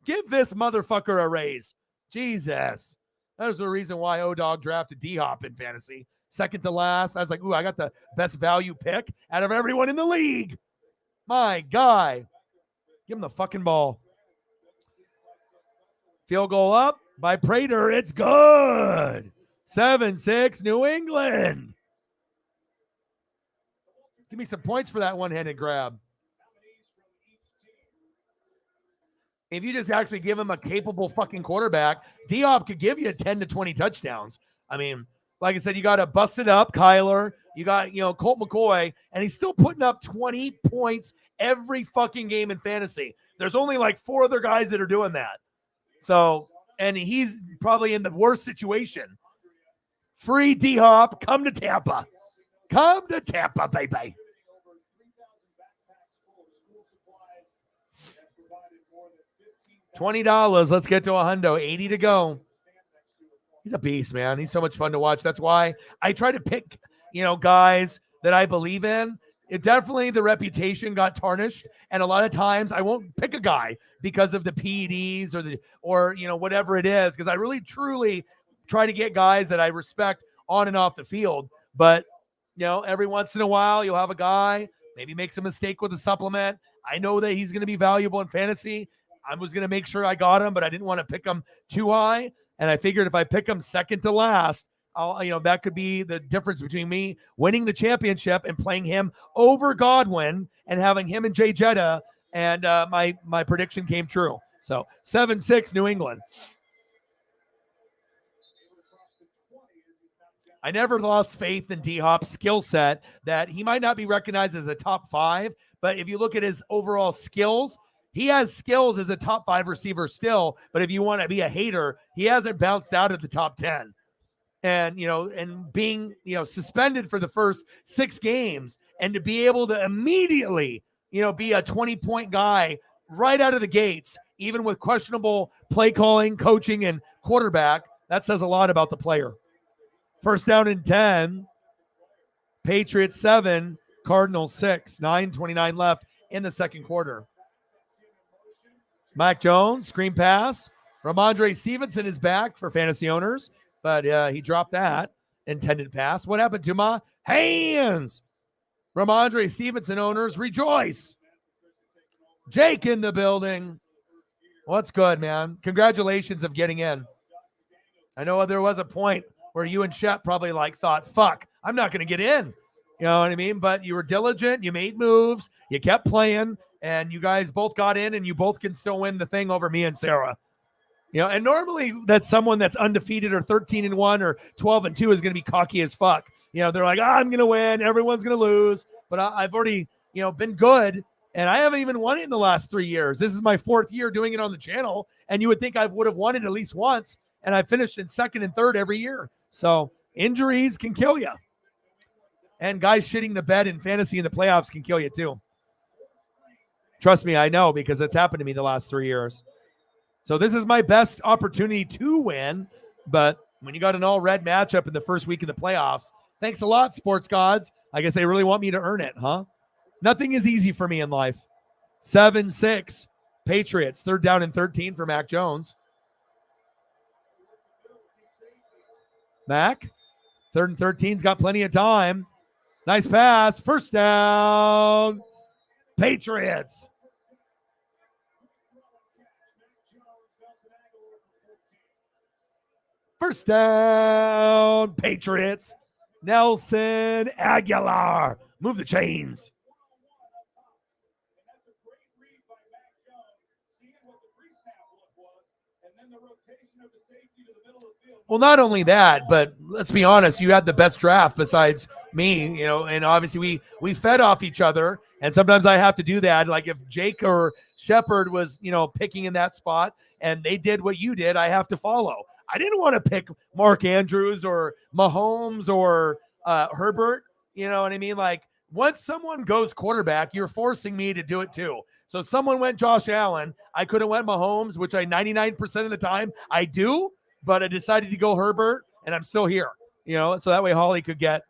S1: Give this motherfucker a raise. Jesus. There's the reason why O-Dog drafted D-Hop in fantasy. Second to last. I was like, ooh, I got the best value pick out of everyone in the league. My guy. Give him the fucking ball. Field goal up by Prater. It's good. 7-6 New England. Give me some points for that one-handed grab. If you just actually give him a capable fucking quarterback, D-Hop could give you 10 to 20 touchdowns. I mean, like I said, you got to bust it up, Kyler. You got, Colt McCoy, and he's still putting up 20 points every fucking game in fantasy. There's only like 4 other guys that are doing that. So, and he's probably in the worst situation. Free D-Hop, come to Tampa. Come to Tampa, baby. $20. Let's get to a hundo. 80 to go. He's a beast, man. He's so much fun to watch. That's why I try to pick, guys that I believe in. It definitely, the reputation got tarnished, and a lot of times I won't pick a guy because of the PEDs or whatever it is, because I really truly try to get guys that I respect on and off the field. But every once in a while you'll have a guy maybe makes a mistake with a supplement. I know that he's going to be valuable in fantasy. I was going to make sure I got him, but I didn't want to pick him too high. And I figured if I pick him second to last, that could be the difference between me winning the championship and playing him over Godwin and having him and Jay Jetta. And my prediction came true. So 7-6 New England. I never lost faith in D-Hop's skill set, that he might not be recognized as a top 5, but if you look at his overall skills, he has skills as a top 5 receiver still, but if you want to be a hater, he hasn't bounced out of the top 10. And, and being, suspended for the first 6 games, and to be able to immediately, be a 20-point guy right out of the gates, even with questionable play calling, coaching, and quarterback, that says a lot about the player. First down and 10, Patriots 7, Cardinals 6, 9:29 left in the second quarter. Mac Jones, screen pass. Ramondre Stevenson is back for fantasy owners, but he dropped that intended pass. What happened to my hands? Ramondre Stevenson owners, rejoice. Jake in the building. What's good, man? Congratulations of getting in. I know there was a point where you and Shep probably thought, fuck, I'm not going to get in. You know what I mean? But you were diligent. You made moves. You kept playing. And you guys both got in, and you both can still win the thing over me and Sarah. And normally that's someone that's undefeated or 13-1 or 12-2 is going to be cocky as fuck. They're like, I'm going to win. Everyone's going to lose. But I've already, been good. And I haven't even won it in the last 3 years. This is my 4th year doing it on the channel. And you would think I would have won it at least once. And I finished in 2nd and 3rd every year. So injuries can kill you. And guys shitting the bed in fantasy in the playoffs can kill you too. Trust me, I know, because it's happened to me the last 3 years. So this is my best opportunity to win. But when you got an all-red matchup in the first week of the playoffs, thanks a lot, sports gods. I guess they really want me to earn it, huh? Nothing is easy for me in life. 7-6 Patriots, 3rd down and 13 for Mac Jones. Mac, 3rd and 13's got plenty of time. Nice pass. First down. Patriots. First down. Patriots. Nelson Aguilar. Move the chains.
S2: And that's a great read by Mac Jones, seeing what the pre-snap look was, and then the rotation of the safety to the middle of the field.
S1: Well, not only that, but let's be honest, you had the best draft besides me, and obviously we fed off each other. And sometimes I have to do that. Like if Jake or Shepard was, picking in that spot and they did what you did, I have to follow. I didn't want to pick Mark Andrews or Mahomes or Herbert. You know what I mean? Like once someone goes quarterback, you're forcing me to do it too. So someone went Josh Allen. I could have went Mahomes, which I 99% of the time I do, but I decided to go Herbert, and I'm still here. So that way Holly could get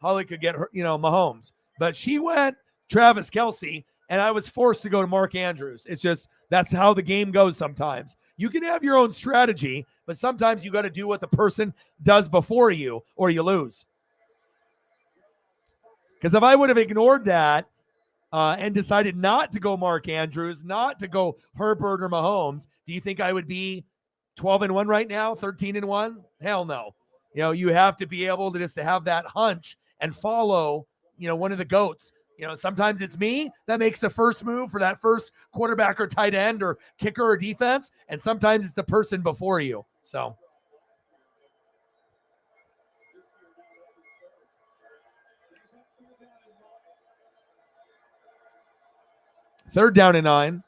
S1: her, Mahomes. But she went Travis Kelce, and I was forced to go to Mark Andrews. It's just that's how the game goes sometimes. You can have your own strategy, but sometimes you got to do what the person does before you, or you lose. Because if I would have ignored that and decided not to go Mark Andrews, not to go Herbert or Mahomes, do you think I would be 12-1 right now, 13-1? Hell no. You have to be able to just to have that hunch and follow, one of the GOATs. Sometimes it's me that makes the first move for that first quarterback or tight end or kicker or defense, and sometimes it's the person before you. So. Third down and 9.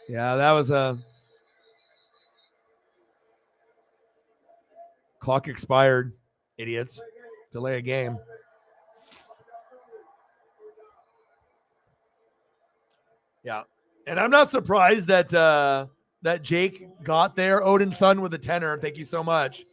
S1: Yeah, that was a clock expired. Idiots. Delay a game. Yeah. And I'm not surprised that that Jake got there. Odin's son with a tenor. Thank you so much.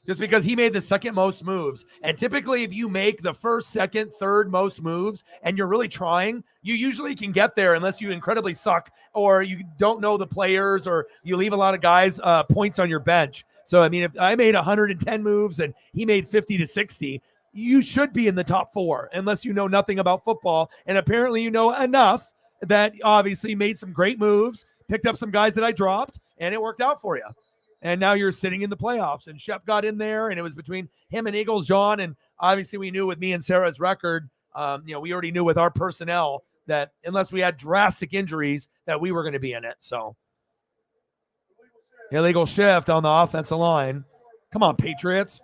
S1: Just because he made the second most moves. And typically if you make the first, second, third most moves and you're really trying, you usually can get there unless you incredibly suck or you don't know the players or you leave a lot of guys points on your bench. So, I mean, if I made 110 moves and he made 50 to 60, you should be in the top 4 unless you know nothing about football. And apparently you know enough that obviously made some great moves, picked up some guys that I dropped, and it worked out for you. And now you're sitting in the playoffs. And Shep got in there, and it was between him and Eagles John. And obviously we knew with me and Sarah's record, we already knew with our personnel that unless we had drastic injuries that we were going to be in it. So illegal shift on the offensive line. Come on, Patriots.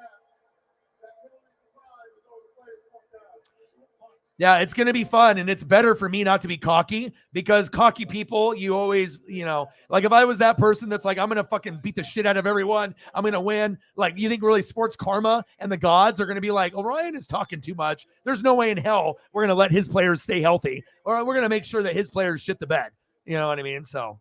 S1: Yeah, it's going to be fun, and it's better for me not to be cocky because cocky people, you always, like if I was that person that's like, I'm going to fucking beat the shit out of everyone, I'm going to win. Like, you think really sports karma and the gods are going to be like, Orion is talking too much. There's no way in hell we're going to let his players stay healthy, or we're going to make sure that his players shit the bed. You know what I mean? So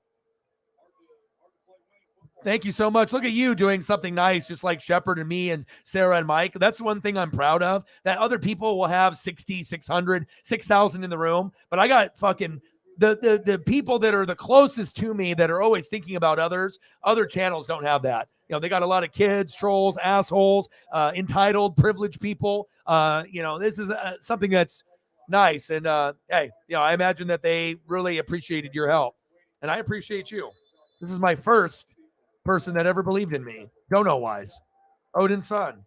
S1: thank you so much. Look at you doing something nice, just like Shepard and me and Sarah and Mike. That's one thing I'm proud of, that other people will have 60, 600, 6,000 in the room. But I got fucking the people that are the closest to me that are always thinking about others. Other channels don't have that. They got a lot of kids, trolls, assholes, entitled, privileged people. This is something that's nice. And hey, I imagine that they really appreciated your help. And I appreciate you. This is my first person that ever believed in me. Dono wise. Odin's son.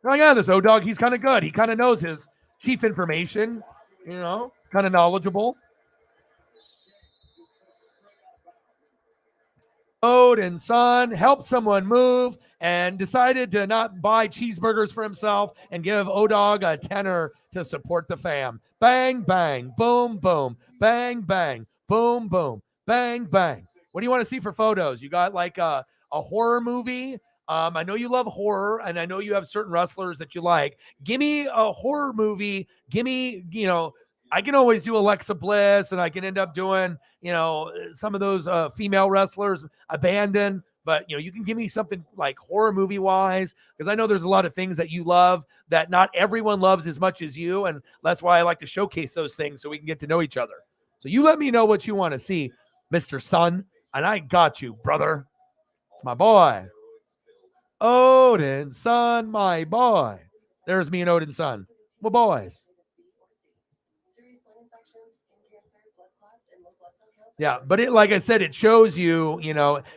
S1: Oh yeah, this O-Dog, he's kind of good. He kind of knows his chief information, kind of knowledgeable. Odin's son helped someone move and decided to not buy cheeseburgers for himself and give O-Dog a tenner to support the fam. Bang, bang, boom, boom, bang, bang, boom, boom. Bang, bang. What do you want to see for photos? You got like a horror movie. I know you love horror, and I know you have certain wrestlers that you like. Give me a horror movie. Give me, I can always do Alexa Bliss, and I can end up doing, some of those female wrestlers, Abandon. But, you can give me something like horror movie-wise, because I know there's a lot of things that you love that not everyone loves as much as you, and that's why I like to showcase those things so we can get to know each other. So you let me know what you want to see, Mr. Son, and I got you, brother. It's my boy. Odin's son, my boy. There's me and Odin's son. We're boys. Yeah, but like I said, it shows you,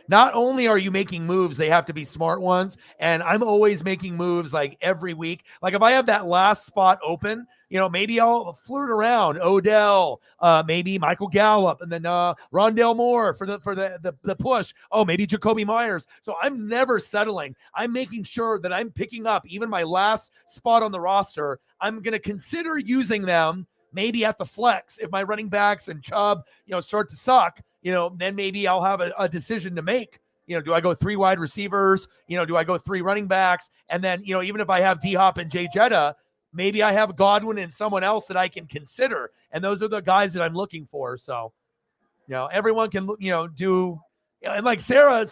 S1: not only are you making moves, they have to be smart ones. And I'm always making moves like every week. Like if I have that last spot open, maybe I'll flirt around Odell, maybe Michael Gallup, and then Rondale Moore for the push. Oh, maybe Jacoby Myers. So I'm never settling. I'm making sure that I'm picking up even my last spot on the roster. I'm going to consider using them maybe at the flex if my running backs and Chubb, start to suck, then maybe I'll have a decision to make. Do I go 3 wide receivers? Do I go 3 running backs? And then, even if I have D-Hop and Jay Jetta, maybe I have Godwin and someone else that I can consider. And those are the guys that I'm looking for. So, everyone can, do. And like Sarah,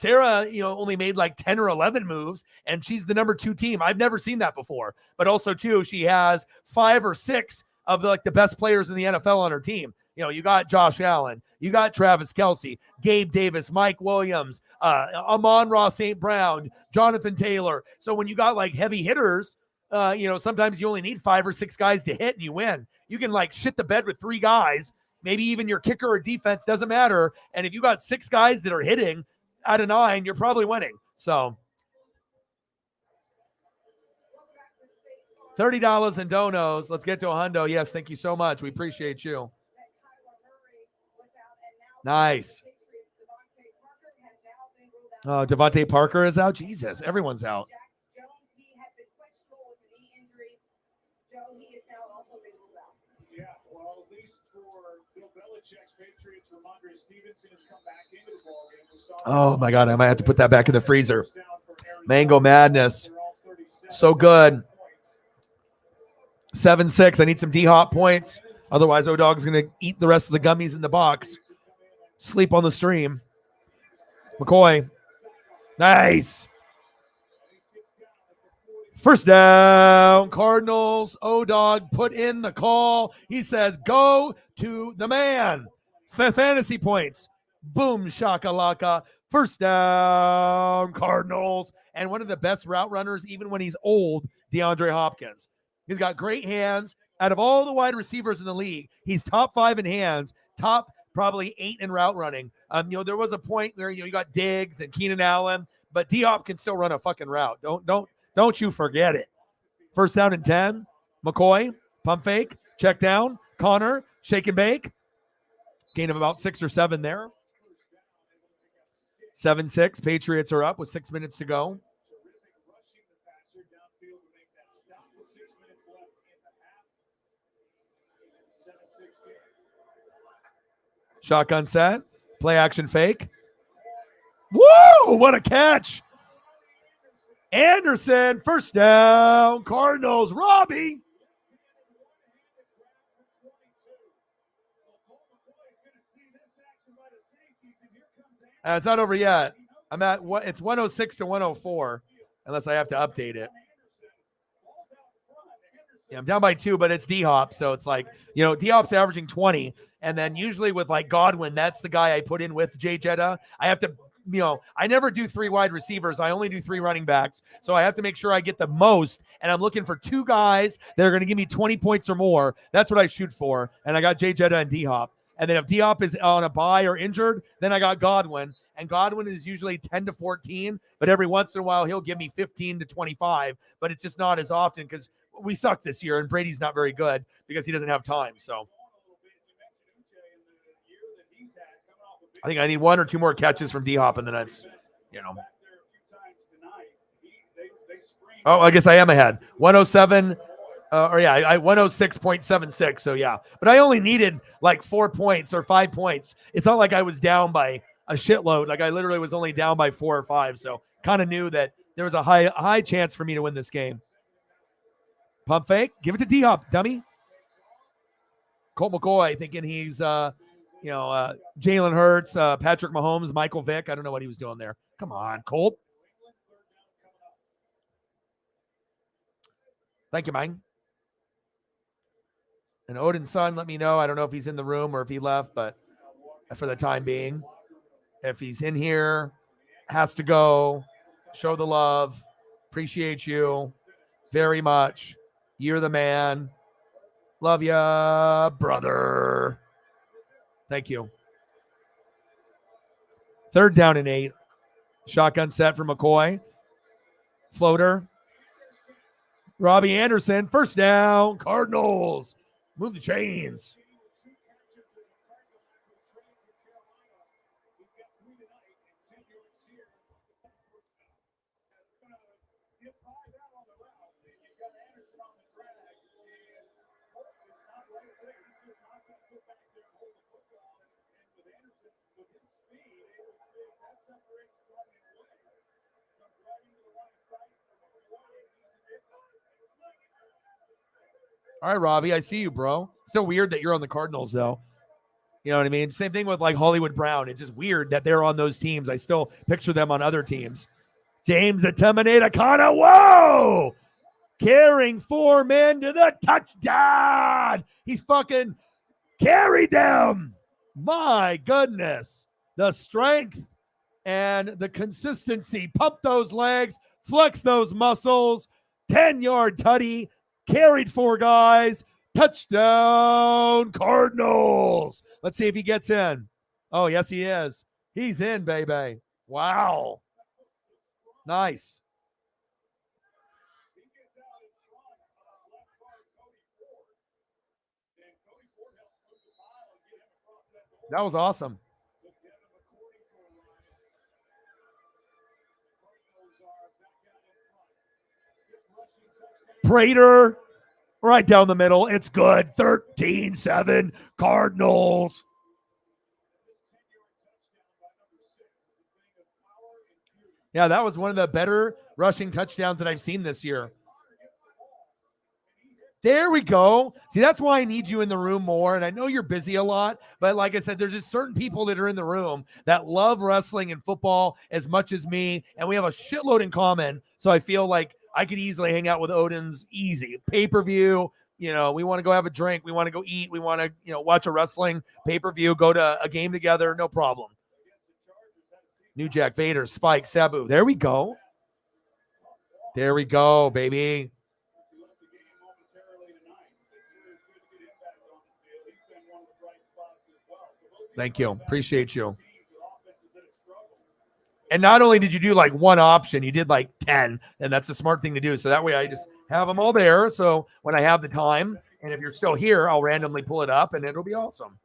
S1: only made like 10 or 11 moves, and she's the number 2 team. I've never seen that before. But also, too, she has 5 or 6 of the best players in the NFL on her team. You got Josh Allen, you got Travis Kelce, Gabe Davis, Mike Williams, Amon-Ra St. Brown, Jonathan Taylor. So when you got like heavy hitters, sometimes you only need 5 or 6 guys to hit and you win. You can like shit the bed with 3 guys. Maybe even your kicker or defense doesn't matter. And if you got 6 guys that are hitting out of 9, you're probably winning. So $30 in donos. Let's get to a hundo. Yes, thank you so much. We appreciate you. Nice. Oh, Devontae Parker is out? Jesus, everyone's out.
S2: Yeah, well, at least for Bill Belichick's Patriots, Ramondre Stevenson has come back into the ballgame.
S1: Oh, my God. I might have to put that back in the freezer. Mango Madness. So good. 7-6. I need some D-Hop points. Otherwise, O-Dog's going to eat the rest of the gummies in the box. Sleep on the stream. McCoy. Nice. First down, Cardinals. O-Dog put in the call. He says, go to the man. Fantasy points. Boom, shakalaka. First down, Cardinals. And one of the best route runners, even when he's old, DeAndre Hopkins. He's got great hands. Out of all the wide receivers in the league, he's top 5 in hands, top probably 8 in route running. There was a point where you got Diggs and Keenan Allen, but D-Hop can still run a fucking route. Don't you forget it. First down and 10. McCoy, pump fake, check down. Connor, shake and bake. Gain of about 6 or 7 there. 7-6. Patriots are up with 6 minutes to go. Shotgun set. Play action fake. Woo! What a catch. Anderson, first down. Cardinals. Robbie. It's not over yet. I'm at what? It's 106 to 104, unless I have to update it. Yeah, I'm down by 2, but it's D-Hop, so it's like, D-Hop's averaging 20, and then usually with like Godwin, that's the guy I put in with Jay Jetta. I have to, I never do 3 wide receivers. I only do 3 running backs, so I have to make sure I get the most, and I'm looking for 2 guys that are going to give me 20 points or more. That's what I shoot for, and I got Jay Jetta and D-Hop. And then if D-Hop is on a bye or injured, then I got Godwin. And Godwin is usually 10 to 14, but every once in a while he'll give me 15 to 25. But it's just not as often because we suck this year, and Brady's not very good because he doesn't have time. So I think I need 1 or 2 more catches from D-Hop, and then it's, Oh, I guess I am ahead. 107. I 106.76. So yeah, but I only needed like 4 points or 5 points. It's not like I was down by a shitload. Like I literally was only down by 4 or 5. So kind of knew that there was a high chance for me to win this game. Pump fake, give it to D-Hop, dummy. Colt McCoy thinking he's Jalen Hurts, Patrick Mahomes, Michael Vick. I don't know what he was doing there. Come on, Colt. Thank you, Mike. And Odin's son, let me know. I don't know if he's in the room or if he left, but for the time being, if he's in here, has to go. Show the love. Appreciate you very much. You're the man. Love ya, brother. Thank you. Third down and 8. Shotgun set for McCoy. Floater. Robbie Anderson. First down. Cardinals. Move the chains. All right, Robbie, I see you, bro. Still weird that you're on the Cardinals, though. You know what I mean? Same thing with like Hollywood Brown. It's just weird that they're on those teams. I still picture them on other teams. James the Terminator Connor. Whoa! Carrying 4 men to the touchdown. He's fucking carried them. My goodness. The strength and the consistency. Pump those legs. Flex those muscles. 10-yard tutty. Carried 4 guys. Touchdown, Cardinals. Let's see if he gets in. Oh, yes, he is. He's in, baby. Wow. Nice. That was awesome. Prater, right down the middle. It's good. 13-7 Cardinals. Yeah, that was one of the better rushing touchdowns that I've seen this year. There we go. See, that's why I need you in the room more. And I know you're busy a lot, but like I said, there's just certain people that are in the room that love wrestling and football as much as me. And we have a shitload in common. So I feel like I could easily hang out with Odin's easy. Pay-per-view, you know, we want to go have a drink. We want to go eat. We want to, you know, watch a wrestling pay-per-view, go to a game together. No problem. New Jack, Vader, Spike, Sabu. There we go. There we go, baby. Thank you. Appreciate you. And not only did you do like one option, you did like 10, and that's a smart thing to do. So that way I just have them all there. So when I have the time, and if you're still here, I'll randomly pull it up and it'll be awesome.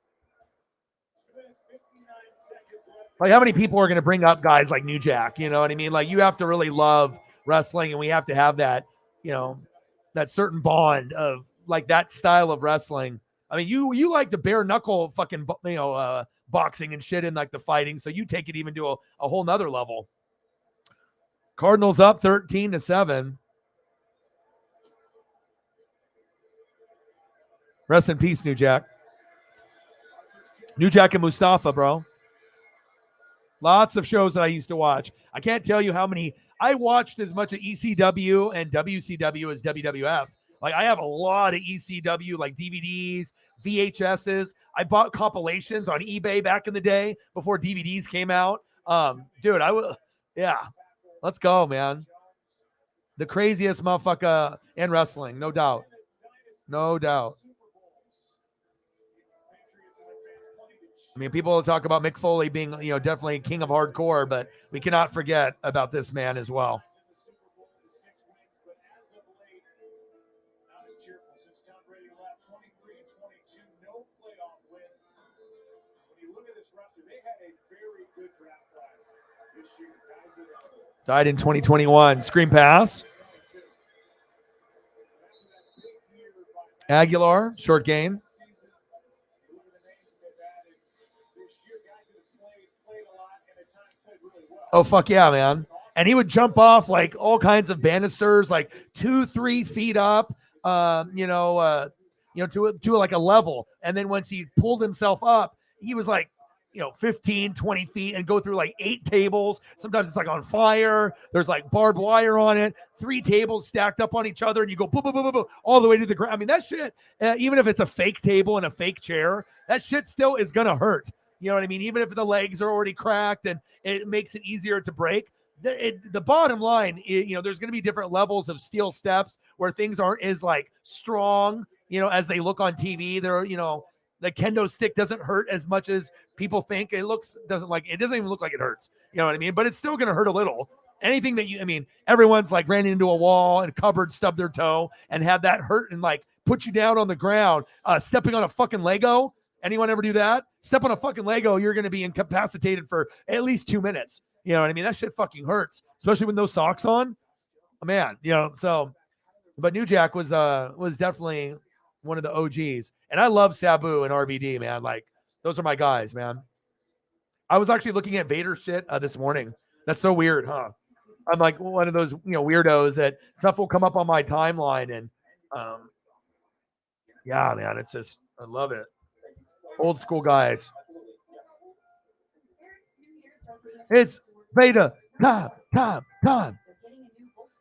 S1: Like how many people are going to bring up guys like New Jack? You know what I mean? Like you have to really love wrestling, and we have to have that, you know, that certain bond of like that style of wrestling. I mean, you like the bare knuckle fucking, you know, boxing and shit and like the fighting. So you take it even to a whole nother level. Cardinals up 13-7. Rest in peace, New Jack. New Jack and Mustafa, bro. Lots of shows that I used to watch. I can't tell you how many. I watched as much of ECW and WCW as WWF. Like I have a lot of ECW, like DVDs, VHSs. I bought compilations on eBay back in the day before DVDs came out. Dude, yeah. Let's go, man. The craziest motherfucker in wrestling, no doubt. No doubt. I mean, people talk about Mick Foley being, you know, definitely king of hardcore, but we cannot forget about this man as well. Died in 2021. Screen pass. Aguilar, short gain. Oh, fuck yeah, man. And he would jump off like all kinds of banisters, like 2-3 feet up, to like a level. And then once he pulled himself up, he was like, 15, 20 feet and go through like 8 tables. Sometimes it's like on fire. There's like barbed wire on it. 3 tables stacked up on each other. And you go boom, boom, boom, boom, boom, all the way to the ground. I mean, that shit, even if it's a fake table and a fake chair, that shit still is going to hurt. You know what I mean? Even if the legs are already cracked and it makes it easier to break. The bottom line, there's going to be different levels of steel steps where things aren't as like strong, as they look on TV. They're, the kendo stick doesn't hurt as much as people think. It doesn't even look like it hurts. You know what I mean? But it's still going to hurt a little. Anything that everyone's like ran into a wall and cupboard, stubbed their toe and had that hurt and like put you down on the ground, stepping on a fucking Lego. Anyone ever do that? Step on a fucking Lego, you're going to be incapacitated for at least 2 minutes. You know what I mean? That shit fucking hurts, especially with no socks on. Oh, man, but New Jack was definitely one of the OGs. And I love Sabu and RVD, man. Like, those are my guys, man. I was actually looking at Vader shit this morning. That's so weird, huh? I'm like one of those, weirdos that stuff will come up on my timeline. And yeah, man, it's just, I love it. Old school guys. It's Vader. Time.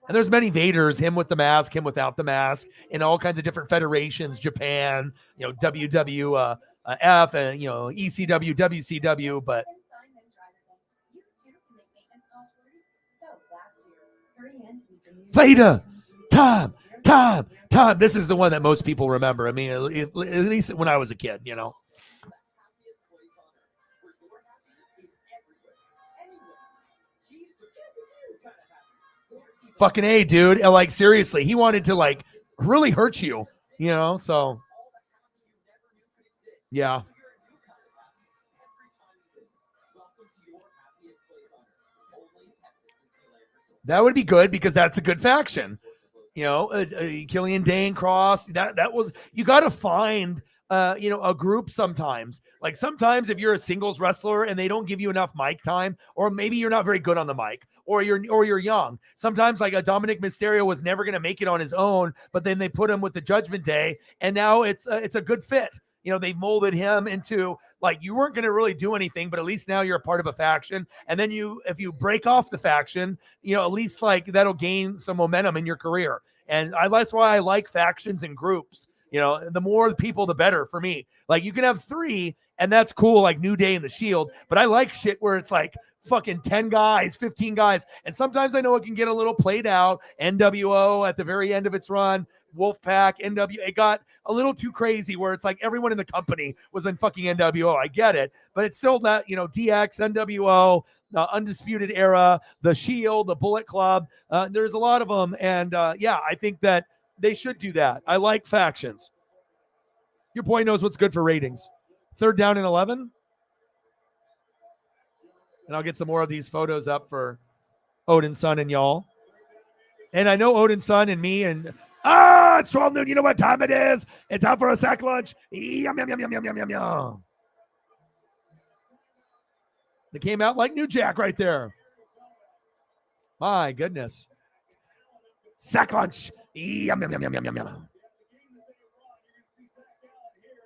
S1: And there's many Vaders, him with the mask, him without the mask, in all kinds of different federations, Japan, WWF, and, ECW, WCW, but Vader, time. This is the one that most people remember. I mean, at least when I was a kid, Fucking A, dude. Like, seriously, he wanted to, like, really hurt you, so. Yeah. That would be good because that's a good faction. Killian Dane, Cross, that was, you got to find, a group sometimes. Like sometimes if you're a singles wrestler and they don't give you enough mic time, or maybe you're not very good on the mic, or you're young. Sometimes like a Dominic Mysterio was never going to make it on his own, but then they put him with the Judgment Day, and now it's a good fit. They molded him into, like, you weren't going to really do anything, but at least now you're a part of a faction. And then if you break off the faction, at least like that'll gain some momentum in your career. And that's why I like factions and groups. The more people, the better for me. Like, you can have 3 and that's cool, like New Day and the Shield, but I like shit where it's like fucking 10 guys, 15 guys. And sometimes I know it can get a little played out. NWO at the very end of its run, Wolfpack, NWO, it got a little too crazy where it's like everyone in the company was in fucking NWO. I get it, but it's still that, DX, NWO, Undisputed Era, the Shield, the Bullet Club. There's a lot of them. And yeah, I think that they should do that. I like factions. Your boy knows what's good for ratings. 3rd down and 11. And I'll get some more of these photos up for Odin's son and y'all. And I know Odin's son and me and it's 12 noon. You know what time it is? It's time for a sack lunch. Yum, yum, yum, yum, yum, yum, yum, yum. They came out like New Jack right there. My goodness. Sack lunch. Yum, yum, yum, yum, yum, yum, yum.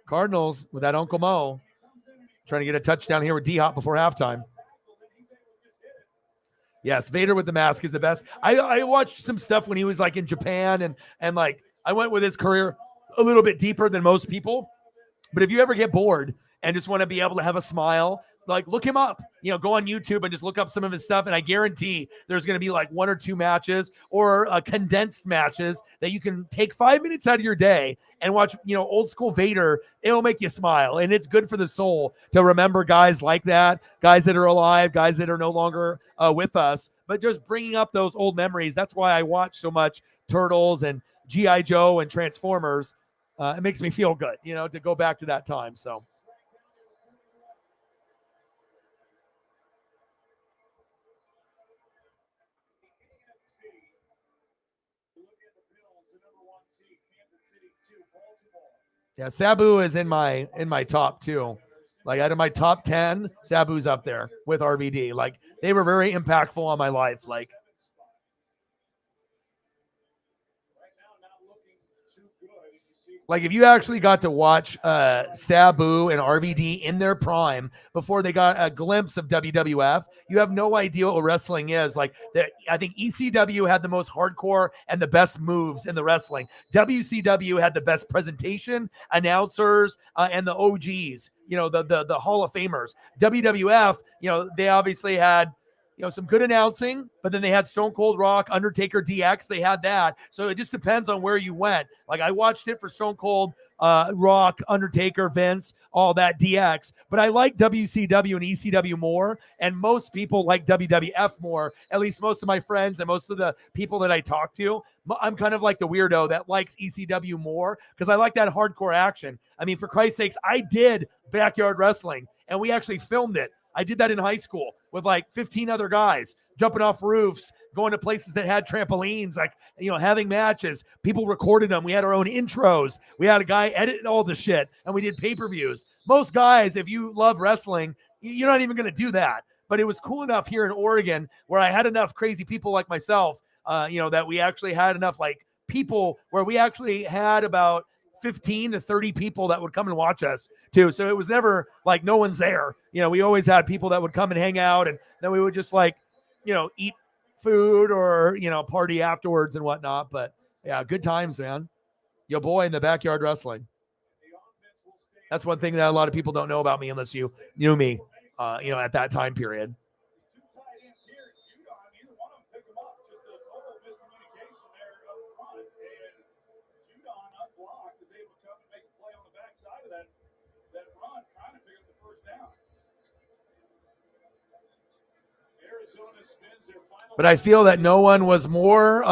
S1: Cardinals with that Uncle Mo trying to get a touchdown here with D-Hop before halftime. Yes, Vader with the mask is the best. I watched some stuff when he was like in Japan and like I went with his career a little bit deeper than most people. But if you ever get bored and just want to be able to have a smile, like look him up, go on YouTube and just look up some of his stuff. And I guarantee there's going to be like 1 or 2 matches or condensed matches that you can take 5 minutes out of your day and watch, old school Vader. It'll make you smile. And it's good for the soul to remember guys like that, guys that are alive, guys that are no longer with us, but just bringing up those old memories. That's why I watch so much Turtles and G.I. Joe and Transformers. It makes me feel good, to go back to that time. So. Yeah, Sabu is in my top 2. Like out of my top 10, Sabu's up there with RVD. Like they were very impactful on my life. Like if you actually got to watch Sabu and RVD in their prime before they got a glimpse of WWF, you have no idea what wrestling is. Like I think ECW had the most hardcore and the best moves in the wrestling. WCW had the best presentation, announcers, and the OGs, the Hall of Famers. WWF, they obviously had some good announcing, but then they had Stone Cold Rock, Undertaker, DX. They had that. So it just depends on where you went. Like I watched it for Stone Cold Rock, Undertaker, Vince, all that DX. But I like WCW and ECW more, and most people like WWF more. At least most of my friends and most of the people that I talk to. I'm kind of like the weirdo that likes ECW more because I like that hardcore action. I mean, for Christ's sakes, I did backyard wrestling, and we actually filmed it. I did that in high school with like 15 other guys jumping off roofs, going to places that had trampolines, like, having matches. People recorded them. We had our own intros. We had a guy edit all the shit, and we did pay-per-views. Most guys, if you love wrestling, you're not even going to do that. But it was cool enough here in Oregon where I had enough crazy people like myself, that we actually had enough like people where we actually had about 15 to 30 people that would come and watch us too. So it was never like no one's there. We always had people that would come and hang out, and then we would just like, eat food or, party afterwards and whatnot. But yeah, good times, man. Your boy in the backyard wrestling. That's one thing that a lot of people don't know about me unless you knew me, at that time period. But I feel that no one was more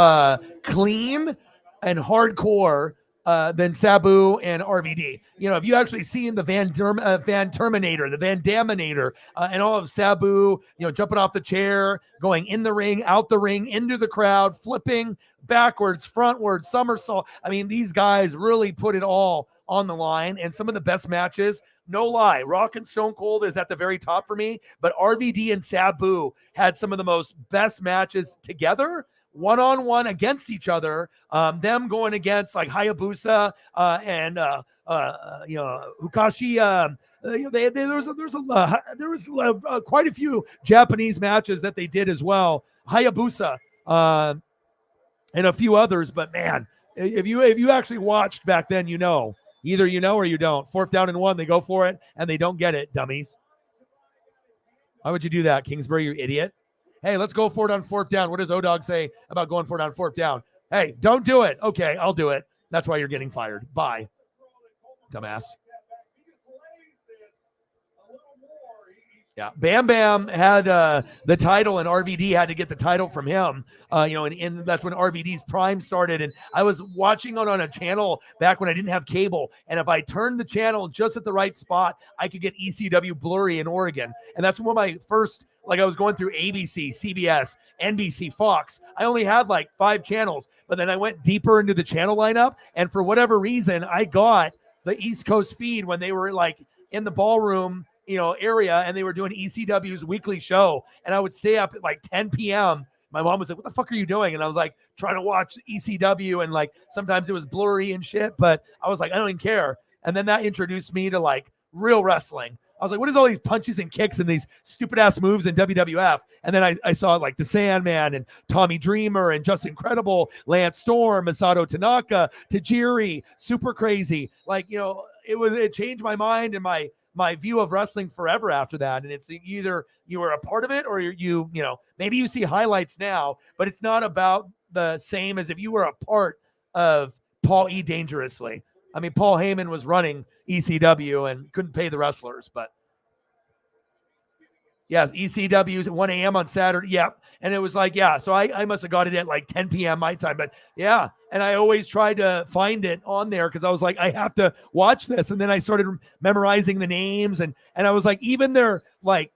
S1: clean and hardcore than Sabu and RVD. If you actually seen the Van Terminator, the Van Daminator, and all of Sabu, jumping off the chair, going in the ring, out the ring, into the crowd, flipping backwards, frontwards, somersault. I mean, these guys really put it all on the line, and some of the best matches. No lie, Rock and Stone Cold is at the very top for me, but RVD and Sabu had some of the most best matches together, one-on-one against each other. Them going against like Hayabusa and Hukashi. There was quite a few Japanese matches that they did as well. Hayabusa and a few others, but man, if you actually watched back then, either or you don't. 4th down and 1, they go for it, and they don't get it, dummies. Why would you do that, Kingsbury, you idiot? Hey, let's go for it on 4th down. What does O-Dog say about going for it on 4th down? Hey, don't do it. Okay, I'll do it. That's why you're getting fired. Bye, dumbass. Yeah, Bam Bam had the title, and RVD had to get the title from him. And that's when RVD's prime started. And I was watching it on a channel back when I didn't have cable. And if I turned the channel just at the right spot, I could get ECW blurry in Oregon. And that's when my first, I was going through ABC, CBS, NBC, Fox. I only had like 5 channels, but then I went deeper into the channel lineup. And for whatever reason, I got the East Coast feed when they were like in the ballroom area, and they were doing ECW's weekly show, and I would stay up at like 10 p.m. My mom was like, "What the fuck are you doing?" And I was like, trying to watch ECW, and like sometimes it was blurry and shit, but I was like, I don't even care. And then that introduced me to like real wrestling. I was like, what is all these punches and kicks and these stupid ass moves in WWF? And then I saw like the Sandman and Tommy Dreamer and Just Incredible, Lance Storm, Masato Tanaka, Tajiri, Super Crazy. Like, it changed my mind and my view of wrestling forever after that. And it's either you were a part of it or maybe you see highlights now, but it's not about the same as if you were a part of Paul E. Dangerously. I mean, Paul Heyman was running ECW and couldn't pay the wrestlers, but yeah, ECW's at 1 a.m. on Saturday. Yeah. And it was like, yeah, so I must have got it at like 10 p.m. my time, but yeah. And I always tried to find it on there because I was like, I have to watch this. And then I started memorizing the names, and I was like, even their like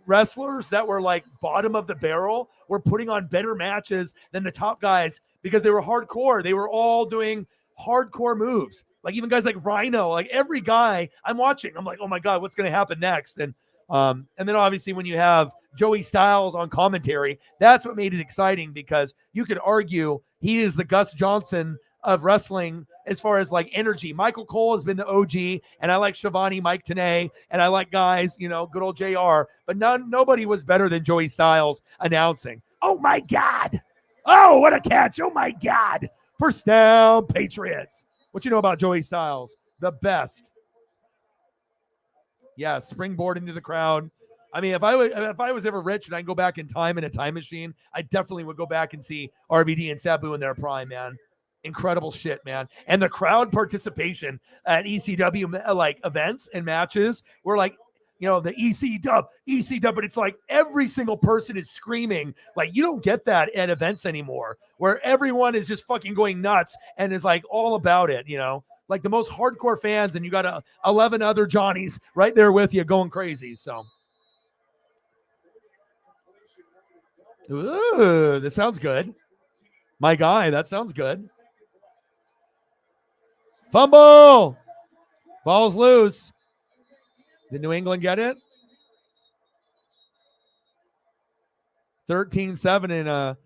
S1: wrestlers that were like bottom of the barrel were putting on better matches than the top guys because they were hardcore. They were all doing hardcore moves. Like even guys like Rhino, like every guy I'm watching, I'm like, oh my God, what's going to happen next? And then obviously when you have Joey Styles on commentary, that's what made it exciting because you could argue he is the Gus Johnson of wrestling as far as like energy. Michael Cole has been the OG, and I like Shivani, Mike Tenay, and I like guys, good old JR, but nobody was better than Joey Styles announcing. Oh my God. Oh, what a catch. Oh my God. First down, Patriots. What you know about Joey Styles? The best. Yeah, springboard into the crowd. I mean, if I was ever rich and I could go back in time in a time machine, I definitely would go back and see RVD and Sabu in their prime, man. Incredible shit, man. And the crowd participation at ECW like events and matches were like, you know, the EC dub, but it's like every single person is screaming. Like, you don't get that at events anymore, where everyone is just fucking going nuts and is like all about it, you know, like the most hardcore fans, and you got 11 other Johnnies right there with you going crazy. So, ooh, this sounds good. My guy, that sounds good. Fumble. Ball's loose. Did New England get it? 13-7 in a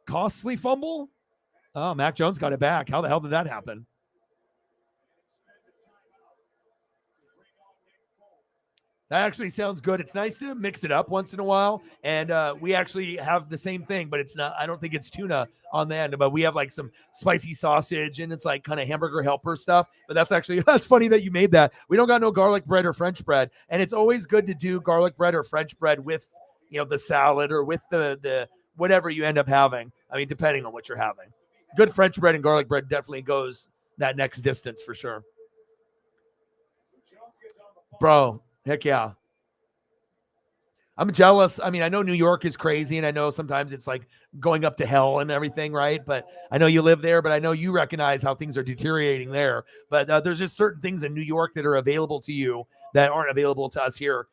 S1: costly fumble. Oh, Mac Jones got it back. How the hell did that happen? That actually sounds good. It's nice to mix it up once in a while. And we actually have the same thing, but it's not, I don't think it's tuna on the end, but we have like some spicy sausage and it's like kind of hamburger helper stuff. But that's actually, that's funny that you made that. We don't got no garlic bread or French bread. And it's always good to do garlic bread or French bread with, you know, the salad or with the whatever you end up having. I mean, depending on what you're having. Good French bread and garlic bread definitely goes that next distance for sure. Bro, heck yeah. I'm jealous. I mean, I know New York is crazy, and I know sometimes it's like going up to hell and everything, right? But I know you live there, but I know you recognize how things are deteriorating there. But there's just certain things in New York that are available to you that aren't available to us here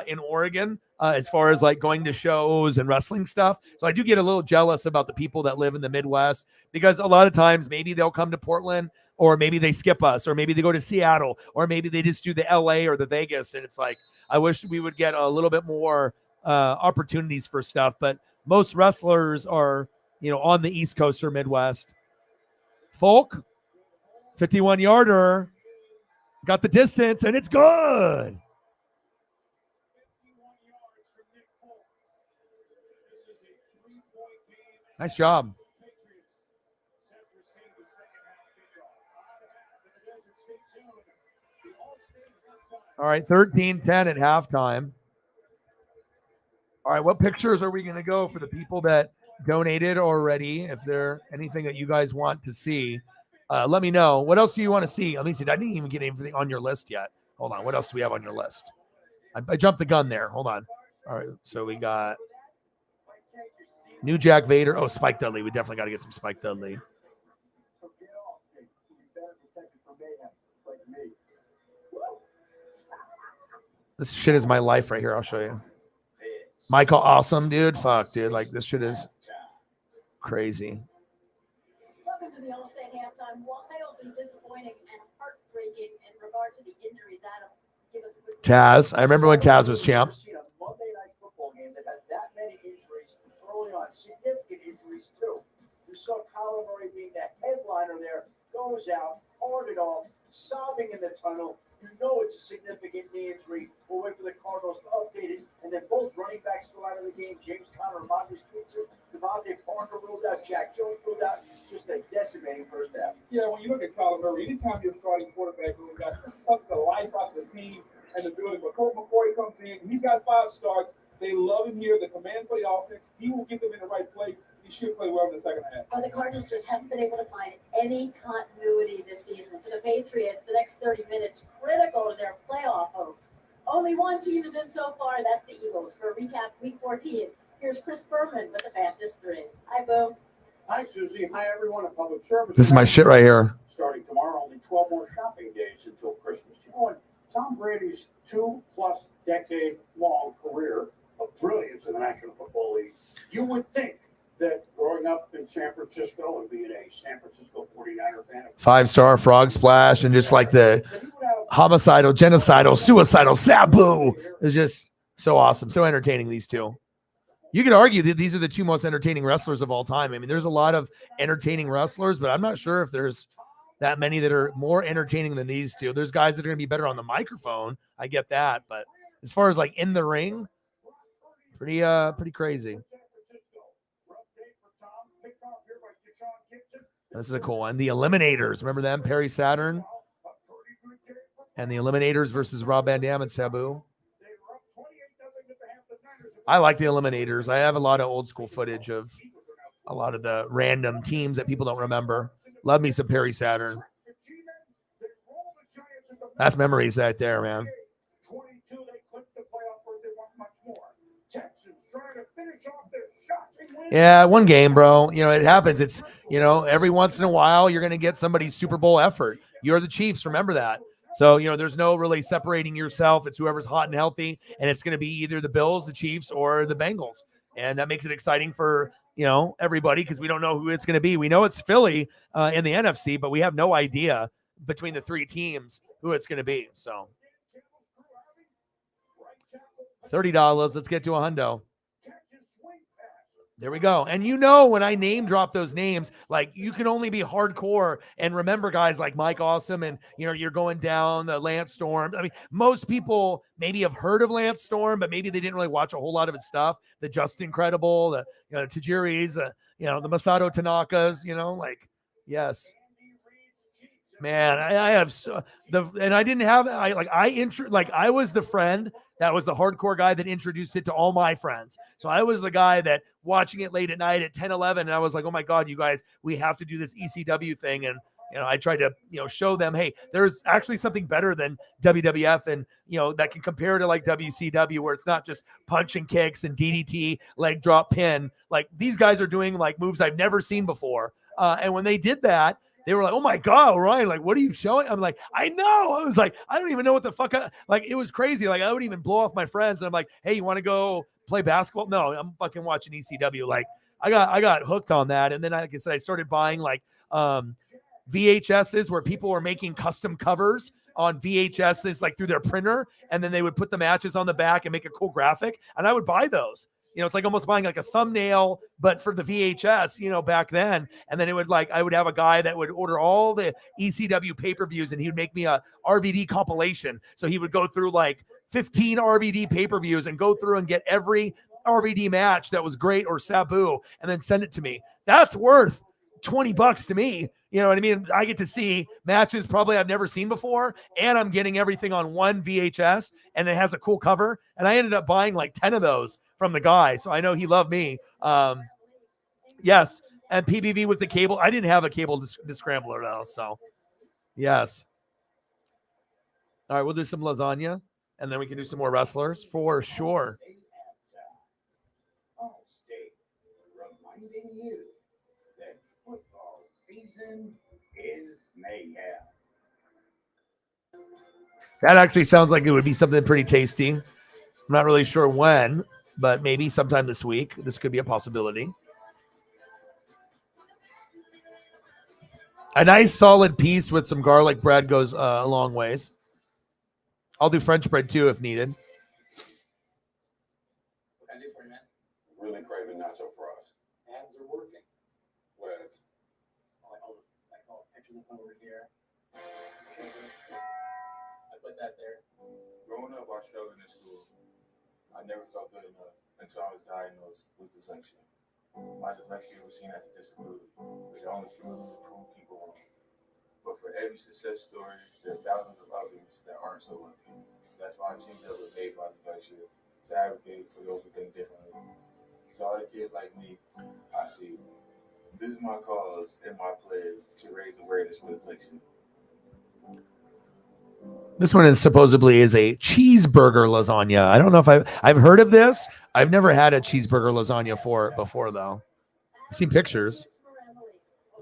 S1: in Oregon, as far as like going to shows and wrestling stuff. So I do get a little jealous about the people that live in the Midwest, because a lot of times maybe they'll come to Portland, or maybe they skip us, or maybe they go to Seattle, or maybe they just do the LA or the Vegas. And it's like, I wish we would get a little bit more opportunities for stuff, but most wrestlers are, you know, on the East Coast or Midwest. Folk, 51-yarder, got the distance, and it's good. Nice job. All right, 13-10 at halftime. All right, what pictures are we going to go for the people that donated already? If there anything that you guys want to see, let me know. What else do you want to see? At least I didn't even get anything on your list yet. Hold on. What else do we have on your list? I jumped the gun there. Hold on. All right, so we got New Jack Vader. Oh, Spike Dudley. We definitely got to get some Spike Dudley. This shit is my life right here. I'll show you. Michael Awesome, dude. Fuck, dude. Like, this shit is crazy.
S10: Welcome to the All-State halftime. Wildly disappointing and heartbreaking in regard to the injuries. Adam, give us a quick
S1: Taz. I remember when Taz was champ.
S11: Monday night football game that had that many injuries early on, significant injuries too. You saw Kyler Murray being the headliner there, goes out, harded off, sobbing in the tunnel. You know it's a significant knee injury. We'll wait for the Cardinals to update it. And then both running backs go out of the game. James Conner, Rodgers, Devontae Parker ruled out, Jack Jones ruled out. Just a decimating first half.
S2: Yeah, when you look at Kyler Murray, anytime you're starting quarterback who got sucked the life out of the team and the building, but Colt McCoy comes in, he's got 5 starts. They love him here. The command play offense, he will get them in the right play. He should play well in the second half.
S10: Well, the Cardinals just haven't been able to find any continuity this season. For the Patriots, the next 30 minutes critical to their playoff hopes. Only one team is in so far. That's the Eagles. For a recap, Week 14, here's Chris Berman with the fastest 3. Hi, Bo.
S11: Hi, Susie. Hi, everyone at Public Service.
S1: This is my shit right here.
S11: Starting tomorrow, only 12 more shopping days until Christmas. You know what? Tom Brady's 2+ decade-long career of brilliance in the National Football League, you would think that growing up in San Francisco and being a San Francisco 49er fan,
S1: 5-star frog splash, and just like the homicidal, genocidal, suicidal Sabu is just so awesome, so entertaining. These two, you could argue that these are the 2 most entertaining wrestlers of all time. I mean, there's a lot of entertaining wrestlers, but I'm not sure if there's that many that are more entertaining than these two. There's guys that are going to be better on the microphone. I get that, but as far as like in the ring, pretty crazy. This is a cool one. The Eliminators. Remember them? Perry Saturn. And the Eliminators versus Rob Van Dam and Sabu. I like the Eliminators. I have a lot of old school footage of a lot of the random teams that people don't remember. Love me some Perry Saturn. That's memories right there, man.
S2: 22, they clipped the playoff where they want much more. Texans trying to finish off their shocking win.
S1: Yeah, one game, bro. You know, it happens. It's, you know, every once in a while, you're going to get somebody's Super Bowl effort. You're the Chiefs. Remember that. So, you know, there's no really separating yourself. It's whoever's hot and healthy, and it's going to be either the Bills, the Chiefs, or the Bengals. And that makes it exciting for, you know, everybody because we don't know who it's going to be. We know it's Philly in the NFC, but we have no idea between the three teams who it's going to be. So $30. Let's get to a hundo. There we go. And you know, when I name drop those names, like you can only be hardcore and remember guys like Mike Awesome and, you know, you're going down the Lance Storm. I mean, most people maybe have heard of Lance Storm, but maybe they didn't really watch a whole lot of his stuff. The Just Incredible, the, you know, Tajiris, you know, the Masato Tanakas, you know, like, yes. Man, I have so and I didn't have I was the friend that was the hardcore guy that introduced it to all my friends. So I was the guy that watching it late at night at 10, 11, and I was like, oh my God, you guys, we have to do this ECW thing. And, you know, I tried to, you know, show them, hey, there's actually something better than WWF and, you know, that can compare to like WCW where it's not just punch and kicks and DDT, leg drop pin. Like these guys are doing like moves I've never seen before. And when they did that, they were like, oh my God, Ryan, like, what are you showing? I'm like, I know. I was like, I don't even know what the fuck. Like, it was crazy. Like, I would even blow off my friends. And I'm like, hey, you want to go play basketball? No, I'm fucking watching ECW. Like, I got hooked on that. And then, like I said, I started buying like VHSs where people were making custom covers on VHSs, like through their printer. And then they would put the matches on the back and make a cool graphic. And I would buy those. You know, it's like almost buying like a thumbnail, but for the VHS, you know, back then. And then it would like, I would have a guy that would order all the ECW pay-per-views and he would make me a RVD compilation. So he would go through like 15 RVD pay-per-views and go through and get every RVD match that was great or Sabu and then send it to me. That's worth $20 to me. You know what I mean? I get to see matches probably I've never seen before, and I'm getting everything on one VHS, and it has a cool cover. And I ended up buying like 10 of those from the guy, so I know he loved me. Yes, and PBV with the cable. I didn't have a cable scrambler though, so yes. All right, we'll do some lasagna, and then we can do some more wrestlers for sure.
S2: Reminding you that football season is mayhem.
S1: That actually sounds like it would be something pretty tasty. I'm not really sure when, but maybe sometime this week. This could be a possibility. A nice solid piece with some garlic bread goes a long ways. I'll do French bread too if needed.
S2: What can I do for you, man?
S3: Really craving nacho fries.
S2: Ads are working.
S3: What else?
S2: I call picture over here. I put that there.
S3: Growing up, I struggled in school. I never felt good enough until I was diagnosed with dyslexia. My dyslexia was seen as a disability, which only fueled to prove people wrong. But for every success story, there are thousands of others that aren't so lucky. That's why I teamed up with Made by Dyslexia to advocate for those who think differently. To all the kids like me, I see. This is my cause and my pledge to raise awareness for dyslexia.
S1: This one is supposedly is a cheeseburger lasagna. I don't know if I've heard of this. I've never had a cheeseburger lasagna before though. I've seen pictures.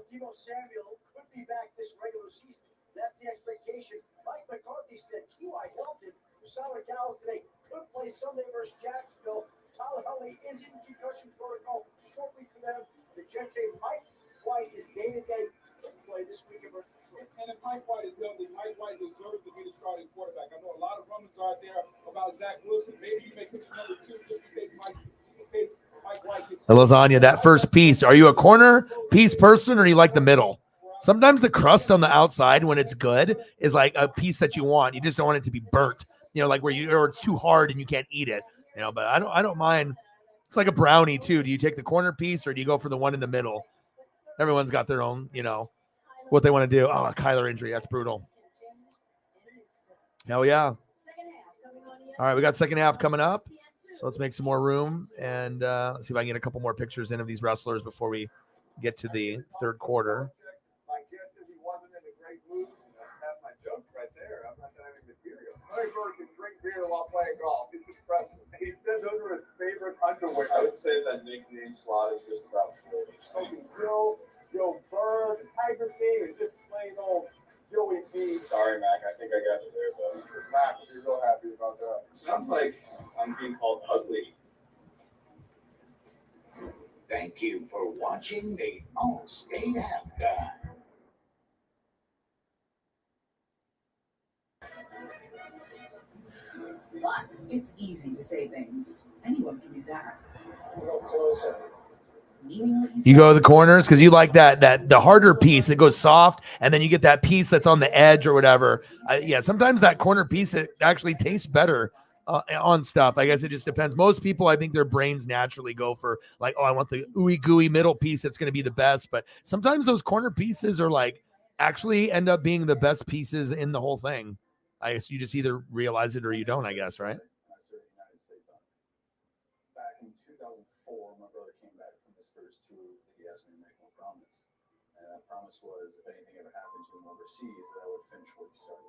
S11: Timo Samuel could be back this regular season. That's the expectation. Mike McCarthy said T.Y. Hilton, who signed with Dallas today, could play Sunday versus Jacksonville. Tyler Huntley is in concussion protocol shortly for them. The Jets say Mike White is day-to-day. Could play this weekend versus Detroit.
S2: And if Mike White is healthy, Mike White deserves to be the starting quarterback. I know a lot of rumors out there about Zach Wilson. Maybe you may put number 2 just in case Mike White gets
S1: The lasagna, that first piece. Are you a corner piece person or you like the middle? Sometimes the crust on the outside when it's good is like a piece that you want. You just don't want it to be burnt, you know, like or it's too hard and you can't eat it, you know, but I don't mind. It's like a brownie too. Do you take the corner piece or do you go for the one in the middle? Everyone's got their own, you know, what they want to do. Oh, Kyler injury. That's brutal. Hell yeah. All right. We got second half coming up. So let's make some more room and let's see if I can get a couple more pictures in of these wrestlers before we get to the third quarter.
S2: My guess is he wasn't in a great mood. That's my joke right there. I'm not having material. Larry Bird can drink beer while playing golf. It's impressive. He said those were his favorite underwear.
S3: I would say that nickname slot is just about full.
S2: Joe Bird, the Tiger King, is just plain old Joey B.
S3: Sorry, Mac. I think I got you there, though.
S2: Mac would be real happy about that.
S3: Sounds like I'm being called ugly.
S12: Thank you for watching the All-State Halftime.
S13: Look, it's easy to say things. Anyone can do that.
S11: Go closer.
S13: Meaning what
S1: You go to the corners because you like that the harder piece that goes soft, and then you get that piece that's on the edge or whatever. Yeah, sometimes that corner piece it actually tastes better on stuff. I guess it just depends. Most people, I think their brains naturally go for like, oh, I want the ooey gooey middle piece that's going to be the best. But sometimes those corner pieces are like actually end up being the best pieces in the whole thing. I guess you just either realize it or you don't. I guess, right?
S3: Back in 2004, my brother came back from his first tour. He asked me to make one promise. And that promise was if anything ever happened to him overseas, that I would finish what he started.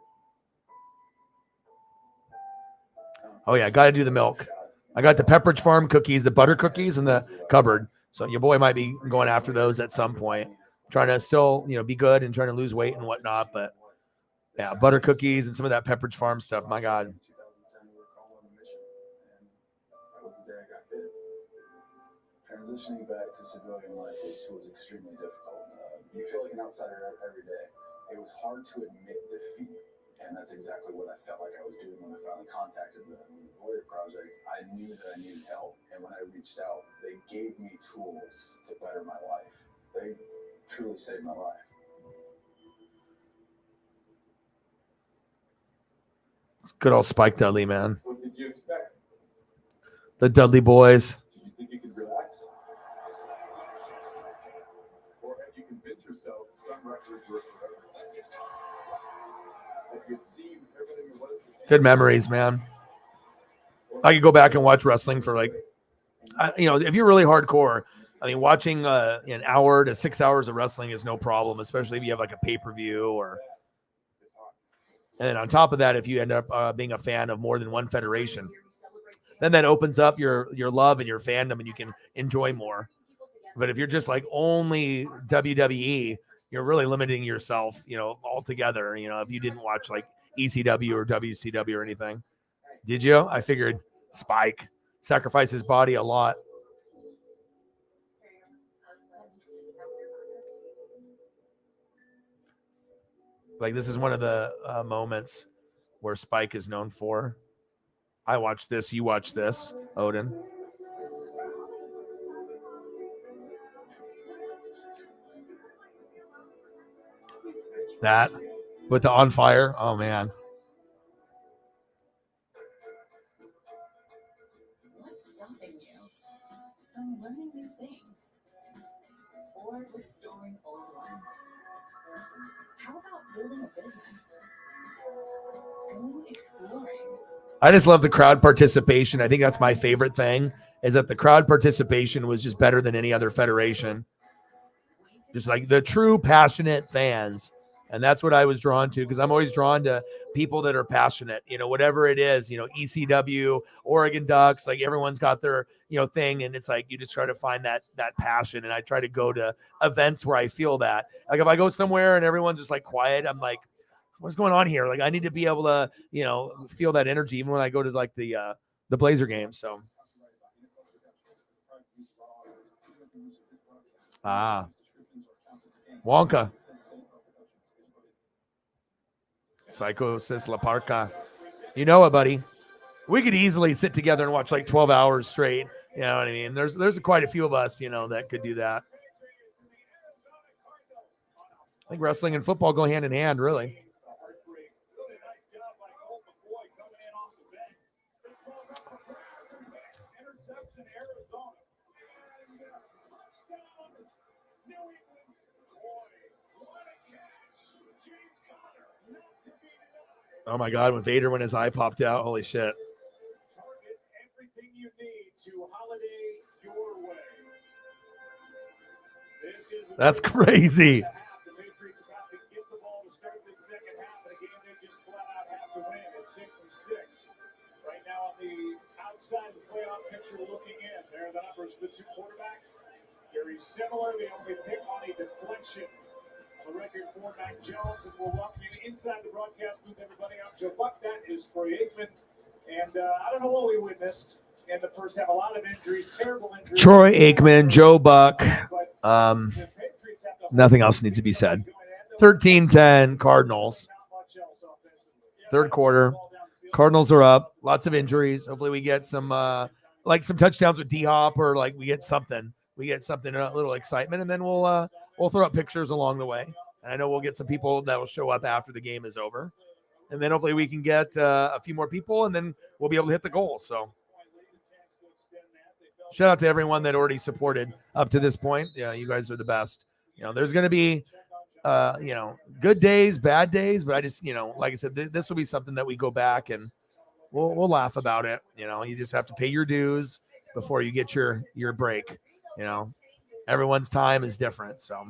S1: Oh, yeah. Got to do the milk. I got the Pepperidge Farm cookies, the butter cookies in the cupboard. So your boy might be going after those at some point, trying to still, be good and trying to lose weight and whatnot. But yeah, butter cookies and some of that Pepperidge Farm stuff. My God.
S3: Transitioning back to civilian life was extremely difficult. You feel like an outsider every day. It was hard to admit defeat, and that's exactly what I felt like I was doing when I finally contacted the Warrior Project. I knew that I needed help, and when I reached out, they gave me tools to better my life. They truly saved my life.
S1: It's good old Spike Dudley, man.
S2: What did you expect?
S1: The Dudley boys.
S2: Did you think you could relax? Or had you convinced yourself some records were forever? That you'd seen everything there was to see?
S1: Good memories, man. I could go back and watch wrestling for like, if you're really hardcore, I mean, watching an hour to 6 hours of wrestling is no problem, especially if you have like a pay-per-view or. And then on top of that, if you end up being a fan of more than one federation, then that opens up your love and your fandom and you can enjoy more. But if you're just like only WWE, you're really limiting yourself, altogether. If you didn't watch like ECW or WCW or anything. Did you? I figured Spike sacrificed his body a lot. Like this is one of the moments where Spike is known for. I watch this, you watch this, Odin. That with the on fire. Oh man.
S8: What's stopping you from learning new things or restoring old ones? How about building a business? Going exploring.
S1: I just love the crowd participation. I think that's my favorite thing is that the crowd participation was just better than any other federation. Just like the true passionate fans. And that's what I was drawn to because I'm always drawn to people that are passionate, whatever it is, ECW, Oregon Ducks, like everyone's got their, thing. And it's like, you just try to find that passion. And I try to go to events where I feel that. Like if I go somewhere and everyone's just like quiet, I'm like, what's going on here? Like I need to be able to, feel that energy even when I go to like the Blazer game. So. Wonka. Psychosis La Parca. You know it, buddy. We could easily sit together and watch like 12 hours straight. You know what I mean? There's quite a few of us, that could do that. I think wrestling and football go hand in hand, really. Oh my God, when his eye popped out, holy shit. That's crazy.
S2: The Patriots about to get the ball to start this second half of the game. They just flat out have to win at 6-6. Right now on the outside the playoff picture looking in. There are the numbers for the two quarterbacks. Very similar. The only pick on a deflection. The record for Mac Jones, and we'll welcome you inside the broadcast booth, everybody. I'm Joe Buck. That is Troy Aikman. And I don't know what we witnessed in the first half. A lot of injuries, terrible injuries.
S1: Troy Aikman, Joe Buck. Nothing else needs to be said. 13-10 Cardinals. Third quarter. Cardinals are up. Lots of injuries. Hopefully we get some some touchdowns with D-Hop, or like we get something. We get something, a little excitement, and then we'll throw up pictures along the way. And I know we'll get some people that will show up after the game is over. And then hopefully we can get a few more people, and then we'll be able to hit the goal. So shout out to everyone that already supported up to this point. Yeah, you guys are the best. There's going to be, good days, bad days, but I just, like I said, this will be something that we go back and we'll laugh about it. You just have to pay your dues before you get your break. Everyone's time is different. So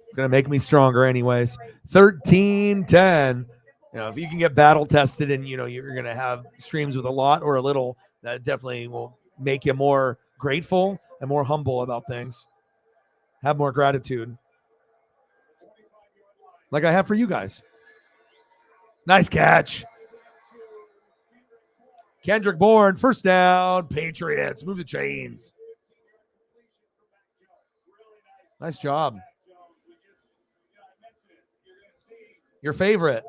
S1: it's going to make me stronger anyways. 13-10. If you can get battle tested and, you're going to have streams with a lot or a little, that definitely will make you more grateful and more humble about things. Have more gratitude. Like I have for you guys. Nice catch. Kendrick Bourne, first down, Patriots. Move the chains. Nice job. Your favorite.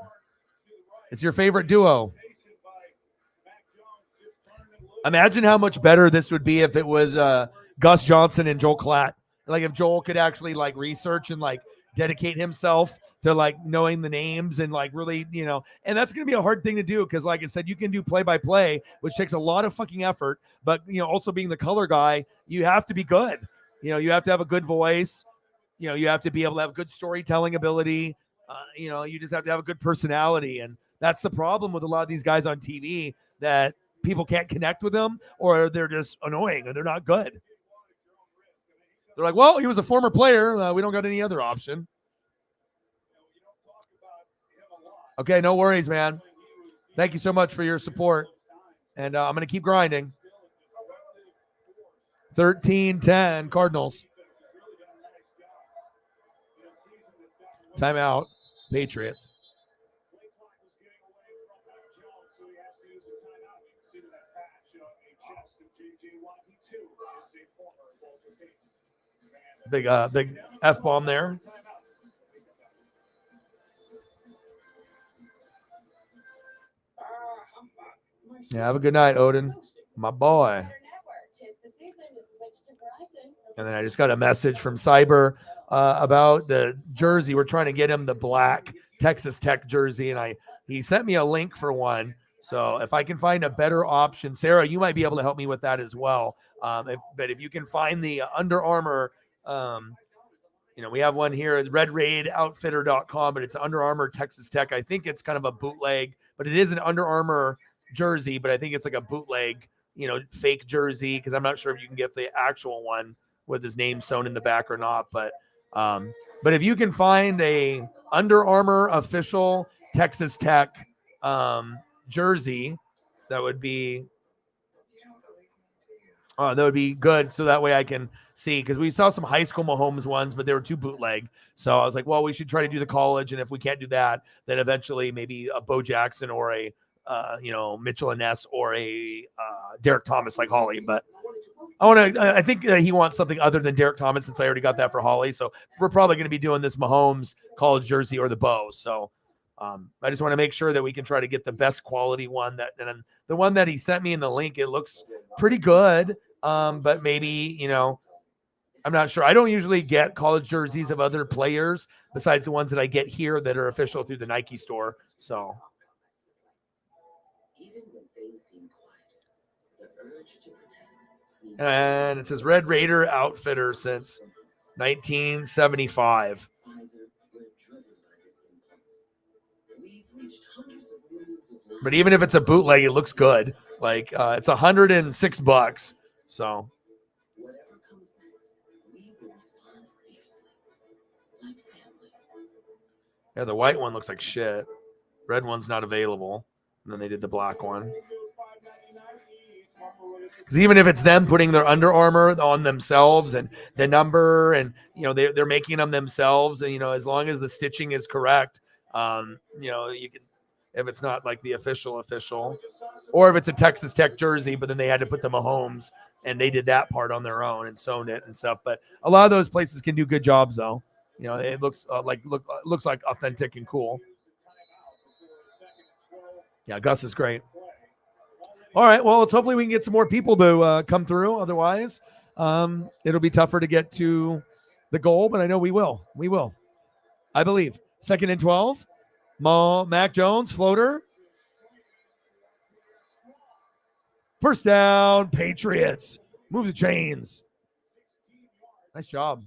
S1: It's your favorite duo. Imagine how much better this would be if it was Gus Johnson and Joel Klatt. Like if Joel could actually research and dedicate himself to knowing the names and really, and that's going to be a hard thing to do because like I said, you can do play-by-play, which takes a lot of fucking effort, but also being the color guy, you have to be good. You have to have a good voice. You have to be able to have good storytelling ability. You just have to have a good personality. And that's the problem with a lot of these guys on TV, that people can't connect with them, or they're just annoying or they're not good. They're like, well, he was a former player. We don't got any other option. Okay, no worries, man. Thank you so much for your support. And I'm going to keep grinding. 13-10 Cardinals. Timeout, Patriots. Big F-bomb there. Yeah, have a good night, Odin. My boy. And then I just got a message from Cyber about the jersey. We're trying to get him the black Texas Tech jersey, and he sent me a link for one. So if I can find a better option, Sarah, you might be able to help me with that as well. But if you can find the Under Armour, we have one here at RedRaidOutfitter.com, but it's Under Armour Texas Tech. I think it's kind of a bootleg, but it is an Under Armour jersey, but I think it's like a bootleg, fake jersey, because I'm not sure if you can get the actual one with his name sewn in the back or not. But if you can find a Under Armour official Texas Tech jersey, that would be good. So that way I can see, because we saw some high school Mahomes ones, but they were too bootleg. So I was like, well, we should try to do the college. And if we can't do that, then eventually maybe a Bo Jackson or a Mitchell and Ness or a Derek Thomas like Holly. But I think he wants something other than Derek Thomas, since I already got that for Holly. So we're probably going to be doing this Mahomes college jersey or the Bo. So I just want to make sure that we can try to get the best quality one. And the one that he sent me in the link, it looks pretty good. But maybe, I'm not sure. I don't usually get college jerseys of other players besides the ones that I get here that are official through the Nike store. So. And it says Red Raider Outfitter since 1975. But even if it's a bootleg, it looks good. Like it's $106. So
S8: Whatever comes next, we will respond fiercely, like family.
S1: yeah, the white one looks like shit. Red one's not available. And then they did the black one. Because even if it's them putting their Under Armour on themselves and the number, and they're making them themselves, and as long as the stitching is correct, you can. If it's not like the official, or if it's a Texas Tech jersey, but then they had to put the Mahomes, and they did that part on their own and sewn it and stuff. But a lot of those places can do good jobs, though. It looks looks like authentic and cool. Yeah, Gus is great. All right, well, hopefully we can get some more people to come through. Otherwise, it'll be tougher to get to the goal, but I know we will. We will. I believe. 2nd and 12. Mac Jones, floater. First down, Patriots. Move the chains. Nice job.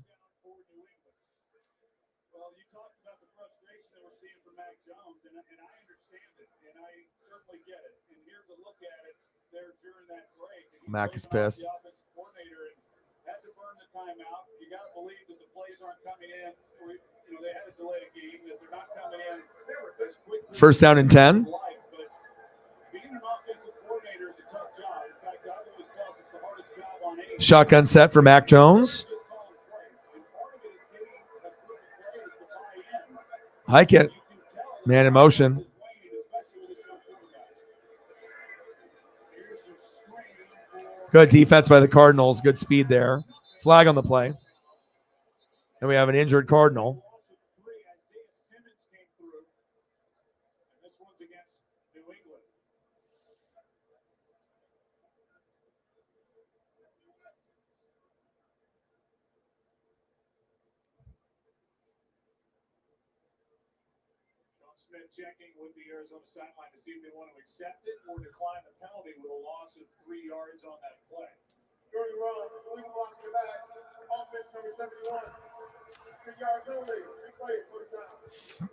S2: Well, you talked about the frustration that we're seeing from Mac Jones, and I understand it, and I certainly get it. And here's a look at it there during that break.
S1: Mac is pissed.
S2: The offensive coordinator and had to burn the timeout. You got to believe that the plays aren't coming in. They had to delay a game, that they're not coming in as quickly.
S1: First down and 10.
S2: Being an offensive coordinator is a tough job. In fact, I've always felt it's the hardest job on any.
S1: Shotgun set for Mac Jones. Hike it. Man in motion. Good defense by the Cardinals. Good speed there. Flag on the play. And we have an injured Cardinal.
S2: Smith checking with the Arizona sideline to see if they want to accept it or decline the penalty with a loss of 3 yards on that play.
S3: Dirty run, illegal block in the back. Offense number 71. 3-yard penalty. Replay, first down.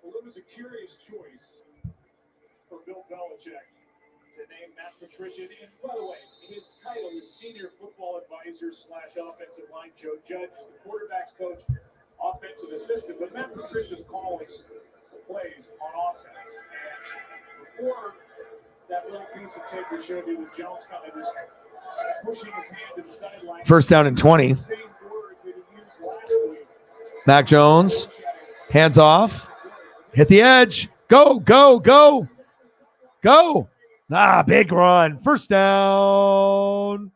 S2: Well, it was a curious choice for Bill Belichick to name Matt Patricia. And by the way, his title is Senior Football Advisor / Offensive Line. Joe Judge is the quarterback's coach. Offensive assistant, but Matt Patricia's calling the plays on offense. And before that little piece of tape we showed you with Jones kind of just pushing his hand to the sideline.
S1: First down and 20. Mac Jones, hands off, hit the edge. Go, go, go, go. Big run. First down.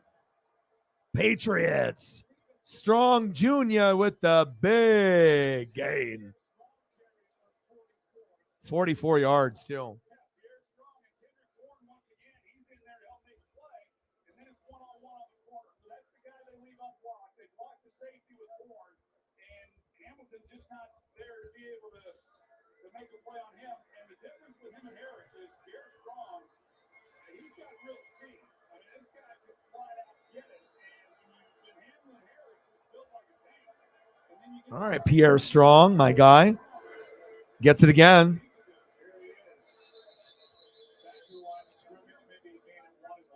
S1: Patriots. Strong Jr. with the big gain. 44 yards, too. All right, Pierre Strong, my guy. Gets it again.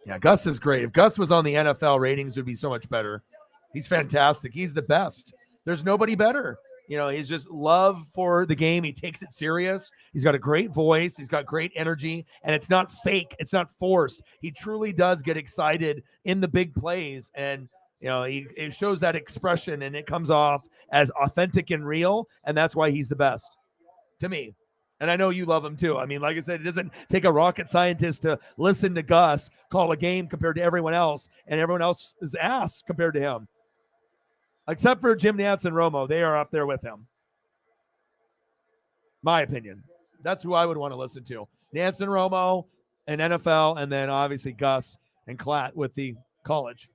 S1: Yeah, Gus is great. If Gus was on the NFL, ratings would be so much better. He's fantastic. He's the best. There's nobody better. He's just love for the game. He takes it serious. He's got a great voice. He's got great energy, and it's not fake. It's not forced. He truly does get excited in the big plays, and it shows that expression, and it comes off as authentic and real, and that's why he's the best to me. And I know you love him too. I mean, like I said, it doesn't take a rocket scientist to listen to Gus call a game compared to everyone else, and everyone else is ass compared to him. Except for Jim Nantz and Romo. They are up there with him. My opinion. That's who I would want to listen to. Nantz and Romo and NFL, and then obviously Gus and Klatt with the college.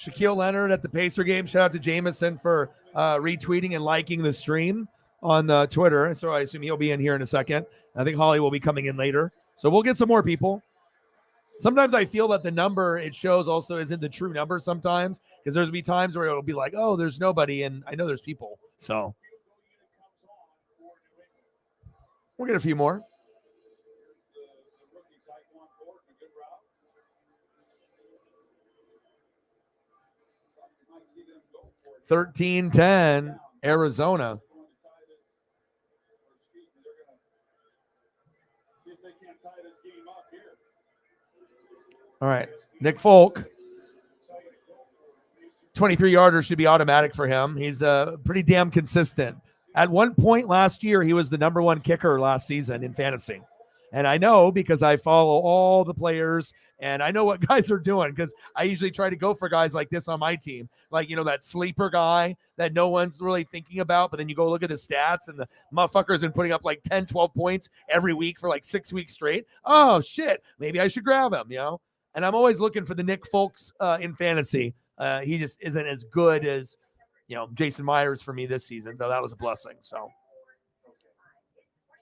S1: Shaquille Leonard at the Pacer game. Shout out to Jameson for retweeting and liking the stream on Twitter. So I assume he'll be in here in a second. I think Holly will be coming in later. So we'll get some more people. Sometimes I feel that the number it shows also isn't the true number sometimes, because there's be times where it'll be like, oh, there's nobody, and I know there's people. So we'll get a few more. (13-10) Arizona. All right, Nick Folk. 23-yarder should be automatic for him. He's pretty damn consistent. At one point last year, he was the number one kicker last season in fantasy. And I know because I follow all the players and I know what guys are doing, because I usually try to go for guys like this on my team. Like, that sleeper guy that no one's really thinking about, but then you go look at the stats and the motherfucker's been putting up like 10, 12 points every week for like 6 weeks straight. Oh, shit. Maybe I should grab him, And I'm always looking for the Nick Folks in fantasy. He just isn't as good as, Jason Myers for me this season, though that was a blessing. So.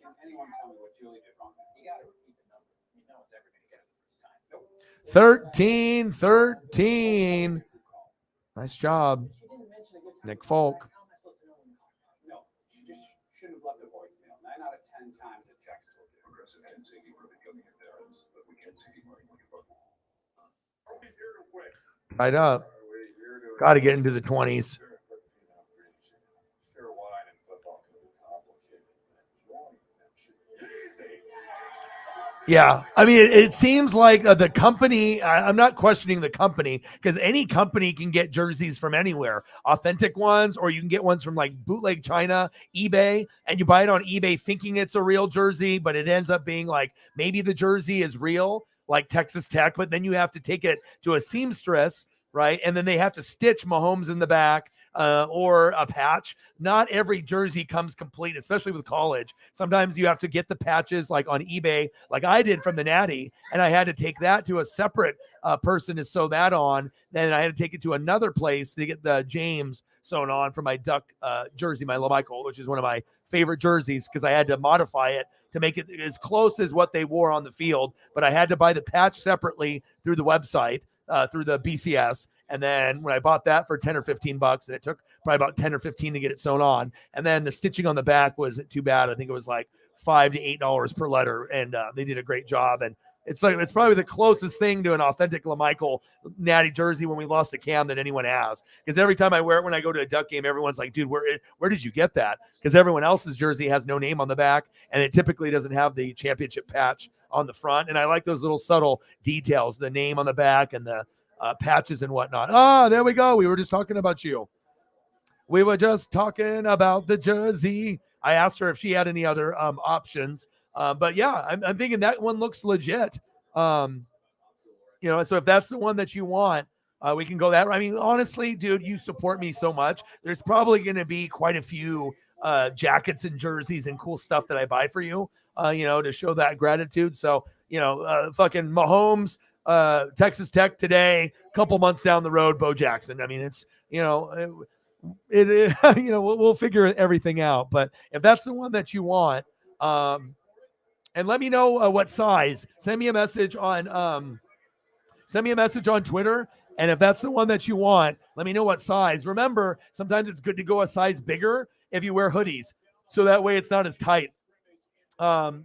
S5: Can anyone tell me what Julie did wrong? You got to repeat the number. You know it's ever going to get it the first time. Nope.
S1: 13-13. Nice job, Nick Folk.
S5: No, she just shouldn't have left a voicemail. 9 out of 10 times a text will do.
S12: Progressive can say he really killing your parents, but we can't say he running with your book.
S1: Right up. Got to get into the 20s. Yeah, I mean, it seems like the company, I'm not questioning the company, because any company can get jerseys from anywhere, authentic ones, or you can get ones from like bootleg China, eBay, and you buy it on eBay thinking it's a real jersey, but it ends up being like maybe the jersey is real, like Texas Tech, but then you have to take it to a seamstress, right? And then they have to stitch Mahomes in the back. Or a patch. Not every jersey comes complete, especially with college. Sometimes you have to get the patches like on eBay, like I did from the Natty, and I had to take that to a separate person to sew that on. Then I had to take it to another place to get the James sewn on for my Duck jersey, my LaMichael, which is one of my favorite jerseys, because I had to modify it to make it as close as what they wore on the field. But I had to buy the patch separately through the website, through the BCS. And then when I bought that for 10 or 15 bucks, and it took probably about 10 or 15 to get it sewn on. And then the stitching on the back wasn't too bad. I think it was like $5 to $8 per letter. And they did a great job. And it's probably the closest thing to an authentic LaMichael Natty jersey when we lost the Cam that anyone has. Because every time I wear it when I go to a Duck game, everyone's like, dude, where did you get that? Because everyone else's jersey has no name on the back, and it typically doesn't have the championship patch on the front. And I like those little subtle details, the name on the back and the patches and whatnot. Ah, there we go. We were just talking about you. We were just talking about the jersey. I asked her if she had any other options. But yeah, I'm thinking that one looks legit. So if that's the one that you want, we can go that. I mean, honestly, dude, you support me so much. There's probably going to be quite a few jackets and jerseys and cool stuff that I buy for you, to show that gratitude. So, fucking Mahomes, Texas Tech today, couple months down the road, Bo Jackson. I mean, it's, we'll figure everything out. But if that's the one that you want, and let me know what size. Send me a message on Twitter. And if that's the one that you want, let me know what size. Remember, sometimes it's good to go a size bigger if you wear hoodies, so that way it's not as tight.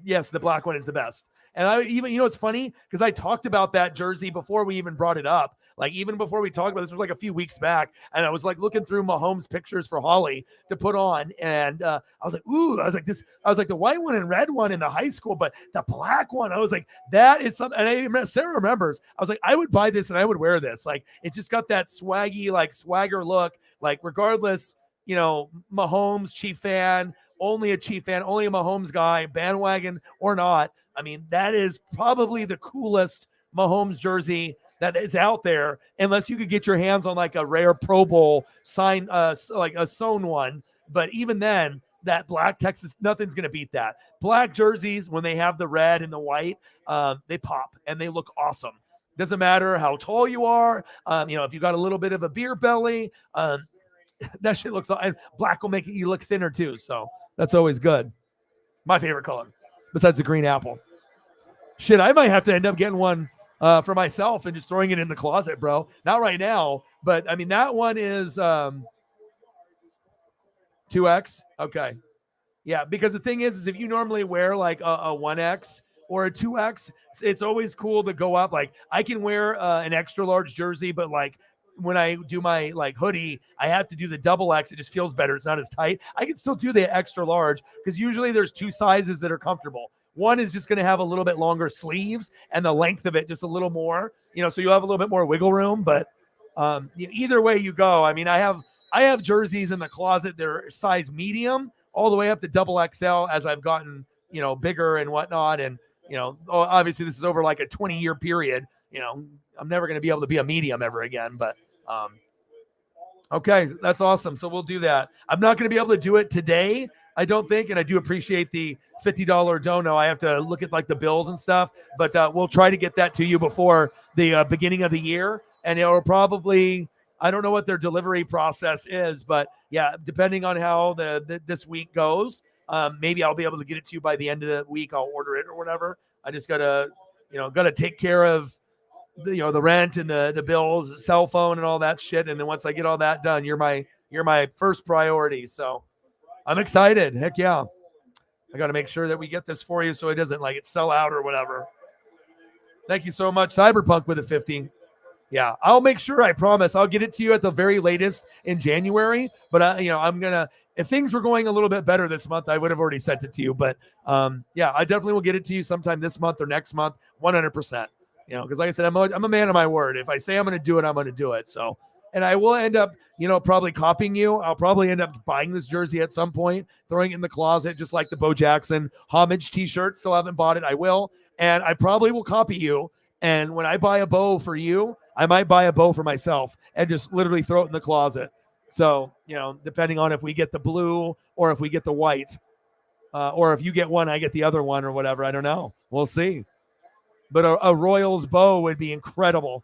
S1: Yes, the black one is the best. And I even, it's funny because I talked about that jersey before we even brought it up. Like even before we talked about this was like a few weeks back, and I was like looking through Mahomes pictures for Holly to put on, and I was like, ooh, I was like the white one and red one in the high school, but the black one, I was like, that is something. And Sarah remembers, I was like, I would buy this and I would wear this. Like it just got that swaggy, like swagger look. Like regardless, Mahomes, Chief fan, only a Chief fan, only a Mahomes guy, bandwagon or not. I mean, that is probably the coolest Mahomes jersey that is out there, unless you could get your hands on like a rare Pro Bowl sign, like a sewn one. But even then, that black Texas, nothing's going to beat that. Black jerseys, when they have the red and the white, they pop and they look awesome. Doesn't matter how tall you are. If you got a little bit of a beer belly, That shit looks, and black will make you look thinner too. So that's always good. My favorite color, besides the green apple. Shit, I might have to end up getting one for myself and just throwing it in the closet, bro. Not right now, but I mean, that one is 2X. Okay. Yeah, because the thing is if you normally wear like a 1X or a 2X, it's always cool to go up. Like I can wear an extra large jersey, but like when I do my like hoodie, I have to do the double X. It just feels better. It's not as tight. I can still do the extra large because usually there's two sizes that are comfortable. One is just going to have a little bit longer sleeves and the length of it just a little more, so you'll have a little bit more wiggle room. But either way you go, I mean, I have jerseys in the closet. They're size medium all the way up to double XL as I've gotten, bigger and whatnot. And, obviously this is over like a 20-year period. I'm never going to be able to be a medium ever again, but okay, that's awesome. So we'll do that. I'm not going to be able to do it today, I don't think. And I do appreciate the $50 dono. I have to look at like the bills and stuff, but we'll try to get that to you before the beginning of the year. And it'll probably, I don't know what their delivery process is, but yeah, depending on how this week goes, maybe I'll be able to get it to you by the end of the week. I'll order it or whatever. I just gotta take care of the rent and the bills, cell phone and all that shit. And then once I get all that done, you're my first priority. So I'm excited. Heck yeah. I got to make sure that we get this for you so it doesn't like it sell out or whatever. Thank you so much, Cyberpunk, with a 50. Yeah, I'll make sure. I promise I'll get it to you at the very latest in January. But I'm gonna, if things were going a little bit better this month, I would have already sent it to you. But yeah, I definitely will get it to you sometime this month or next month, 100%. Because like I said, I'm a man of my word. If I say I'm going to do it, I'm going to do it. So, and I will end up, probably copying you. I'll probably end up buying this jersey at some point, throwing it in the closet, just like the Bo Jackson homage T-shirt. Still haven't bought it. I will, and I probably will copy you. And when I buy a bow for you, I might buy a bow for myself and just literally throw it in the closet. So, depending on if we get the blue or if we get the white, or if you get one, I get the other one or whatever. I don't know. We'll see. But a Royals bow would be incredible.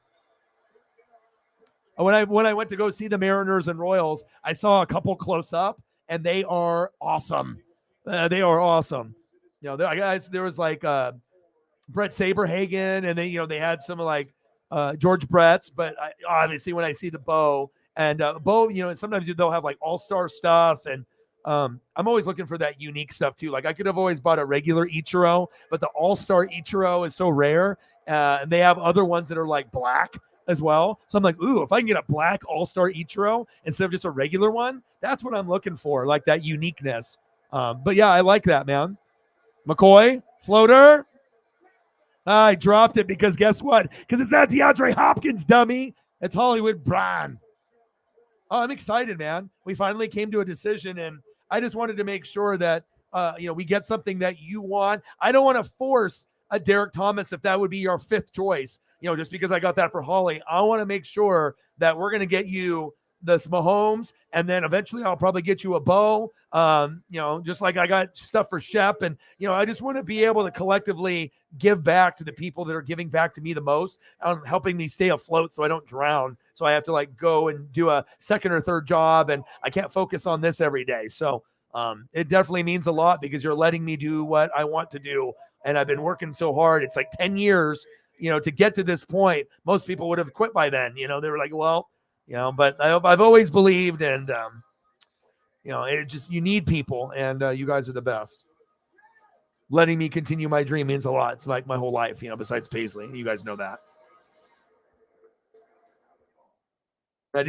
S1: When I went to go see the Mariners and Royals, I saw a couple close up, and they are awesome. They are awesome. There was like Brett Saberhagen, and they had some like George Brett's. But obviously, when I see the bow and bow, sometimes they'll have like all-star stuff, and I'm always looking for that unique stuff too. Like I could have always bought a regular Ichiro, but the all-star Ichiro is so rare, and they have other ones that are like black as well. So I'm like, ooh, if I can get a black all-star Ichiro instead of just a regular one, that's what I'm looking for, like that uniqueness. But yeah, I like that, man. McCoy, floater. I dropped it because guess what? Because it's not DeAndre Hopkins, dummy. It's Hollywood Brown. Oh, I'm excited, man. We finally came to a decision, and I just wanted to make sure that we get something that you want. I don't want to force a Derek Thomas if that would be your fifth choice, just because I got that for Holly. I want to make sure that we're going to get you this Mahomes, and then eventually I'll probably get you a bow, just like I got stuff for Shep. And, I just want to be able to collectively give back to the people that are giving back to me the most, helping me stay afloat so I don't drown. So I have to like go and do a second or third job, and I can't focus on this every day. So it definitely means a lot because you're letting me do what I want to do. And I've been working so hard. It's like 10 years, to get to this point. Most people would have quit by then. They were like, well, but I've always believed, and, it just, you need people, and you guys are the best. Letting me continue my dream means a lot. It's like my whole life, besides Paisley. You guys know that. I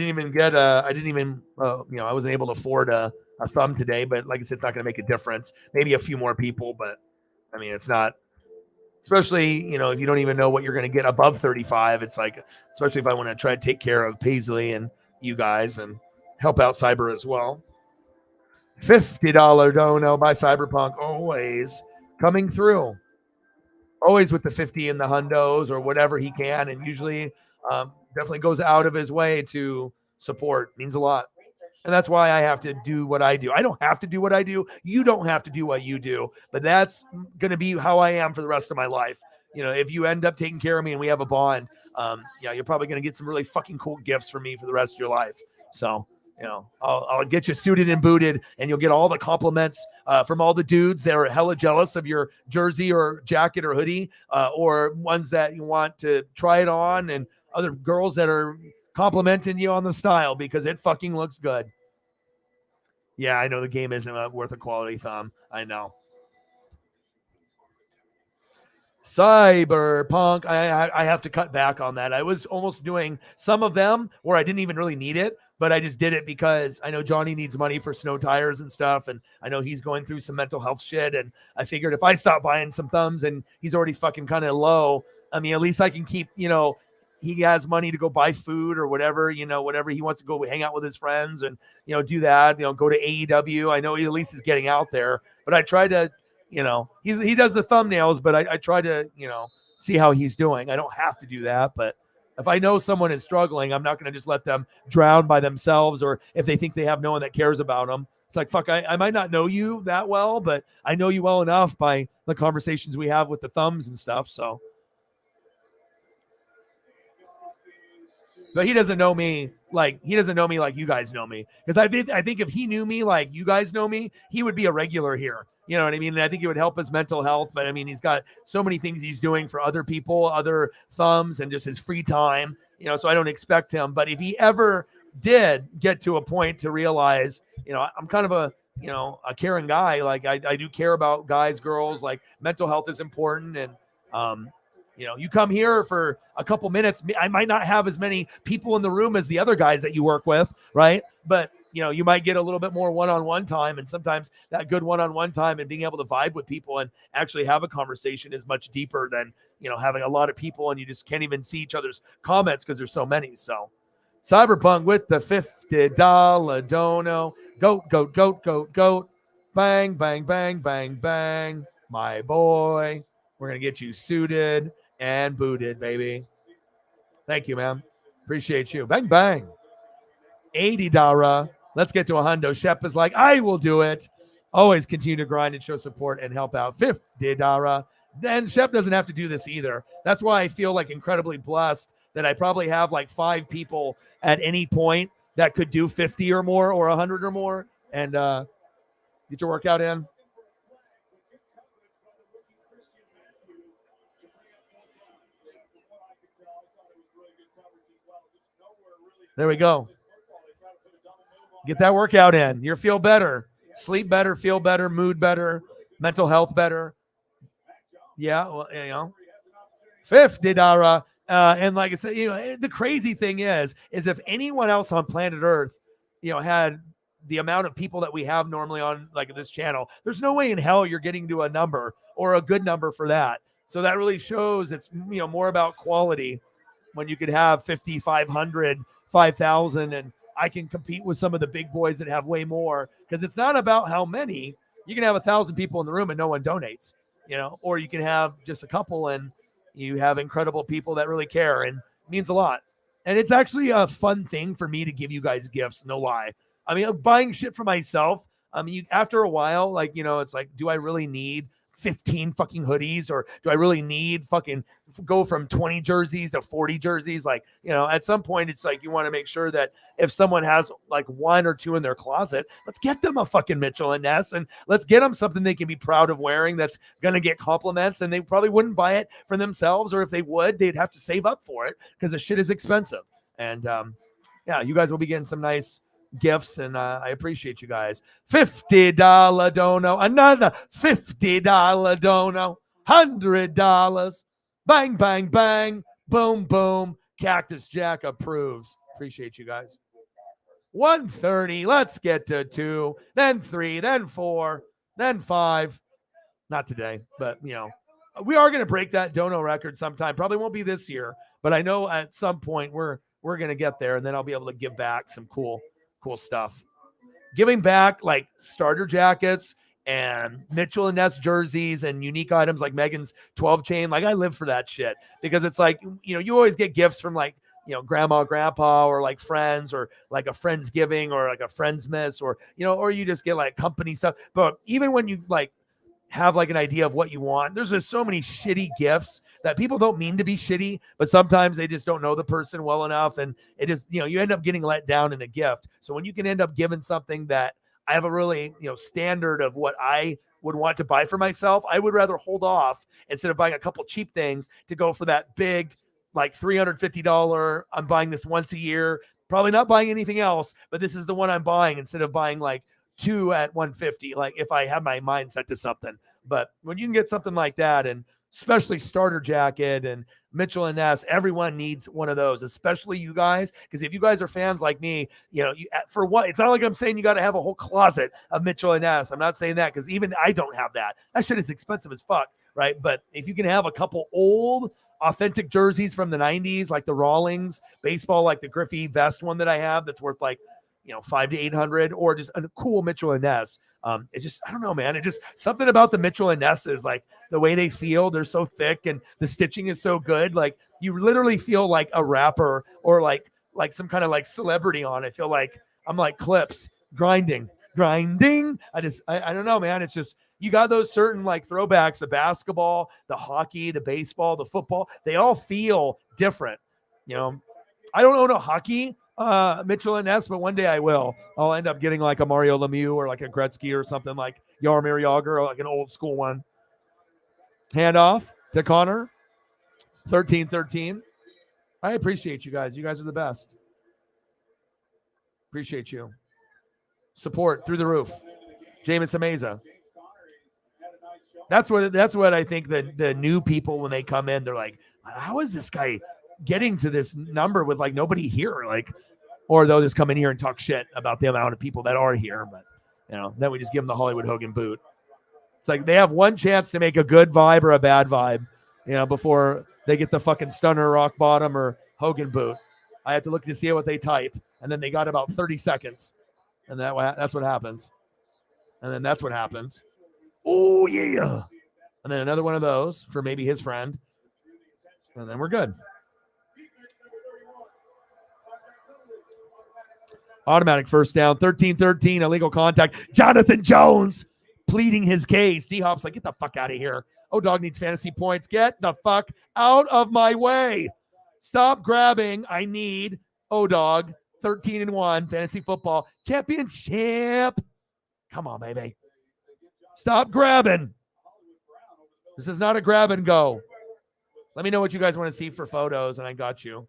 S1: wasn't able to afford a thumb today, but like I said, it's not going to make a difference. Maybe a few more people, but I mean, it's not, especially, if you don't even know what you're going to get above 35, it's like, especially if I want to try to take care of Paisley and you guys and help out Cyber as well. $50 dono by Cyberpunk, always coming through. Always with the 50 and the hundos or whatever he can, and usually definitely goes out of his way to support. Means a lot. And that's why I have to do what I do. I don't have to do what I do. You don't have to do what you do, but that's going to be how I am for the rest of my life. If you end up taking care of me and we have a bond, you're probably going to get some really fucking cool gifts from me for the rest of your life. So, I'll get you suited and booted, and you'll get all the compliments from all the dudes that are hella jealous of your jersey or jacket or hoodie, or ones that you want to try it on, and other girls that are complimenting you on the style because it fucking looks good. Yeah, I know the game isn't worth a quality thumb. I know. Cyberpunk, I have to cut back on that. I was almost doing some of them where I didn't even really need it, but I just did it because I know Johnny needs money for snow tires and stuff, and I know he's going through some mental health shit, and I figured if I stop buying some thumbs and he's already fucking kind of low, I mean, at least I can keep, he has money to go buy food or whatever, whatever he wants to go hang out with his friends and, do that, go to AEW. I know he at least is getting out there, but I try to, he does the thumbnails, but I try to, see how he's doing. I don't have to do that, but if I know someone is struggling, I'm not going to just let them drown by themselves, or if they think they have no one that cares about them. It's like, fuck, I might not know you that well, but I know you well enough by the conversations we have with the thumbs and stuff. So, but he doesn't know me like you guys know me. Because I think if he knew me like you guys know me, he would be a regular here. You know what I mean? And I think it would help his mental health. But I mean, he's got so many things he's doing for other people, other thumbs, and just his free time. So I don't expect him. But if he ever did get to a point to realize, I'm kind of a caring guy. Like I do care about guys, girls. Like mental health is important, and you come here for a couple minutes. I might not have as many people in the room as the other guys that you work with, right? But, you might get a little bit more one-on-one time. And sometimes that good one-on-one time and being able to vibe with people and actually have a conversation is much deeper than, having a lot of people and you just can't even see each other's comments because there's so many. So Cyberpunk with the $50 dono. Goat. Bang, bang, bang, bang, bang. My boy. We're going to get you suited and booted, baby. Thank you, man. Appreciate you. Bang, bang. $80. Let's get to a hundo. Shep is like, I will do it. Always continue to grind and show support and help out. $50. Then Shep doesn't have to do this either. That's why I feel like incredibly blessed that I probably have like 5 people at any point that could do 50 or more or 100 or more and get your workout in. There we go. Get that workout in. You feel better. Sleep better, feel better, mood better, mental health better. Yeah, well, $50. And like I said, the crazy thing is if anyone else on planet Earth, had the amount of people that we have normally on like this channel, there's no way in hell you're getting to a number or a good number for that. So that really shows it's, more about quality when you could have 50, 500, 5,000, and I can compete with some of the big boys that have way more, because it's not about how many. You can have 1,000 people in the room and no one donates, or you can have just a couple and you have incredible people that really care, and it means a lot. And it's actually a fun thing for me to give you guys gifts, no lie. I mean, buying shit for myself, after a while, like, it's like, do I really need 15 fucking hoodies, or do I really need fucking go from 20 jerseys to 40 jerseys? Like, at some point it's like, you want to make sure that if someone has like 1 or 2 in their closet, let's get them a fucking Mitchell and Ness, and let's get them something they can be proud of wearing that's going to get compliments, and they probably wouldn't buy it for themselves, or if they would, they'd have to save up for it because the shit is expensive. And yeah, you guys will be getting some nice gifts, and I appreciate you guys. $50 dono, another $50 dono, $100. Bang, bang, bang, boom, boom. Cactus Jack approves. Appreciate you guys. 130. Let's get to 2, then 3, then 4, then 5. Not today, but we are going to break that dono record sometime. Probably won't be this year, but I know at some point we're going to get there, and then I'll be able to give back some cool stuff. Giving back like starter jackets and Mitchell and Ness jerseys and unique items like Megan's 12 chain. Like, I live for that shit, because it's like, you always get gifts from like, grandma, grandpa, or like friends, or like a Friendsgiving, or like a Friendsmas, or, or you just get like company stuff. But even when you like, have like an idea of what you want. There's just so many shitty gifts that people don't mean to be shitty, but sometimes they just don't know the person well enough. And it just, you end up getting let down in a gift. So when you can end up giving something that I have a really, standard of what I would want to buy for myself, I would rather hold off instead of buying a couple cheap things to go for that big, like $350. I'm buying this once a year, probably not buying anything else, but this is the one I'm buying instead of buying like 2 at 150, like if I have my mind set to something. But when you can get something like that, and especially starter jacket and Mitchell and Ness, everyone needs one of those, especially you guys, because if you guys are fans like me, for what, it's not like I'm saying you got to have a whole closet of Mitchell and Ness. I'm not saying that, because even I don't have that. That shit is expensive as fuck, right? But if you can have a couple old authentic jerseys from the 90s, like the Rawlings baseball, like the Griffey vest one that I have that's worth like $500 to $800, or just a cool Mitchell and Ness. It's just, I don't know, man. It just something about the Mitchell and Ness is like the way they feel. They're so thick and the stitching is so good. Like you literally feel like a rapper or like some kind of like celebrity on. I feel like I'm like Clips grinding. I don't know, man. It's just, you got those certain like throwbacks, the basketball, the hockey, the baseball, the football. They all feel different. I don't own a hockey Mitchell and Ness, but one day I will. I'll end up getting like a Mario Lemieux or like a Gretzky or something, like Jaromir Jagr, or like an old school one. Handoff to Connor. 13-13. I appreciate you guys. You guys are the best. Appreciate you. Support through the roof. Jameis Ameza. That's what I think that the new people, when they come in, they're like, how is this guy getting to this number with like nobody here? Like, or they'll just come in here and talk shit about the amount of people that are here. But, then we just give them the Hollywood Hogan boot. It's like they have one chance to make a good vibe or a bad vibe, before they get the fucking stunner, rock bottom, or Hogan boot. I have to look to see what they type. And then they got about 30 seconds. And that's what happens. And then that's what happens. Oh, yeah. And then another one of those for maybe his friend. And then we're good. Automatic first down, 13-13, illegal contact. Jonathan Jones pleading his case. D-Hop's like, get the fuck out of here. O-Dog needs fantasy points. Get the fuck out of my way. Stop grabbing. I need O-Dog. 13-1, fantasy football championship. Come on, baby. Stop grabbing. This is not a grab and go. Let me know what you guys want to see for photos, and I got you.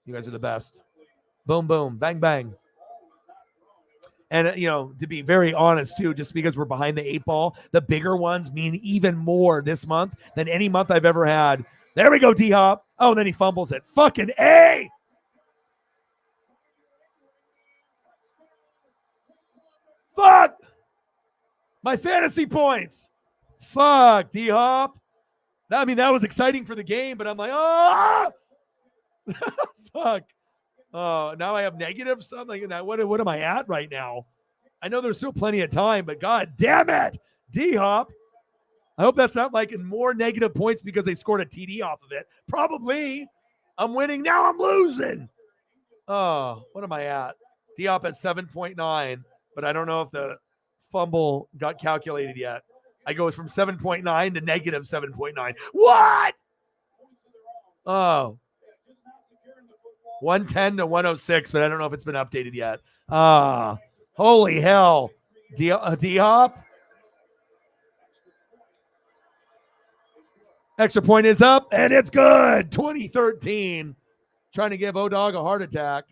S1: You guys are the best. Boom, boom, bang, bang. And, to be very honest, too, just because we're behind the 8 ball, the bigger ones mean even more this month than any month I've ever had. There we go, D-Hop. Oh, and then he fumbles it. Fucking A! Fuck! My fantasy points. Fuck, D-Hop. I mean, that was exciting for the game, but I'm like, oh! Fuck. Oh, now I have negative something. What am I at right now? I know there's still plenty of time, but god damn it, D-Hop. I hope that's not like in more negative points because they scored a TD off of it. Probably. I'm winning. Now I'm losing. Oh, what am I at? D-Hop at 7.9, but I don't know if the fumble got calculated yet. I go from 7.9 to negative 7.9. What? Oh. 110 to 106, but I don't know if it's been updated yet. Holy hell. D-Hop. Extra point is up, and it's good. 2013. Trying to give O-Dog a heart attack.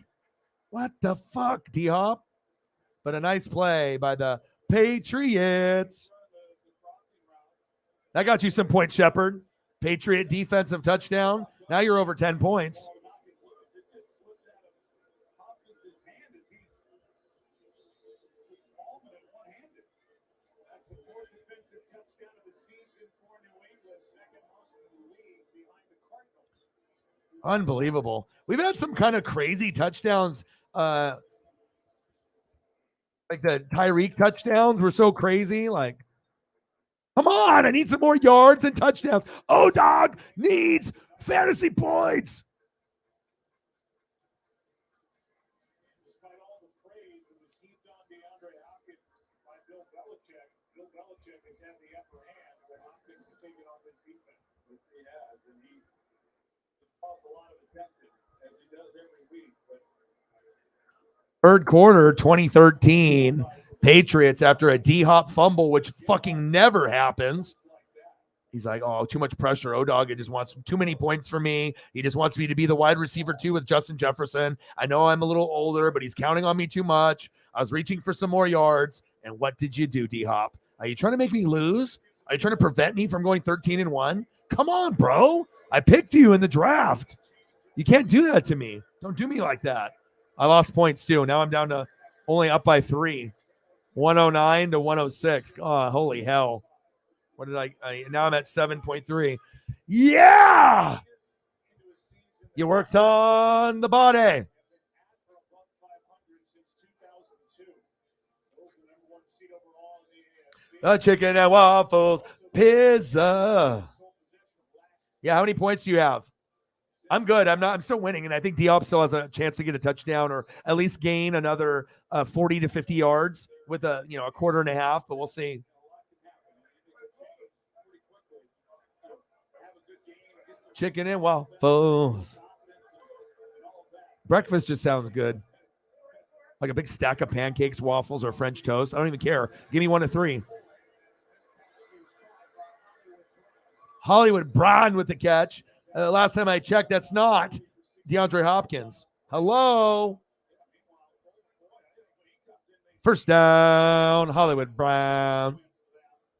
S1: What the fuck, D-Hop? But a nice play by the Patriots. That got you some points, Shepard. Patriot defensive touchdown. Now you're over 10 points. Unbelievable. We've had some kind of crazy touchdowns. Like the Tyreek touchdowns were so crazy. Like, come on, I need some more yards and touchdowns. O-Dog needs fantasy points.
S2: his defense. He has, and he calls a lot of attention as he does every week. But
S1: Third quarter, 2013, Patriots after a D-Hop fumble, which fucking never happens. He's like, oh, too much pressure. O-Dog, it just wants too many points for me. He just wants me to be the wide receiver too with Justin Jefferson. I know I'm a little older, but he's counting on me too much. I was reaching for some more yards. And what did you do, D-Hop? Are you trying to make me lose? Are you trying to prevent me from going 13-1? Come on, bro. I picked you in the draft. You can't do that to me. Don't do me like that. I lost points too. Now I'm down to only up by 3. 109 to 106. Oh, holy hell. What did I now I'm at 7.3. Yeah! You worked on the body. Chicken and waffles, pizza. Yeah, how many points do you have? I'm good. I'm still winning, and I think Diop still has a chance to get a touchdown or at least gain another 40 to 50 yards with a quarter and a half, but we'll see. Chicken and waffles. Breakfast just sounds good. Like a big stack of pancakes, waffles, or French toast. I don't even care. Give me 1 of 3. Hollywood Brown with the catch. Last time I checked, that's not DeAndre Hopkins. Hello. First down, Hollywood Brown.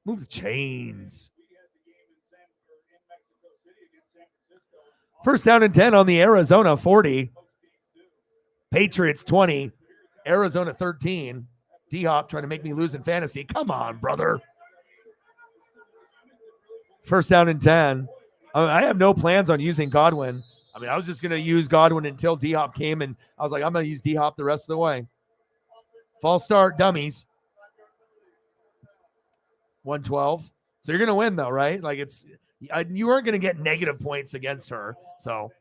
S1: Move the chains. First down and 10 on the Arizona 40. Patriots 20. Arizona 13. D-Hop trying to make me lose in fantasy. Come on, brother. First down and 10. I have no plans on using Godwin. I mean, I was just going to use Godwin until D-Hop came, and I was like, I'm going to use D-Hop the rest of the way. False start, dummies. 112. So you're going to win, though, right? Like, you aren't going to get negative points against her. So,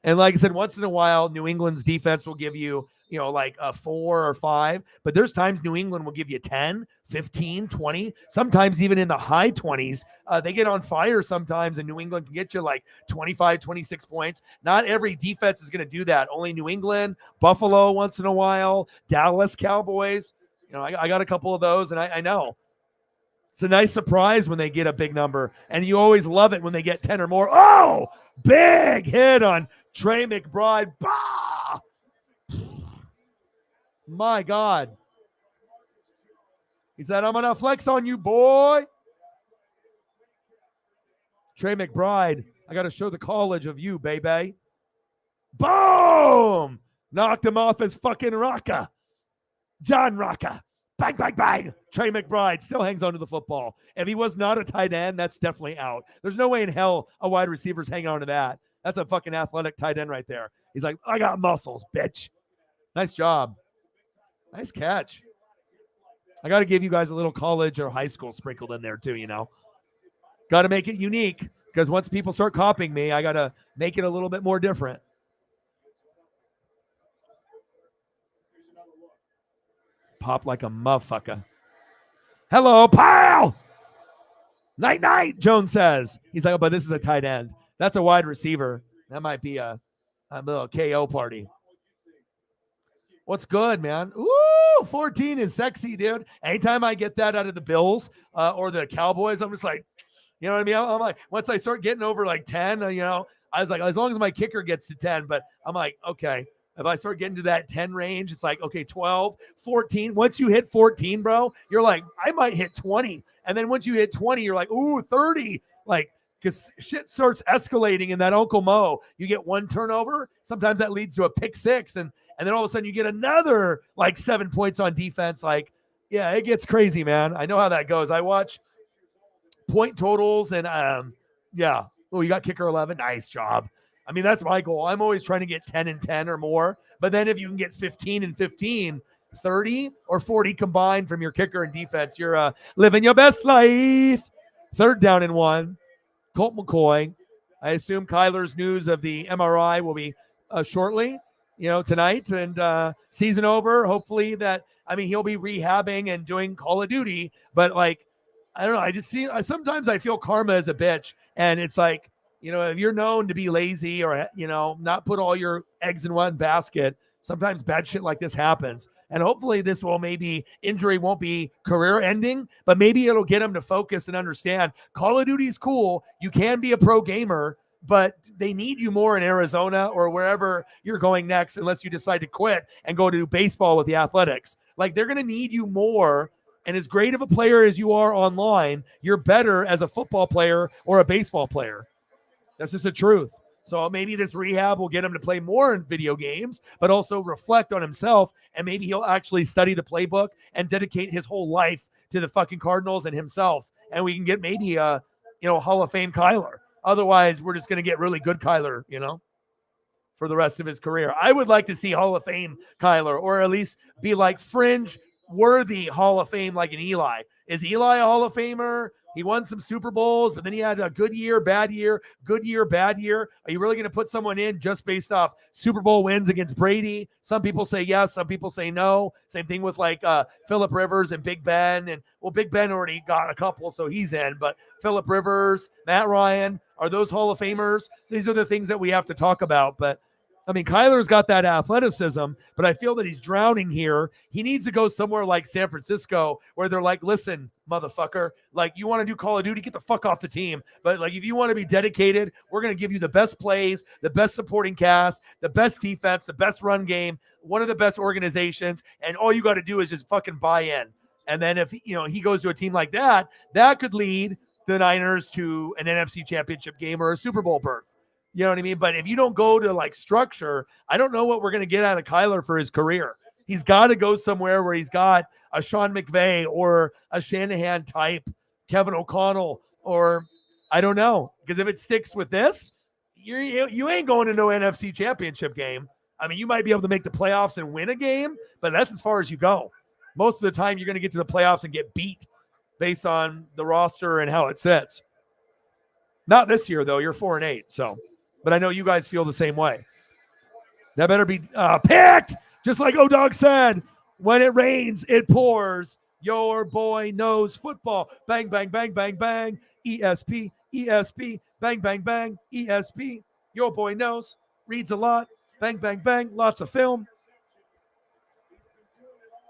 S1: and like I said, once in a while, New England's defense will give you, like a 4 or 5. But there's times New England will give you 10, 15, 20, sometimes even in the high 20s. They get on fire sometimes, and New England can get you like 25, 26 points. Not every defense is going to do that. Only New England, Buffalo once in a while, Dallas Cowboys. I got a couple of those, and I know. It's a nice surprise when they get a big number, and you always love it when they get 10 or more. Oh, big hit on Trey McBride. Bah! My God. He said, I'm going to flex on you, boy. Trey McBride, I got to show the college of you, baby. Boom! Knocked him off his fucking Rocca. John Rocca. Bang, bang, bang. Trey McBride still hangs on to the football. If he was not a tight end, that's definitely out. There's no way in hell a wide receiver's hanging on to that. That's a fucking athletic tight end right there. He's like, I got muscles, bitch. Nice job. Nice catch. I got to give you guys a little college or high school sprinkled in there too, Got to make it unique because once people start copying me, I got to make it a little bit more different. Pop like a motherfucker. Hello, pal. Night, night, Jones says. He's like, oh, but this is a tight end. That's a wide receiver. That might be a little KO party. What's good, man? Ooh, 14 is sexy, dude. Anytime I get that out of the Bills or the Cowboys, I'm just like, you know what I mean? I'm like, once I start getting over like 10, I was like, as long as my kicker gets to 10, but I'm like, okay. If I start getting to that 10 range, it's like, okay, 12, 14. Once you hit 14, bro, you're like, I might hit 20. And then once you hit 20, you're like, ooh, 30. Like, because shit starts escalating in that Uncle Mo. You get one turnover. Sometimes that leads to a pick 6. And then all of a sudden you get another like 7 points on defense. Like, yeah, it gets crazy, man. I know how that goes. I watch point totals and yeah. Oh, you got kicker 11. Nice job. I mean, that's my goal. I'm always trying to get 10 and 10 or more. But then if you can get 15 and 15, 30 or 40 combined from your kicker and defense, you're living your best life. Third down and 1. Colt McCoy. I assume Kyler's news of the MRI will be shortly, tonight. And season over, hopefully he'll be rehabbing and doing Call of Duty. But like, I don't know. Sometimes I feel karma is a bitch, and it's like, if you're known to be lazy or, not put all your eggs in one basket, sometimes bad shit like this happens. And hopefully this injury won't be career ending, but maybe it'll get him to focus and understand Call of Duty's cool. You can be a pro gamer, but they need you more in Arizona or wherever you're going next, unless you decide to quit and go to baseball with the Athletics. Like, they're going to need you more. And as great of a player as you are online, you're better as a football player or a baseball player. That's just the truth. So maybe this rehab will get him to play more in video games, but also reflect on himself. And maybe he'll actually study the playbook and dedicate his whole life to the fucking Cardinals and himself. And we can get maybe a, Hall of Fame Kyler. Otherwise, we're just going to get really good Kyler, for the rest of his career. I would like to see Hall of Fame Kyler, or at least be like fringe worthy Hall of Fame like an Eli. Is Eli a Hall of Famer? He won some Super Bowls, but then he had a good year, bad year, good year, bad year. Are you really going to put someone in just based off Super Bowl wins against Brady? Some people say yes, some people say no. Same thing with like Phillip Rivers and Big Ben. And Big Ben already got a couple, so he's in. But Phillip Rivers, Matt Ryan, are those Hall of Famers? These are the things that we have to talk about. But I mean, Kyler's got that athleticism, but I feel that he's drowning here. He needs to go somewhere like San Francisco where they're like, listen, motherfucker, like, you want to do Call of Duty, get the fuck off the team. But like, if you want to be dedicated, we're going to give you the best plays, the best supporting cast, the best defense, the best run game, one of the best organizations. And all you got to do is just fucking buy in. And then if, he goes to a team like that, that could lead the Niners to an NFC championship game or a Super Bowl berth. You know what I mean? But if you don't go to like structure, I don't know what we're going to get out of Kyler for his career. He's got to go somewhere where he's got a Sean McVay or a Shanahan type, Kevin O'Connell, or I don't know. Because if it sticks with this, you ain't going to no NFC championship game. I mean, you might be able to make the playoffs and win a game, but that's as far as you go. Most of the time, you're going to get to the playoffs and get beat based on the roster and how it sits. Not this year, though. You're 4-8, so. But I know you guys feel the same way. That better be picked, just like O-Dog said. When it rains, it pours. Your boy knows football. Bang, bang, bang, bang, bang. ESP, ESP. Bang, bang, bang. ESP. Your boy knows. Reads a lot. Bang, bang, bang. Lots of film.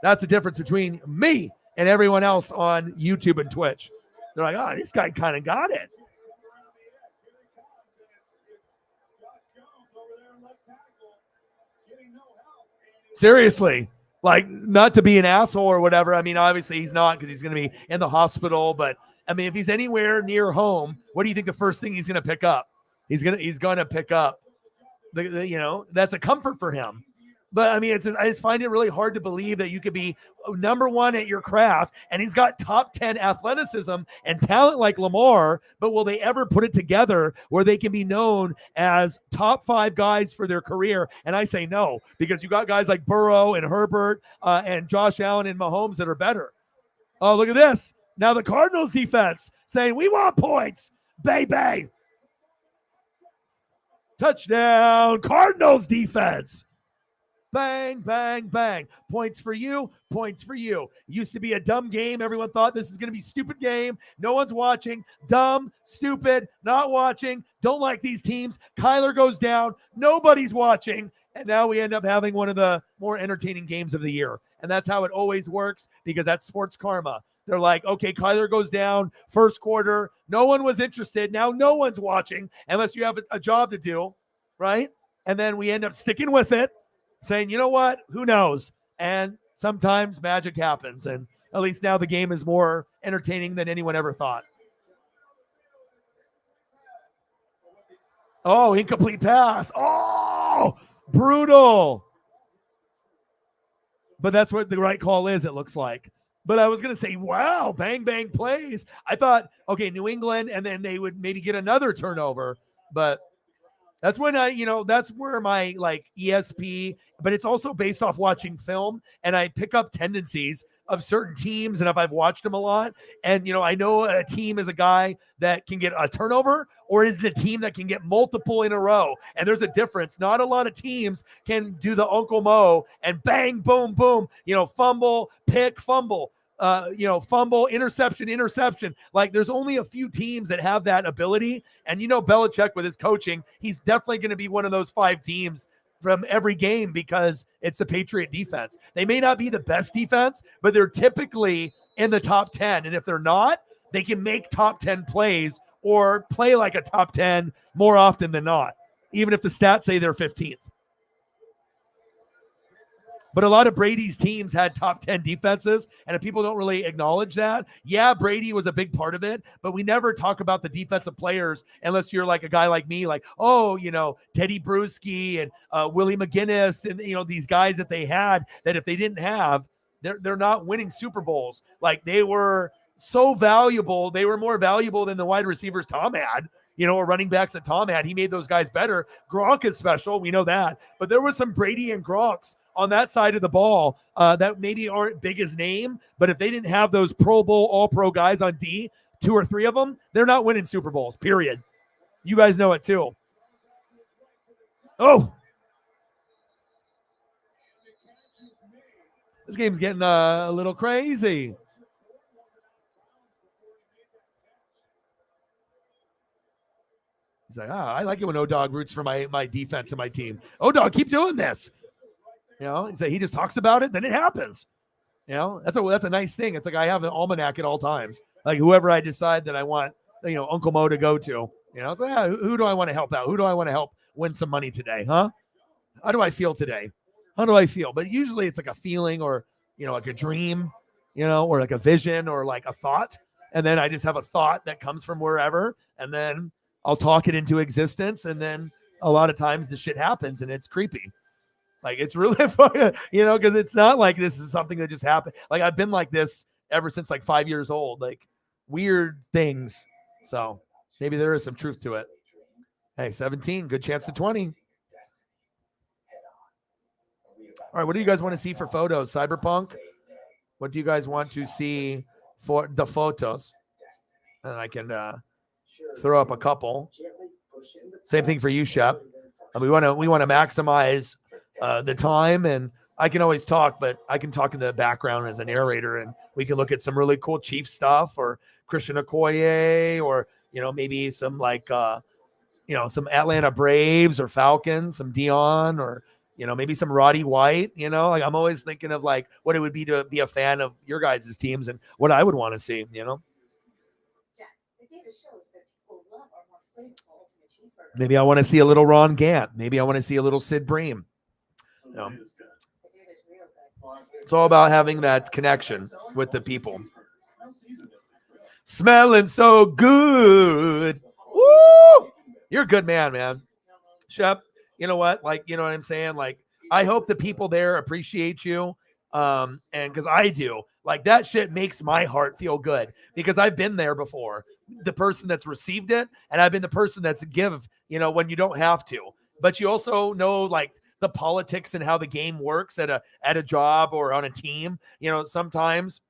S1: That's the difference between me and everyone else on YouTube and Twitch. They're like, oh, this guy kind of got it. Seriously, like, not to be an asshole or whatever. I mean, obviously he's not, because he's going to be in the hospital. But I mean, if he's anywhere near home, what do you think the first thing he's going to pick up? He's going to pick up that's a comfort for him. But I mean, I just find it really hard to believe that you could be number one at your craft, and he's got top 10 athleticism and talent like Lamar, but will they ever put it together where they can be known as top 5 guys for their career? And I say no, because you got guys like Burrow and Herbert and Josh Allen and Mahomes that are better. Oh, look at this. Now the Cardinals defense saying, we want points, baby. Touchdown, Cardinals defense. Bang, bang, bang. Points for you, points for you. It used to be a dumb game. Everyone thought this is going to be a stupid game. No one's watching. Dumb, stupid, not watching. Don't like these teams. Kyler goes down. Nobody's watching. And now we end up having one of the more entertaining games of the year. And that's how it always works, because that's sports karma. They're like, okay, Kyler goes down first quarter. No one was interested. Now no one's watching unless you have a job to do, right? And then we end up sticking with it, saying, you know what, who knows? And sometimes magic happens. And at least now the game is more entertaining than anyone ever thought. Oh, incomplete pass. Oh, brutal. But that's what the right call is, it looks like. But I was going to say, wow, bang, bang plays. I thought, okay, New England, and then they would maybe get another turnover. But that's when that's where my like ESP, but it's also based off watching film, and I pick up tendencies of certain teams, and if I've watched them a lot, and I know a team is a guy that can get a turnover, or is it a team that can get multiple in a row? And there's a difference. Not a lot of teams can do the Uncle Mo and bang, boom, boom, fumble, pick, fumble. fumble, interception. Like there's only a few teams that have that ability. And Belichick with his coaching, he's definitely going to be one of those 5 teams from every game because it's the Patriot defense. They may not be the best defense, but they're typically in the top 10. And if they're not, they can make top 10 plays or play like a top 10 more often than not, even if the stats say they're 15th. But a lot of Brady's teams had top 10 defenses, and if people don't really acknowledge that, yeah, Brady was a big part of it, but we never talk about the defensive players unless you're like a guy like me, like, Teddy Bruschi and Willie McGinnis and, these guys that they had that if they didn't have, they're not winning Super Bowls. Like they were so valuable. They were more valuable than the wide receivers Tom had. Or running backs that Tom had. He made those guys better. Gronk is special. We know that. But there was some Brady and Gronks on that side of the ball that maybe aren't big as name, but if they didn't have those Pro Bowl, all-pro guys on D, 2 or 3 of them, they're not winning Super Bowls, period. You guys know it too. Oh! This game's getting a little crazy. He's like, I like it when O-Dog roots for my defense and my team. O-Dog, keep doing this. He just talks about it, then it happens. That's a nice thing. It's like I have an almanac at all times. Like whoever I decide that I want, Uncle Mo to go to. It's like, who do I want to help out? Who do I want to help win some money today? Huh? How do I feel today? How do I feel? But usually it's like a feeling or, like a dream, or like a vision or like a thought. And then I just have a thought that comes from wherever. And then I'll talk it into existence. And then a lot of times the shit happens and it's creepy. Like it's really fun, because it's not like this is something that just happened. Like I've been like this ever since like 5 years old, like weird things. So maybe there is some truth to it. Hey, 17, good chance to 20. All right, what do you guys want to see for photos? Cyberpunk? What do you guys want to see for the photos? And I can throw up a couple. Same thing for you, Shep. We want to maximize the time, and I can always talk, but I can talk in the background as a narrator, and we can look at some really cool Chief stuff or Christian Okoye or, maybe some like, some Atlanta Braves or Falcons, some Dion or, maybe some Roddy White, like I'm always thinking of like what it would be to be a fan of your guys' teams and what I would want to see,
S8: Jack, the data shows that people love our more flavorful ultimate cheeseburger.
S1: Maybe I want to see a little Ron Gant. Maybe I want to see a little Sid Bream. It's all about having that connection with the people. Smelling so good. Woo! You're a good man. Shep, you know what? Like, you know what I'm saying? Like, I hope the people there appreciate you. And because I do. Like, that shit makes my heart feel good because I've been there before. The person that's received it, and I've been the person that's give, when you don't have to. But you also know, like, the politics and how the game works at a job or on a team. Sometimes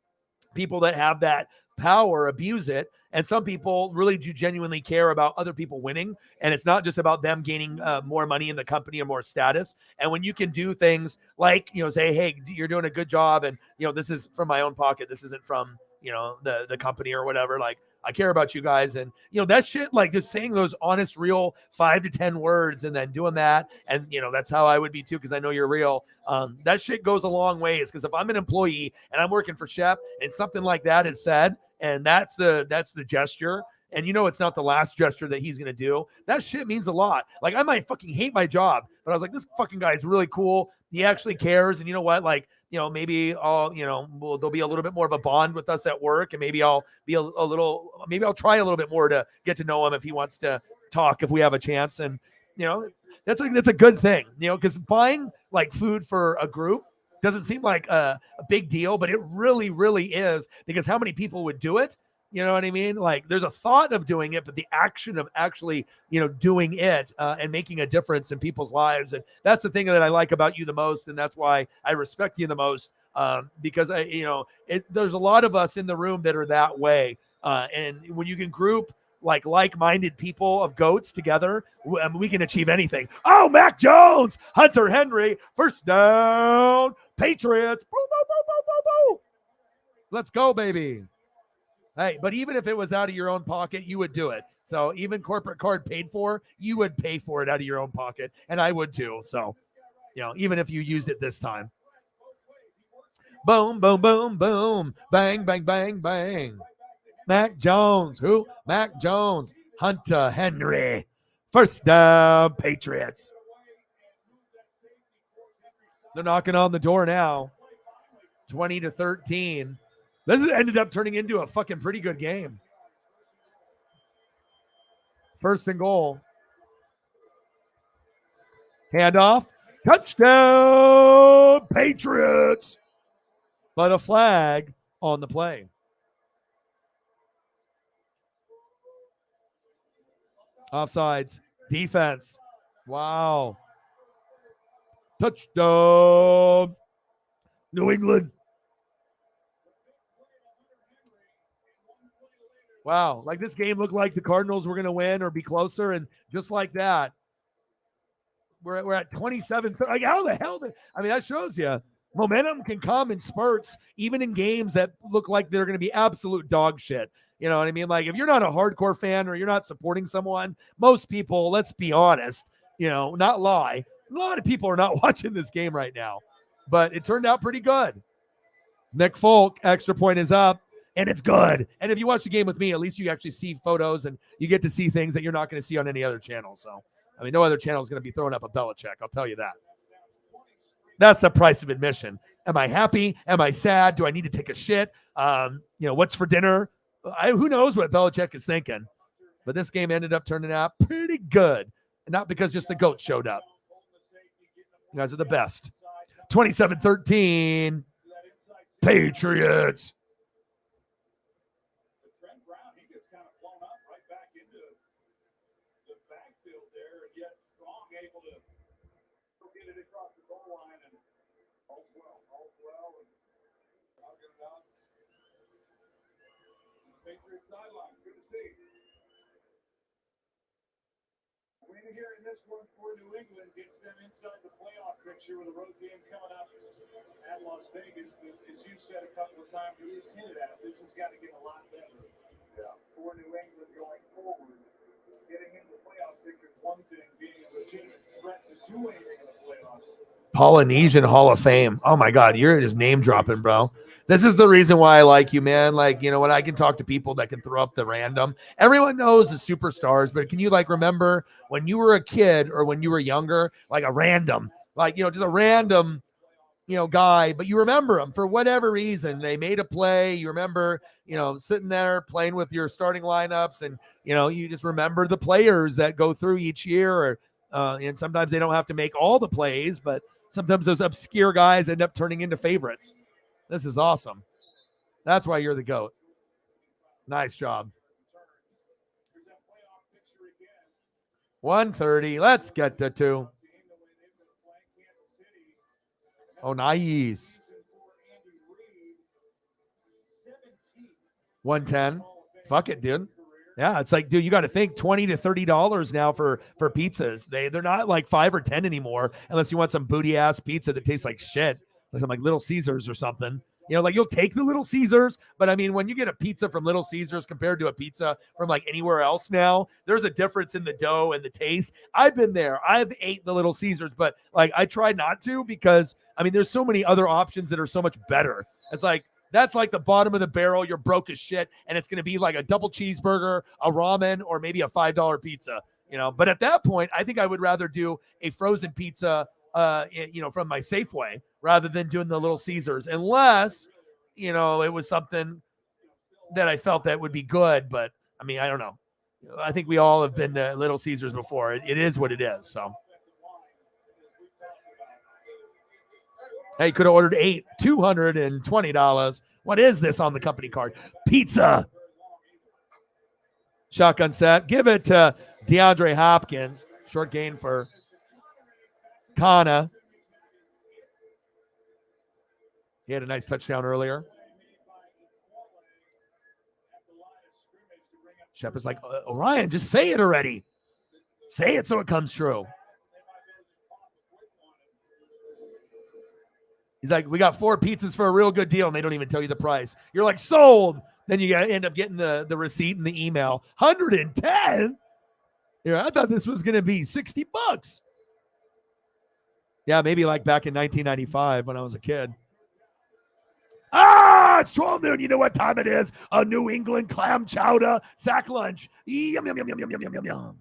S1: people that have that power abuse it, and some people really do genuinely care about other people winning, and it's not just about them gaining more money in the company or more status. And when you can do things like, say, hey, you're doing a good job, and this is from my own pocket, this isn't from the company or whatever, like, I care about you guys. And, that shit, like just saying those honest, real 5 to 10 words and then doing that. And, that's how I would be too, because I know you're real. That shit goes a long ways. Because if I'm an employee and I'm working for Shep and something like that is said, and that's the gesture, and it's not the last gesture that he's going to do, that shit means a lot. Like, I might fucking hate my job, but I was like, this fucking guy is really cool. He actually cares. And you know what? Like, maybe I'll, there'll be a little bit more of a bond with us at work. And maybe I'll be maybe I'll try a little bit more to get to know him if he wants to talk, if we have a chance. And, that's a good thing, because buying like food for a group doesn't seem like a big deal, but it really, really is, because how many people would do it? You know what I mean? Like, there's a thought of doing it, but the action of actually, doing it and making a difference in people's lives. And that's the thing that I like about you the most. And that's why I respect you the most, because there's a lot of us in the room that are that way. And when you can group like-minded people of goats together, we can achieve anything. Oh, Mac Jones, Hunter Henry, first down, Patriots. Boo, boo, boo, boo, boo, boo. Let's go, baby. Hey, but even if it was out of your own pocket, you would do it. So even corporate card paid for, you would pay for it out of your own pocket. And I would too. So, even if you used it this time. Boom, boom, boom, boom. Bang, bang, bang, bang. Mac Jones. Who? Mac Jones. Hunter Henry. First down, Patriots. They're knocking on the door now. 20-13. This ended up turning into a fucking pretty good game. First and goal. Handoff. Touchdown, Patriots. But a flag on the play. Offsides. Defense. Wow. Touchdown, New England. Wow. Like this game looked like the Cardinals were going to win or be closer. And just like that, we're at 27. Like, how the hell? That shows you momentum can come in spurts, even in games that look like they're going to be absolute dog shit. You know what I mean? Like, if you're not a hardcore fan or you're not supporting someone, most people, let's be honest, not lie, a lot of people are not watching this game right now. But it turned out pretty good. Nick Folk, extra point is up, and it's good. And if you watch the game with me, at least you actually see photos and you get to see things that you're not going to see on any other channel. So, no other channel is going to be throwing up a Belichick. I'll tell you that. That's the price of admission. Am I happy? Am I sad? Do I need to take a shit? What's for dinner? Who knows what Belichick is thinking? But this game ended up turning out pretty good. And not because just the GOAT showed up. You guys are the best. 27-13. Patriots.
S2: Patriots sideline. Good to see. Win here in this one for New England gets them inside the playoff picture with a road game coming up at Las Vegas. But as you said a couple of times, it is hinted at. This has got to get a lot better for New England going forward. Getting into the playoff picture is one thing, being a legitimate threat to do anything in the playoffs.
S1: Polynesian Hall of Fame. Oh my God, you're just name dropping, bro. This is the reason why I like you, man. Like, when I can talk to people that can throw up the random. Everyone knows the superstars, but can you remember when you were a kid or when you were younger, like a random, just a random, guy, but you remember them for whatever reason. They made a play. You remember, sitting there playing with your starting lineups, and you just remember the players that go through each year, and sometimes they don't have to make all the plays, but sometimes those obscure guys end up turning into favorites. This is awesome. That's why you're the GOAT. Nice job. 130. Let's get to 2. Oh, nice. 110. Fuck it, dude. Yeah, it's like, dude, you got to think $20 to $30 now for pizzas. They're not like $5 or $10 anymore, unless you want some booty ass pizza that tastes like shit, like some Little Caesars or something. You'll take the Little Caesars, but when you get a pizza from Little Caesars compared to a pizza from anywhere else now, there's a difference in the dough and the taste. I've been there. I've ate the Little Caesars, but I try not to because there's so many other options that are so much better. It's like, that's like the bottom of the barrel. You're broke as shit, and it's going to be like a double cheeseburger, a ramen, or maybe a $5 pizza. But at that point, I think I would rather do a frozen pizza, from my Safeway rather than doing the Little Caesars, unless, it was something that I felt that would be good. But I don't know. I think we all have been to Little Caesars before. It is what it is. So. Hey, could have ordered 8, $220. What is this on the company card? Pizza. Shotgun set. Give it to DeAndre Hopkins. Short gain for Kana. He had a nice touchdown earlier. Shep is like, Orion, just say it already. Say it so it comes true. He's like, we got 4 pizzas for a real good deal, and they don't even tell you the price. You're like, sold. Then you end up getting the receipt and the email. 110? Yeah, I thought this was going to be $60. Yeah, maybe like back in 1995 when I was a kid. It's 12 noon. You know what time it is? A New England clam chowder sack lunch. Yum, yum, yum, yum, yum, yum, yum, yum.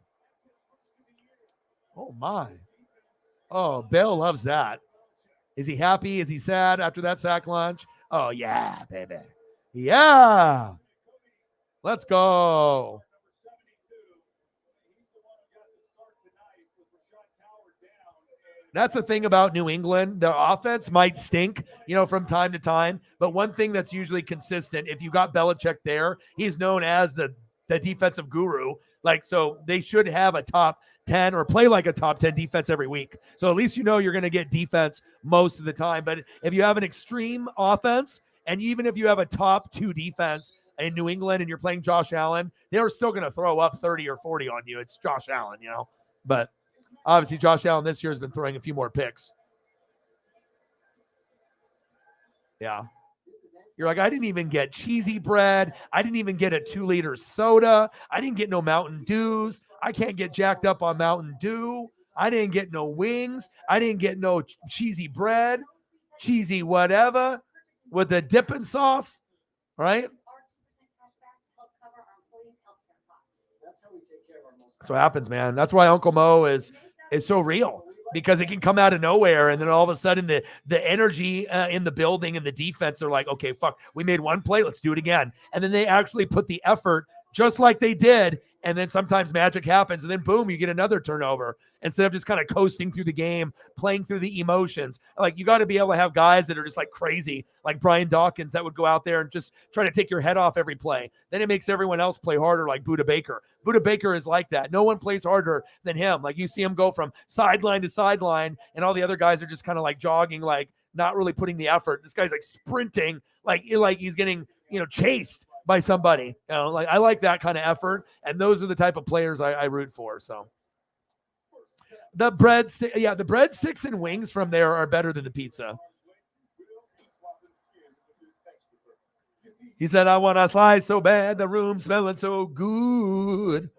S1: Oh, my. Oh, Bill loves that. Is he happy? Is he sad after that sack lunch? Oh, yeah, baby. Yeah. Let's go. That's the thing about New England. Their offense might stink, from time to time. But one thing that's usually consistent, if you got Belichick there, he's known as the defensive guru. So they should have a top 10 or play like a top 10 defense every week. So at least you're going to get defense most of the time. But if you have an extreme offense, and even if you have a top 2 defense in New England and you're playing Josh Allen, they're still going to throw up 30 or 40 on you. It's Josh Allen, But obviously, Josh Allen this year has been throwing a few more picks. Yeah. You're like, I didn't even get cheesy bread. I didn't even get a 2-liter soda. I didn't get no Mountain Dews. I can't get jacked up on Mountain Dew. I didn't get no wings. I didn't get no cheesy bread, cheesy whatever with the dipping sauce, right? That's what happens, man. That's why Uncle Mo is so real, because it can come out of nowhere, and then all of a sudden the energy in the building and the defense, they're like, okay, fuck, we made one play, let's do it again. And then they actually put the effort just like they did, and then sometimes magic happens, and then boom, you get another turnover instead of just kind of coasting through the game, playing through the emotions. Like, you got to be able to have guys that are just like crazy, like Brian Dawkins, that would go out there and just try to take your head off every play. Then it makes everyone else play harder, like Budda Baker. Budda Baker is like that. No one plays harder than him. Like, you see him go from sideline to sideline, and all the other guys are just kind of like jogging, like not really putting the effort. This guy's like sprinting, like he's getting, chased by somebody. Like, I like that kind of effort, and those are the type of players I root for. So the breadsticks and wings from there are better than the pizza. He said, I want to slice so bad, the room smelling so good.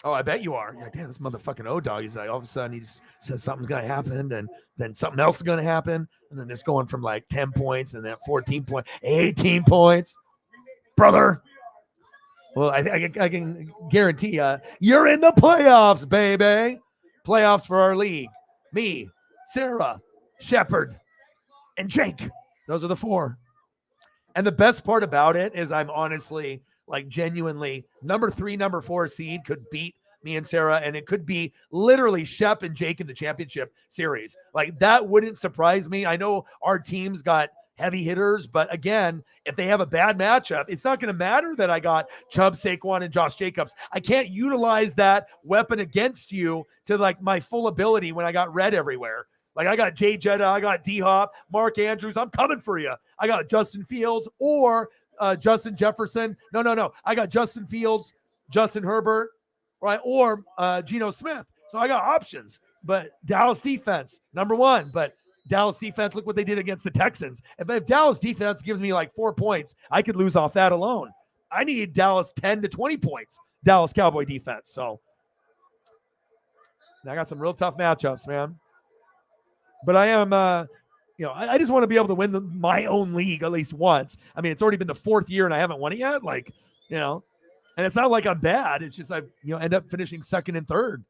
S1: Oh, I bet you are. You're like, damn, this motherfucking O-Dog. He's like, all of a sudden he says something's going to happen, and then something else is going to happen, and then it's going from like 10 points, and then 14 points, 18 points. Brother. Well, I can guarantee you're in the playoffs, baby. Playoffs for our league. Me, Sarah, Shepard, and Jake. Those are the 4. And the best part about it is I'm honestly, like, genuinely, number 3, number 4 seed could beat me and Sarah, and it could be literally Shep and Jake in the championship series. Like, that wouldn't surprise me. I know our teams got heavy hitters, but again, if they have a bad matchup, it's not going to matter that I got Chubb, Saquon, and Josh Jacobs. I can't utilize that weapon against you to like my full ability when I got red everywhere. Like, I got Jay Jetta, I got D-Hop, Mark Andrews. I'm coming for you. I got Justin Fields or Justin Jefferson. No. I got Justin Fields, Justin Herbert, right? Or Geno Smith. So I got options. But Dallas defense, number 1. But Dallas defense, look what they did against the Texans. If Dallas defense gives me like 4 points, I could lose off that alone. I need Dallas 10 to 20 points, Dallas Cowboy defense. So I got some real tough matchups, man. But I am, I just want to be able to win my own league at least once. I mean, it's already been the 4th year and I haven't won it yet. Like, and it's not like I'm bad. It's just I, end up finishing 2nd and 3rd.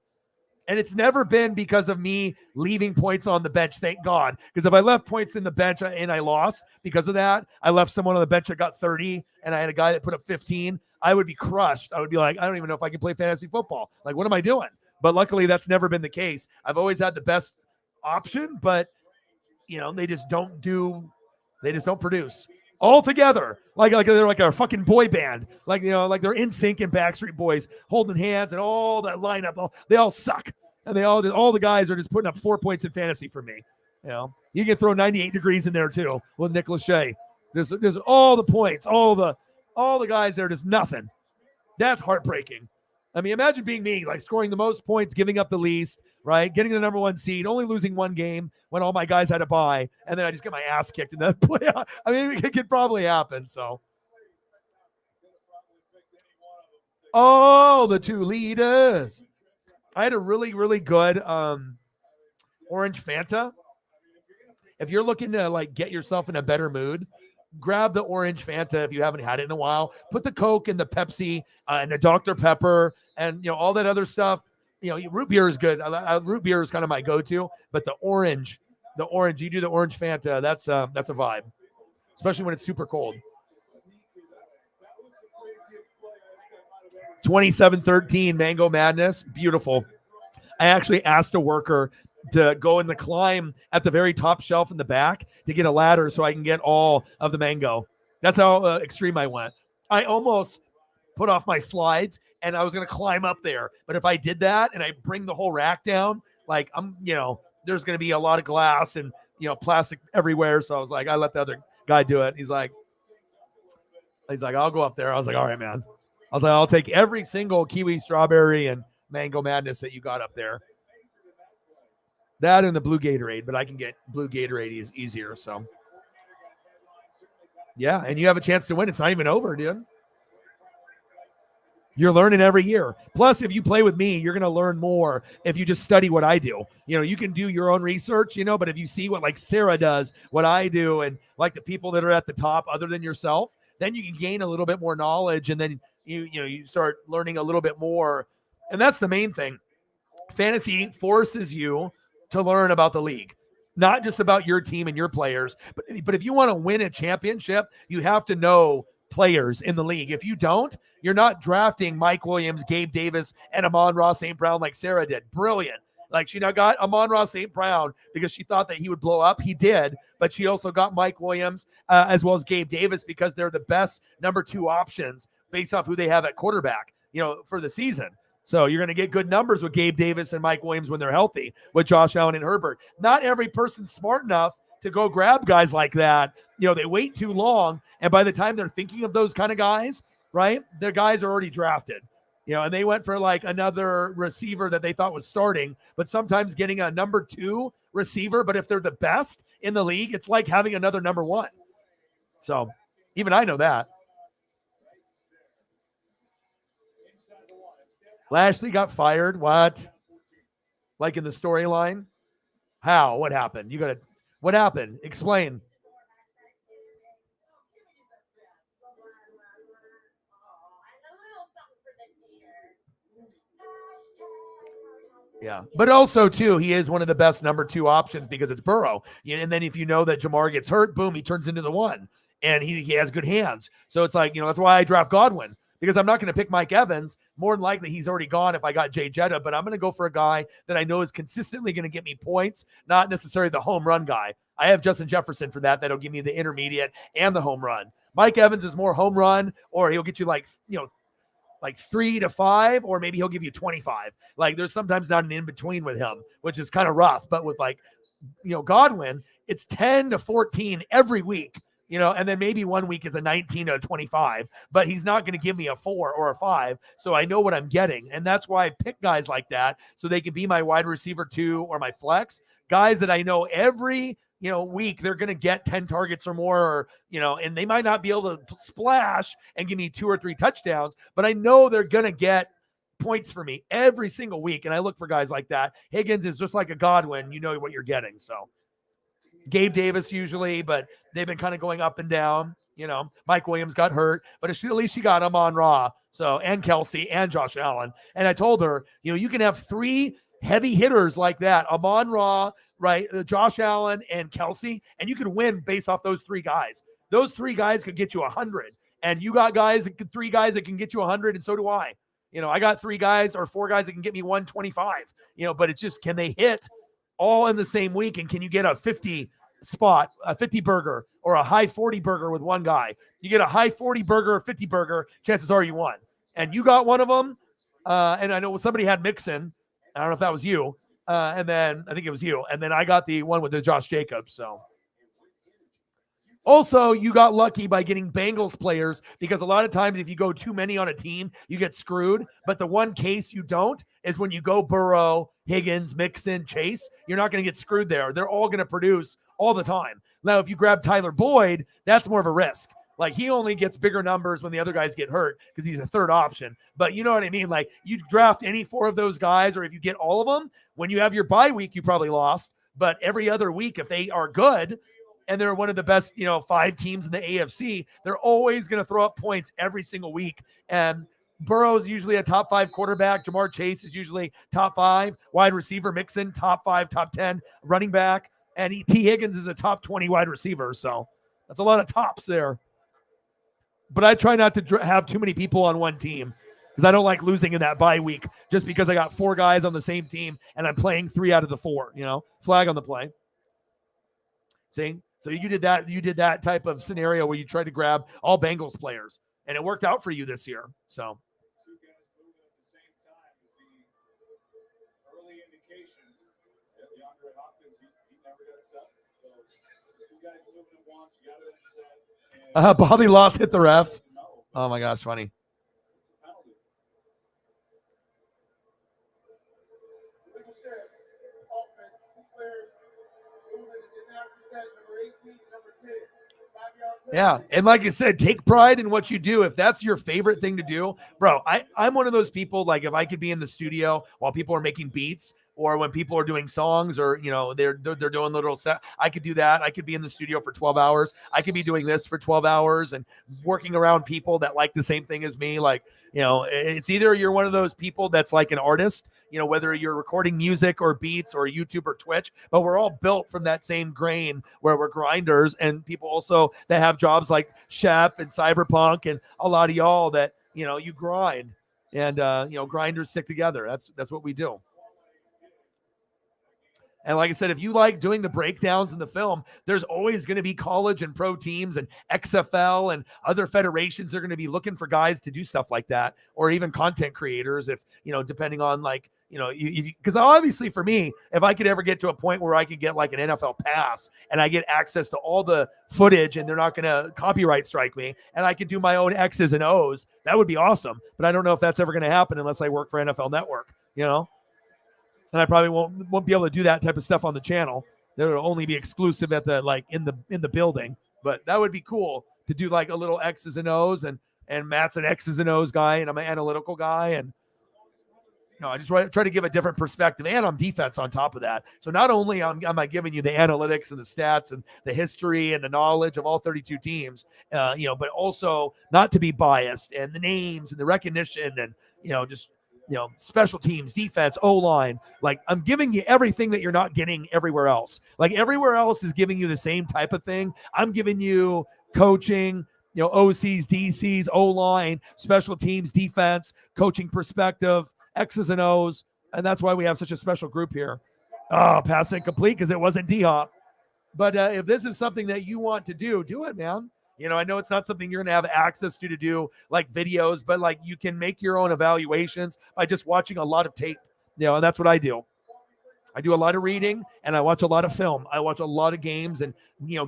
S1: And it's never been because of me leaving points on the bench, thank God. Because if I left points in the bench and I lost because of that, I left someone on the bench that got 30 and I had a guy that put up 15, I would be crushed. I would be like, I don't even know if I can play fantasy football. Like, what am I doing? But luckily, that's never been the case. I've always had the best option, but, they just don't produce. All together, like they're like a fucking boy band, like like they're NSYNC and Backstreet Boys holding hands, and all that lineup, they all suck, and all the guys are just putting up 4 points in fantasy for me. You can throw 98 degrees in there too with Nick Lachey. There's all the points, all the guys there, just nothing. That's heartbreaking. I mean, imagine being me, like scoring the most points, giving up the least, right? Getting the number 1 seed, only losing 1 game when all my guys had to bye, and then I just get my ass kicked in the playoff. I mean, it could probably happen. So, oh, the 2 leaders. I had a really, really good orange Fanta. If you're looking to like get yourself in a better mood, grab the orange Fanta if you haven't had it in a while. Put the Coke and the Pepsi and the Dr. Pepper and all that other stuff. Root beer is good. Root beer is kind of my go-to, but the orange, you do the orange Fanta. That's a vibe, especially when it's super cold. 27-13 Mango Madness, beautiful. I actually asked a worker to go in the climb at the very top shelf in the back to get a ladder so I can get all of the mango. That's how extreme I went. I almost put off my slides and I was going to climb up there. But if I did that and I bring the whole rack down, like there's going to be a lot of glass and, plastic everywhere. So I was like, I let the other guy do it. He's like, I'll go up there. I was like, all right, man. I was like, I'll take every single kiwi, strawberry, and Mango Madness that you got up there. That and the blue Gatorade, but I can get blue Gatorade is easier. So, yeah, and you have a chance to win. It's not even over, dude. You're learning every year. Plus, if you play with me, you're going to learn more if you just study what I do. You can do your own research, but if you see what like Sarah does, what I do, and like the people that are at the top other than yourself, then you can gain a little bit more knowledge, and then you start learning a little bit more. And that's the main thing. Fantasy forces you to learn about the league, not just about your team and your players. But if you want to win a championship, you have to know players in the league. If you don't, you're not drafting Mike Williams, Gabe Davis, and Amon-Ra St. Brown like Sarah did. Brilliant. Like she now got Amon-Ra St. Brown because she thought that he would blow up. He did, but she also got Mike Williams as well as Gabe Davis because they're the best number 2 options based off who they have at quarterback, for the season. So you're going to get good numbers with Gabe Davis and Mike Williams when they're healthy with Josh Allen and Herbert. Not every person's smart enough to go grab guys like that. They wait too long. And by the time they're thinking of those kind of guys, right, their guys are already drafted, and they went for like another receiver that they thought was starting, but sometimes getting a number 2 receiver. But if they're the best in the league, it's like having another number 1. So even I know that. Lashley got fired. What? Like in the storyline? How? What happened? What happened? Explain. Yeah. But also, too, he is one of the best number 2 options because it's Burrow. And then if you know that Jamar gets hurt, boom, he turns into the 1. And he has good hands. So it's like, that's why I draft Godwin. Because I'm not going to pick Mike Evans. More than likely, he's already gone if I got Jay Jetta. But I'm going to go for a guy that I know is consistently going to get me points, not necessarily the home run guy. I have Justin Jefferson for that. That'll give me the intermediate and the home run. Mike Evans is more home run, or he'll get you like 3 to 5, or maybe he'll give you 25. Like there's sometimes not an in-between with him, which is kind of rough. But with Godwin, it's 10 to 14 every week. And then maybe one week it's a 19 to 25, but he's not going to give me a 4 or a 5. So I know what I'm getting. And that's why I pick guys like that so they can be my wide receiver 2 or my flex guys that I know every, week they're going to get 10 targets or more, and they might not be able to splash and give me 2 or 3 touchdowns, but I know they're going to get points for me every single week. And I look for guys like that. Higgins is just like a Godwin. You know what you're getting. So Gabe Davis usually, but they've been kind of going up and down. Mike Williams got hurt, but at least she got Amon-Ra. So, and Kelsey and Josh Allen. And I told her, you can have 3 heavy hitters like that, Amon-Ra, right, Josh Allen and Kelsey, and you could win based off those 3 guys. Those 3 guys could get you 100. And you got 3 guys that can get you 100, and so do I. I got 3 guys or 4 guys that can get me 125. But it's just, can they hit all in the same week, and can you get a 50 spot, a 50 burger or a high 40 burger with one guy? You get a high 40 burger or 50 burger, chances are you won. And you got one of them. And I know somebody had Mixon. I don't know if that was you. And then I think it was you. And then I got the one with the Josh Jacobs. So Also, you got lucky by getting Bengals players because a lot of times if you go too many on a team, you get screwed. But the one case you don't is when you go Burrow, Higgins, Mixon, Chase, you're not going to get screwed there. They're all going to produce all the time. Now, if you grab Tyler Boyd, that's more of a risk. Like he only gets bigger numbers when the other guys get hurt because he's a third option. But you know what I mean? Like you draft any 4 of those guys, or if you get all of them, when you have your bye week, you probably lost. But every other week, if they are good, and they're one of the best, 5 teams in the AFC, they're always going to throw up points every single week. And Burrow's usually a top 5 quarterback. Jamar Chase is usually top 5. Wide receiver Mixon, top 5, top 10 running back. And T. Higgins is a top 20 wide receiver. So that's a lot of tops there. But I try not to have too many people on one team because I don't like losing in that bye week just because I got 4 guys on the same team and I'm playing 3 out of the 4, flag on the play. See? So you did that type of scenario where you tried to grab all Bengals players, and it worked out for you this year. So
S2: 2 guys moving at the same time is the early indication that DeAndre Hopkins, he never got set. So 2 guys moving at once, you got to set.
S1: Bobby Loss hit the ref. Oh my gosh, funny. Yeah, and like I said, take pride in what you do. If that's your favorite thing to do, bro, I'm one of those people, like if I could be in the studio while people are making beats or when people are doing songs or, they're doing little set, I could do that. I could be in the studio for 12 hours. I could be doing this for 12 hours and working around people that like the same thing as me. Like, it's either you're one of those people that's like an artist, whether you're recording music or beats or YouTube or Twitch, but we're all built from that same grain where we're grinders, and people also that have jobs like Shep and Cyberpunk and a lot of y'all that, you grind and, grinders stick together. That's what we do. And like I said, if you like doing the breakdowns in the film, there's always going to be college and pro teams and XFL and other federations. They're going to be looking for guys to do stuff like that, or even content creators. If, depending on like, because obviously for me, if I could ever get to a point where I could get like an NFL pass and I get access to all the footage and they're not going to copyright strike me and I could do my own X's and O's, that would be awesome. But I don't know if that's ever going to happen unless I work for NFL Network, And I probably won't be able to do that type of stuff on the channel. It'll only be exclusive at the in the building. But that would be cool to do like a little X's and O's, and Matt's an X's and O's guy, and I'm an analytical guy, and I just try to give a different perspective, and I'm defense on top of that. So not only am I giving you the analytics and the stats and the history and the knowledge of all 32 teams, but also not to be biased, and the names and the recognition and just. Special teams, defense, O-line. Like I'm giving you everything that you're not getting everywhere else. Like everywhere else is giving you the same type of thing. I'm giving you coaching, OCs, DCs, O-line, special teams, defense, coaching perspective, X's and O's. And that's why we have such a special group here. Oh, pass incomplete because it wasn't D-Hop. But if this is something that you want to do it, man. I know it's not something you're going to have access to do like videos, but like you can make your own evaluations by just watching a lot of tape, and that's what I do. I do a lot of reading and I watch a lot of film. I watch a lot of games and,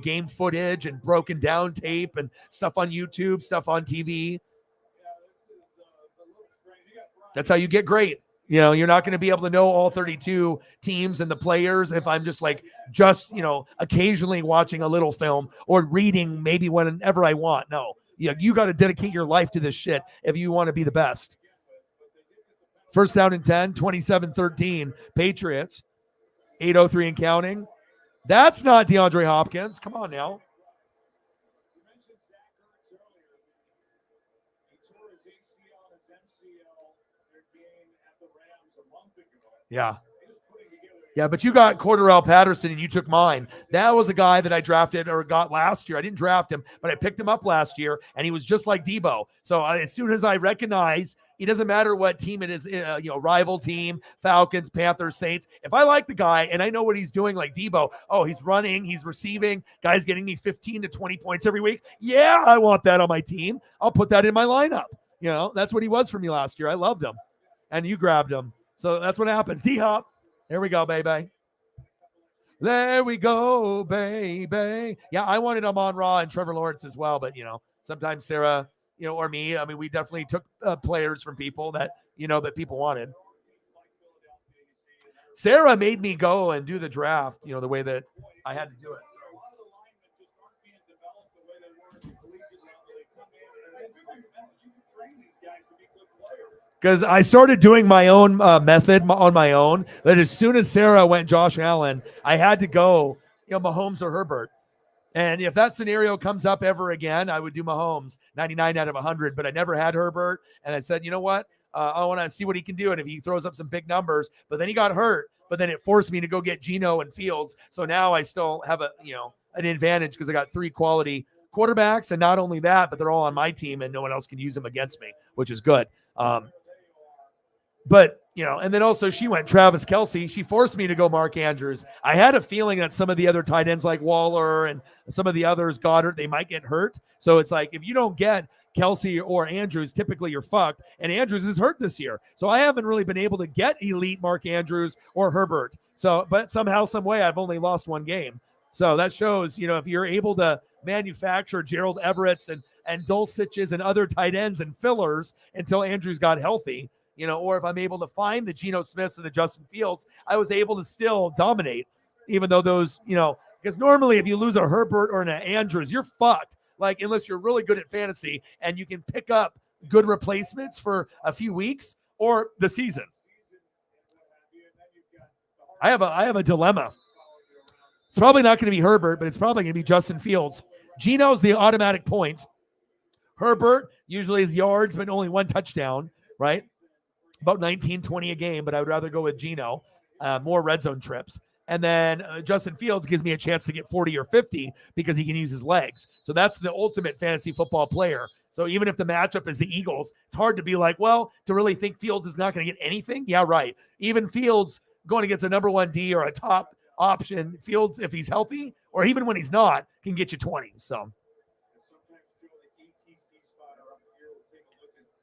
S1: game footage and broken down tape and stuff on YouTube, stuff on TV. That's how you get great. You're not going to be able to know all 32 teams and the players if I'm just occasionally watching a little film or reading maybe whenever I want. No, you got to dedicate your life to this shit if you want to be the best. First down and 10, 27-13, Patriots, 8:03 and counting. That's not DeAndre Hopkins. Come on now. Yeah. Yeah, but you got Cordarrelle Patterson and you took mine. That was a guy that I drafted or got last year. I didn't draft him, but I picked him up last year, and he was just like Debo. So as soon as I recognize, it doesn't matter what team it is, rival team, Falcons, Panthers, Saints. If I like the guy and I know what he's doing like Debo, he's running, he's receiving, guy's getting me 15 to 20 points every week. Yeah, I want that on my team. I'll put that in my lineup. That's what he was for me last year. I loved him. And you grabbed him. So that's what happens. D-Hop. Here we go, baby. There we go, baby. Yeah, I wanted Amon-Ra and Trevor Lawrence as well, but sometimes Sarah, or me, I mean, we definitely took players from people that that people wanted. Sarah made me go and do the draft, the way that I had to do it. Because I started doing my own method on my own. That as soon as Sarah went Josh Allen, I had to go, Mahomes or Herbert. And if that scenario comes up ever again, I would do Mahomes 99 out of 100. But I never had Herbert. And I said, you know what? I want to see what he can do. And if he throws up some big numbers, but then he got hurt. But then it forced me to go get Geno and Fields. So now I still have an advantage because I got 3 quality quarterbacks. And not only that, but they're all on my team and no one else can use them against me, which is good. But, and then also she went Travis Kelce. She forced me to go Mark Andrews. I had a feeling that some of the other tight ends like Waller and some of the others, Goddard, they might get hurt. So it's like, if you don't get Kelce or Andrews, typically you're fucked. And Andrews is hurt this year. So I haven't really been able to get elite Mark Andrews or Herbert. So, but somehow, some way, I've only lost 1 game. So that shows, if you're able to manufacture Gerald Everett's and Dulcich's and other tight ends and fillers until Andrews got healthy, or if I'm able to find the Geno Smiths and the Justin Fields, I was able to still dominate, even though those, because normally if you lose a Herbert or an Andrews, you're fucked. Like, unless you're really good at fantasy and you can pick up good replacements for a few weeks or the season. I have a dilemma. It's probably not going to be Herbert, but it's probably going to be Justin Fields. Geno's the automatic points. Herbert usually is yards, but only 1 touchdown, right? About 19, 20 a game, but I would rather go with Geno, more red zone trips. And then Justin Fields gives me a chance to get 40 or 50 because he can use his legs. So that's the ultimate fantasy football player. So even if the matchup is the Eagles, it's hard to be like, well, to really think Fields is not going to get anything. Yeah, right. Even Fields going against a number 1 D or a top option, Fields, if he's healthy, or even when he's not, can get you 20. So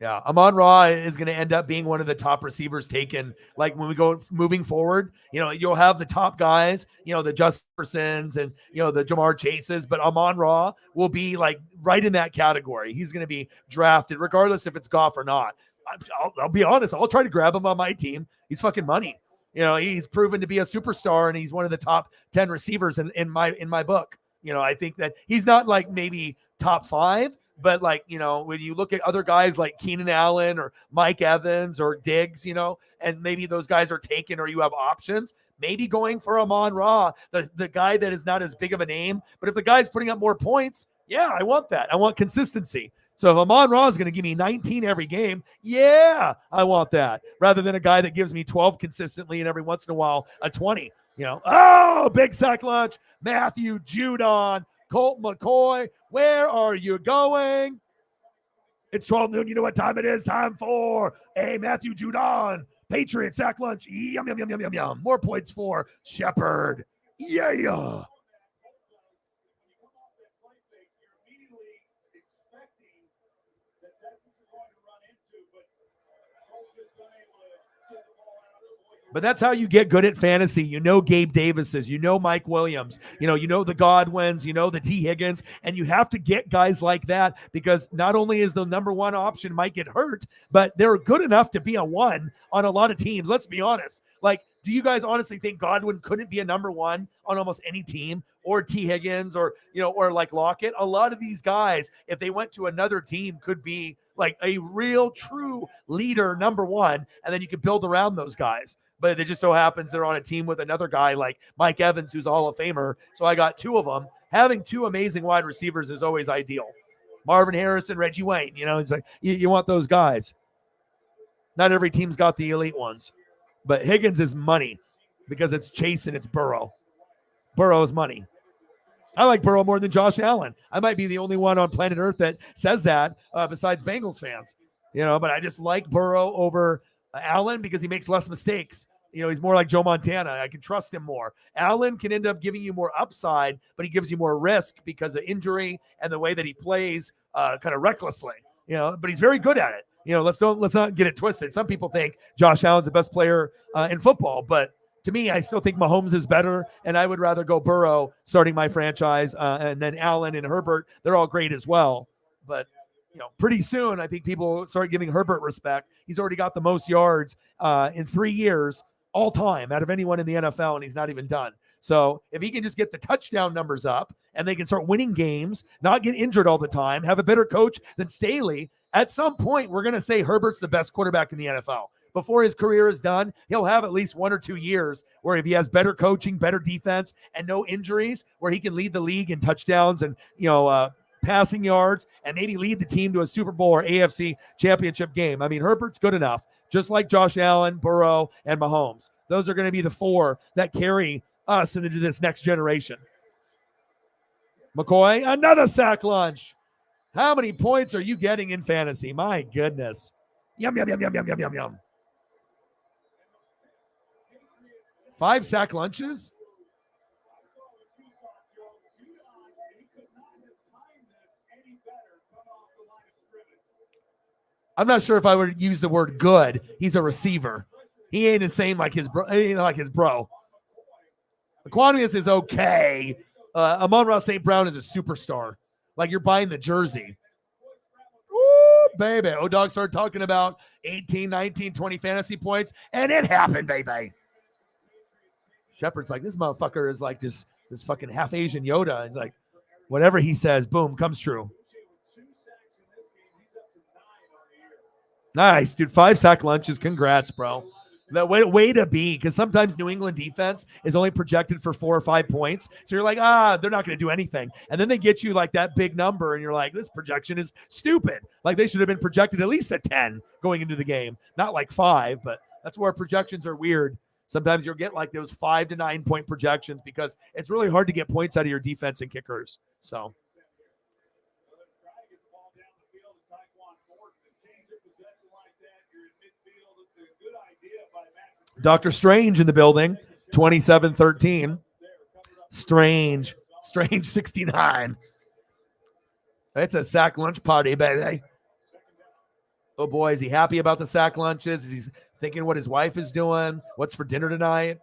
S1: yeah, Amon-Ra is going to end up being one of the top receivers taken. Like when we go moving forward, you'll have the top guys, the Jeffersons and, the Jamar Chases, but Amon-Ra will be like right in that category. He's going to be drafted regardless if it's Goff or not. I'll be honest. I'll try to grab him on my team. He's fucking money. He's proven to be a superstar and he's one of the top 10 receivers in my book. I think that he's not like maybe top 5, but like, when you look at other guys like Keenan Allen or Mike Evans or Diggs, and maybe those guys are taken or you have options, maybe going for Amon-Ra, the guy that is not as big of a name. But if the guy's putting up more points, yeah, I want that. I want consistency. So if Amon-Ra is going to give me 19 every game, yeah, I want that. Rather than a guy that gives me 12 consistently and every once in a while a 20. Big sack lunch, Matthew Judon, Colt McCoy, where are you going? It's 12 noon. You know what time it is? Time for a Matthew Judon Patriots sack lunch. Yum, yum, yum, yum, yum, yum. More points for Shepard. Yeah. But that's how you get good at fantasy. Gabe Davis's, Mike Williams, the Godwins, the T. Higgins, and you have to get guys like that because not only is the number 1 option might get hurt, but they're good enough to be a 1 on a lot of teams. Let's be honest. Like, do you guys honestly think Godwin couldn't be a number 1 on almost any team, or T. Higgins, or or like Lockett? A lot of these guys, if they went to another team, could be like a real true leader, number 1, and then you could build around those guys. But it just so happens they're on a team with another guy like Mike Evans, who's a Hall of Famer. So I got 2 of them. Having 2 amazing wide receivers is always ideal. Marvin Harrison, Reggie Wayne, it's like you want those guys. Not every team's got the elite ones. But Higgins is money because it's Chase and it's Burrow. Burrow is money. I like Burrow more than Josh Allen. I might be the only one on planet Earth that says that besides Bengals fans. But I just like Burrow over Allen because he makes less mistakes. He's more like Joe Montana. I can trust him more. Allen can end up giving you more upside, but he gives you more risk because of injury and the way that he plays kind of recklessly. But he's very good at it. Let's not get it twisted. Some people think Josh Allen's the best player in football, but to me, I still think Mahomes is better, and I would rather go Burrow starting my franchise, and then Allen and Herbert. They're all great as well. But, pretty soon, I think people start giving Herbert respect. He's already got the most yards in 3 years all time out of anyone in the NFL, and he's not even done. So if he can just get the touchdown numbers up and they can start winning games, not get injured all the time, have a better coach than Staley, at some point we're going to say Herbert's the best quarterback in the NFL. Before his career is done, he'll have at least 1 or 2 years where if he has better coaching, better defense, and no injuries, where he can lead the league in touchdowns and, passing yards and maybe lead the team to a Super Bowl or AFC championship game. I mean, Herbert's good enough, just like Josh Allen, Burrow, and Mahomes. Those are going to be the 4 that carry us into this next generation. McCoy, another sack lunch. How many points are you getting in fantasy? My goodness. Yum, yum, yum, yum, yum, yum, yum, yum. 5 sack lunches? I'm not sure if I would use the word good. He's a receiver. He ain't the same like his bro. Equanimus is okay. Amon-Ra St. Brown is a superstar. Like you're buying the jersey. Ooh, baby. O-Dog started talking about 18, 19, 20 fantasy points, and it happened, baby. Shepard's like, this motherfucker is like this fucking half Asian Yoda. He's like, whatever he says, boom, comes true. Nice, dude. 5 sack lunches. Congrats, bro. The way to be, because sometimes New England defense is only projected for 4 or 5 points. So you're like, they're not going to do anything. And then they get you like that big number, and you're like, this projection is stupid. Like they should have been projected at least at 10 going into the game, not like 5. But that's where projections are weird. Sometimes you'll get like those 5 to 9 point projections because it's really hard to get points out of your defense and kickers. So. Dr. Strange in the building, 27-13. Strange 69. It's a sack lunch party, baby. Oh boy, is he happy about the sack lunches? Is he thinking what his wife is doing? What's for dinner tonight?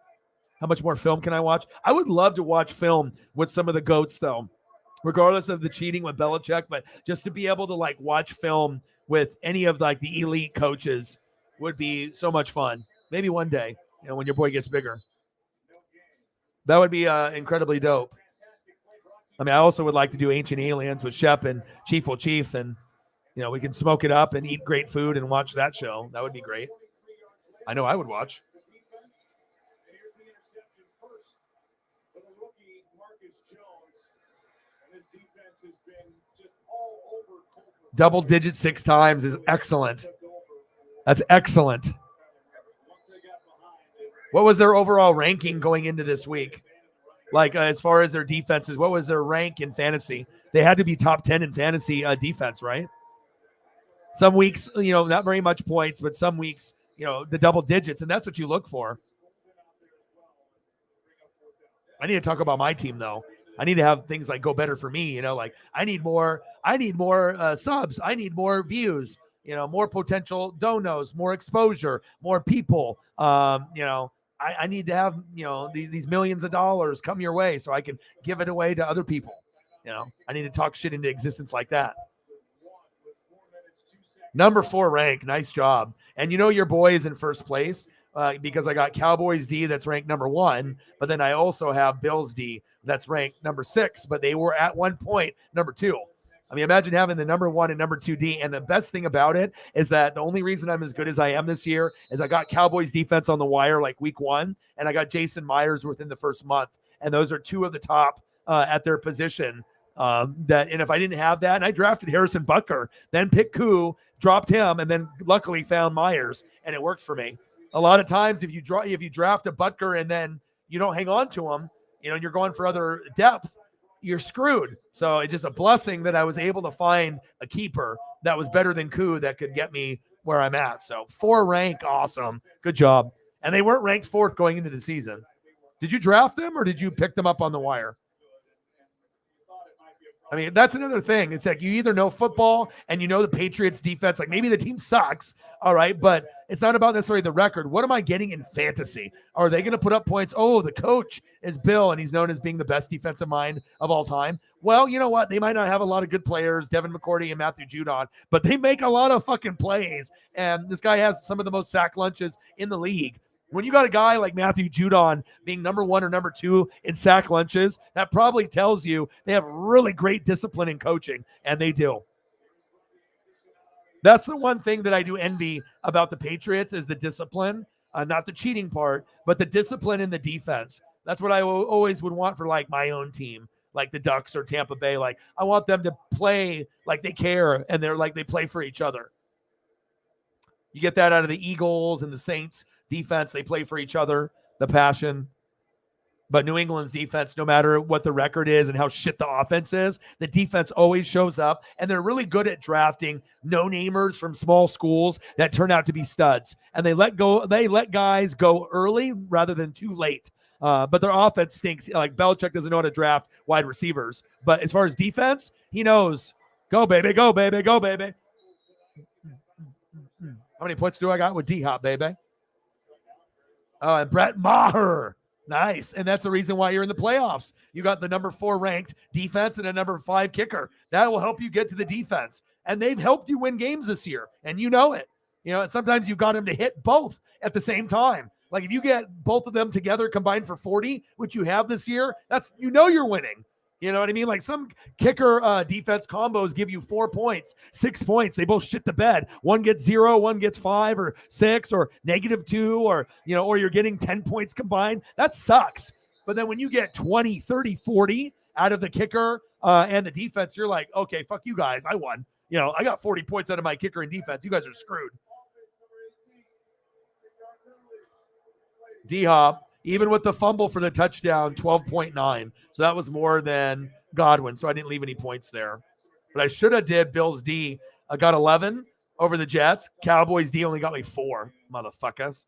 S1: How much more film can I watch? I would love to watch film with some of the GOATs, though, regardless of the cheating with Belichick, but just to be able to like watch film with any of like the elite coaches would be so much fun. Maybe one day, when your boy gets bigger. That would be incredibly dope. I mean, I also would like to do Ancient Aliens with Shep and Chief will Chief, and, we can smoke it up and eat great food and watch that show. That would be great. I know I would watch. Double digit 6 times is excellent. That's excellent. What was their overall ranking going into this week? Like as far as their defenses, what was their rank in fantasy? They had to be top 10 in fantasy defense, right? Some weeks, not very much points, but some weeks, the double digits, and that's what you look for. I need to talk about my team though. I need to have things like go better for me, like I need more subs. I need more views, more potential donos, more exposure, more people. I need to have, these millions of dollars come your way so I can give it away to other people. I need to talk shit into existence like that. Number 4 rank. Nice job. And your boy is in first place because I got Cowboys D that's ranked number 1, but then I also have Bills D that's ranked number 6, but they were at one point number 2. I mean, imagine having the number 1 and number 2 D. And the best thing about it is that the only reason I'm as good as I am this year is I got Cowboys defense on the wire like week 1, and I got Jason Myers within the first month. And those are 2 of the top at their position. And if I didn't have that, and I drafted Harrison Butker, then picked Koo, dropped him, and then luckily found Myers, and it worked for me. A lot of times, if you draft a Butker and then you don't hang on to him, you're going for other depth, you're screwed. So it's just a blessing that I was able to find a keeper that was better than Koo that could get me where I'm at. So 4 rank, awesome. Good job. And they weren't ranked 4th going into the season. Did you draft them or did you pick them up on the wire? I mean, that's another thing. It's like you either know football and you know the Patriots defense. Like maybe the team sucks, all right, but it's not about necessarily the record. What am I getting in fantasy? Are they going to put up points? Oh, the coach is Bill, and he's known as being the best defensive mind of all time. Well, you know what? They might not have a lot of good players, Devin McCourty and Matthew Judon, but they make a lot of fucking plays. And this guy has some of the most sack lunches in the league. When you got a guy like Matthew Judon being number 1 or number 2 in sack lunches, that probably tells you they have really great discipline in coaching, and they do. That's the one thing that I do envy about the Patriots is the discipline, not the cheating part, but the discipline in the defense. That's what I always would want for like my own team, like the Ducks or Tampa Bay. Like I want them to play like they care and they're like they play for each other. You get that out of the Eagles and the Saints defense. They play for each other, the passion. But New England's defense, no matter what the record is and how shit the offense is, the defense always shows up, and they're really good at drafting no-namers from small schools that turn out to be studs. And they let guys go early rather than too late. But their offense stinks. Like Belichick doesn't know how to draft wide receivers. But as far as defense, he knows. Go, baby, go, baby, go, baby. How many points do I got with D-Hop, baby? Oh, and Brett Maher. Nice. And that's the reason why you're in the playoffs. You got the number 4 ranked defense and a number 5 kicker. That will help you get to the defense. And they've helped you win games this year. And you know it. You know, sometimes you got them to hit both at the same time. Like if you get both of them together combined for 40, which you have this year, that's, you know, you're winning. You know what I mean? Like some kicker defense combos give you 4 points, 6 points. They both shit the bed. One gets 0, one gets 5 or 6 or -2 or, you know, or you're getting 10 points combined. That sucks. But then when you get 20, 30, 40 out of the kicker and the defense, you're like, okay, fuck you guys. I won. You know, I got 40 points out of my kicker and defense. You guys are screwed. D-Hop. Even with the fumble for the touchdown, 12.9. So that was more than Godwin. So I didn't leave any points there. But I should have did Bills D. I got 11 over the Jets. Cowboys D only got me 4, motherfuckers.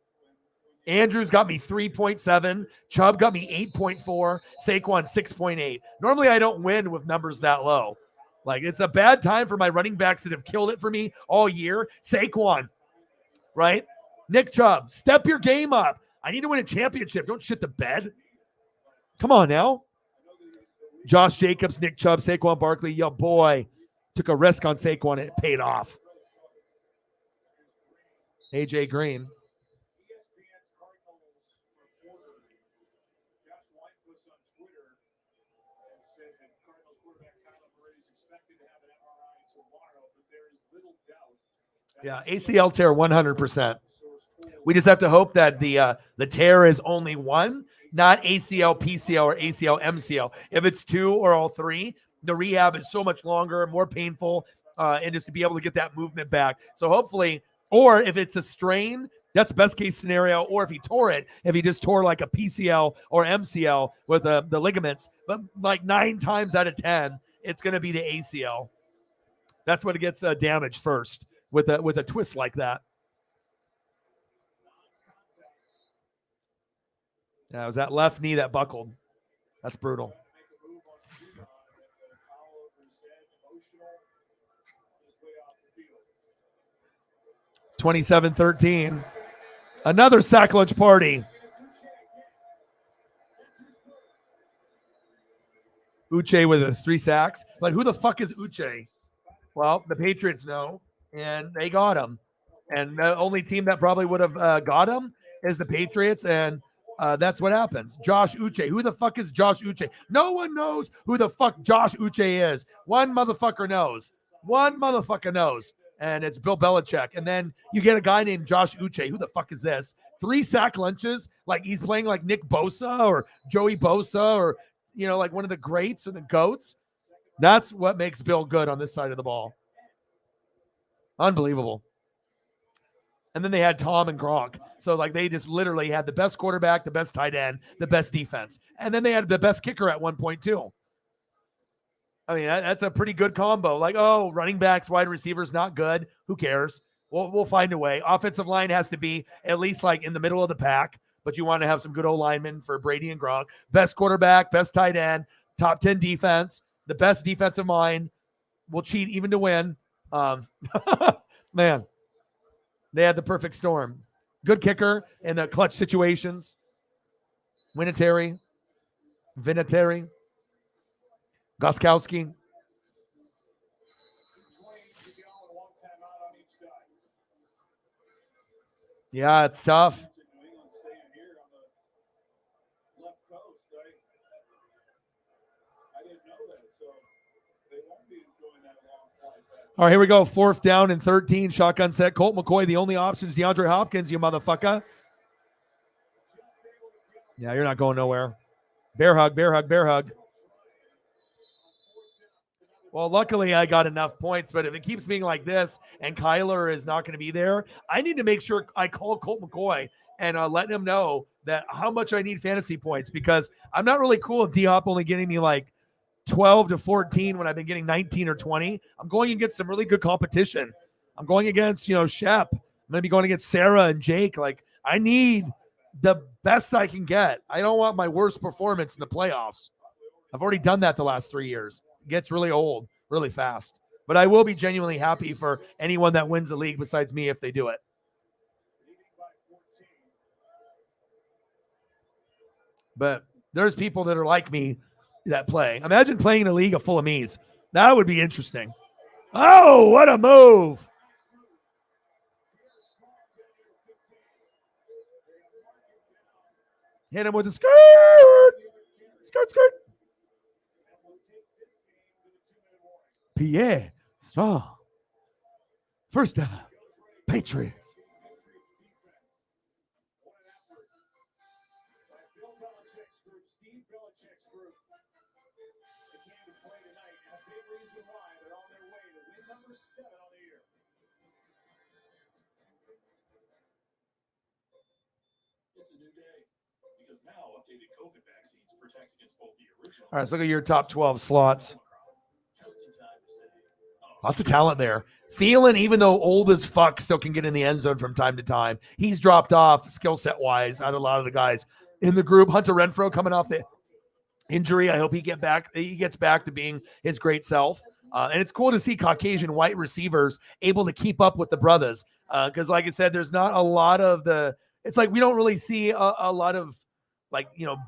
S1: Andrews got me 3.7. Chubb got me 8.4. Saquon 6.8. Normally I don't win with numbers that low. Like it's a bad time for my running backs that have killed it for me all year. Saquon, right? Nick Chubb, step your game up. I need to win a championship. Don't shit the bed. Come on now. Josh Jacobs, Nick Chubb, Saquon Barkley. Yo, boy. Took a risk on Saquon. It paid off. AJ Green. Yeah, ACL tear 100%. We just have to hope that the tear is only one, not ACL, PCL, or ACL, MCL. If it's 2 or all 3, the rehab is so much longer, more painful, and just to be able to get that movement back. So hopefully, or if it's a strain, that's best case scenario. Or if he tore it, if he just tore like a PCL or MCL with the ligaments, but like 9 times out of 10, it's going to be the ACL. That's when it gets damaged first with a twist like that. Yeah, it was that left knee that buckled. That's brutal. (27-13). Another sack lunch party. Uche with his 3 sacks. Like, who the fuck is Uche? Well, the Patriots know, and they got him. And the only team that probably would have got him is the Patriots, and that's what happens. Josh Uche. Who the fuck is Josh Uche? No one knows who the fuck Josh Uche is. One motherfucker knows. One motherfucker knows. And it's Bill Belichick. And then you get a guy named Josh Uche. Who the fuck is this? 3 sack lunches. Like he's playing like Nick Bosa or Joey Bosa or, you know, like one of the greats or the GOATs. That's what makes Bill good on this side of the ball. Unbelievable. And then they had Tom and Gronk. So, like, they just literally had the best quarterback, the best tight end, the best defense. And then they had the best kicker at one point, too. I mean, that's a pretty good combo. Like, oh, running backs, wide receivers, not good. Who cares? We'll find a way. Offensive line has to be at least, like, in the middle of the pack. But you want to have some good O linemen for Brady and Gronk. Best quarterback, best tight end, top 10 defense. The best defensive mind will cheat even to win. Man, they had the perfect storm. Good kicker in the clutch situations. Vinatieri, Goskowski. Yeah, it's tough. All right, here we go. 4th down and 13. Shotgun set. Colt McCoy, the only option is DeAndre Hopkins, you motherfucker. Yeah, you're not going nowhere. Bear hug, bear hug, bear hug. Well, luckily I got enough points, but if it keeps being like this and Kyler is not going to be there, I need to make sure I call Colt McCoy and let him know that how much I need fantasy points, because I'm not really cool with D-Hop only getting me like 12 to 14 when I've been getting 19 or 20. I'm going against some really good competition. I'm going against, Shep. I'm going to be going against Sarah and Jake. Like, I need the best I can get. I don't want my worst performance in the playoffs. I've already done that the last 3 years. It gets really old, really fast. But I will be genuinely happy for anyone that wins the league besides me if they do it. But there's people that are like me that play. Imagine playing in a league full of me's. That would be interesting. Oh, what a move. Hit him with a skirt. Skirt. Pierre Strong. First down. Patriots.
S2: It's a new day because now updated COVID vaccines protect against both the original.
S1: All right, let's look at your top 12 slots. Lots of talent there. Thielen, even though old as fuck, still can get in the end zone from time to time. He's dropped off skill set wise out of a lot of the guys in the group. Hunter Renfrow coming off the injury. I hope he gets back to being his great self. And it's cool to see Caucasian white receivers able to keep up with the brothers. Because like I said, there's not a lot of it's like we don't really see a lot of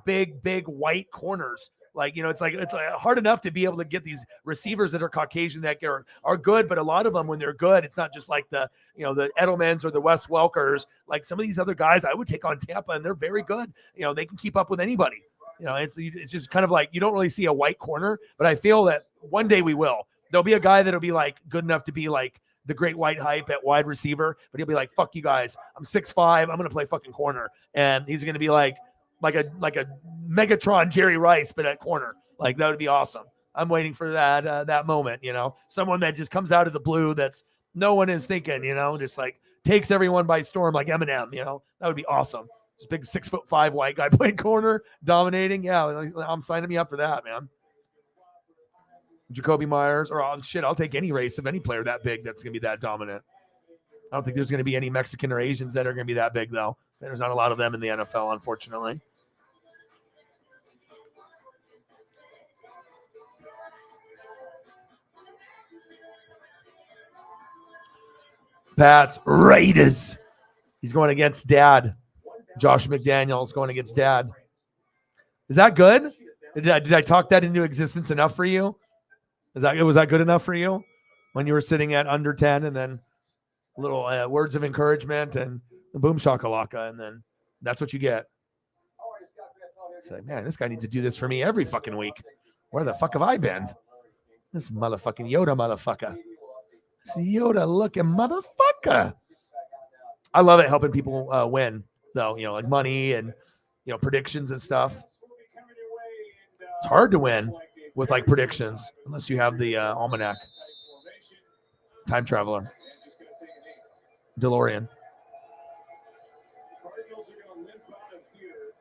S1: big white corners. It's hard enough to be able to get these receivers that are Caucasian that are good, but a lot of them, when they're good, it's not just like the Edelmans or the Wes Welkers. Like some of these other guys I would take on Tampa, and they're very good. They can keep up with anybody. It's just kind of like you don't really see a white corner, but I feel that one day we will. There'll be a guy that'll be like good enough to be like the great white hype at wide receiver, but he'll be like, fuck you guys. I'm 6'5". I'm going to play fucking corner. And he's going to be like a Megatron Jerry Rice, but at corner. Like that would be awesome. I'm waiting for that moment, someone that just comes out of the blue that's no one is thinking, just like takes everyone by storm like Eminem, that would be awesome. This big 6'5" white guy playing corner, dominating. Yeah, I'm signing me up for that, man. Jacoby Myers, or I'll take any race of any player that big that's going to be that dominant. I don't think there's going to be any Mexican or Asians that are going to be that big, though. There's not a lot of them in the NFL, unfortunately. Pats, Raiders. He's going against Dad. Josh McDaniels going against Dad. Is that good? Did I talk that into existence enough for you? Was that good enough for you when you were sitting at under 10 and then little words of encouragement and the boom shakalaka, and then that's what you get? It's like, man, this guy needs to do this for me every fucking week. Where the fuck have I been? This motherfucking Yoda motherfucker. This Yoda looking motherfucker. I love it helping people win, though, like money and, predictions and stuff. It's hard to win with like predictions unless you have the almanac. Time traveler. DeLorean.
S2: Cardinals are going to limp out of here,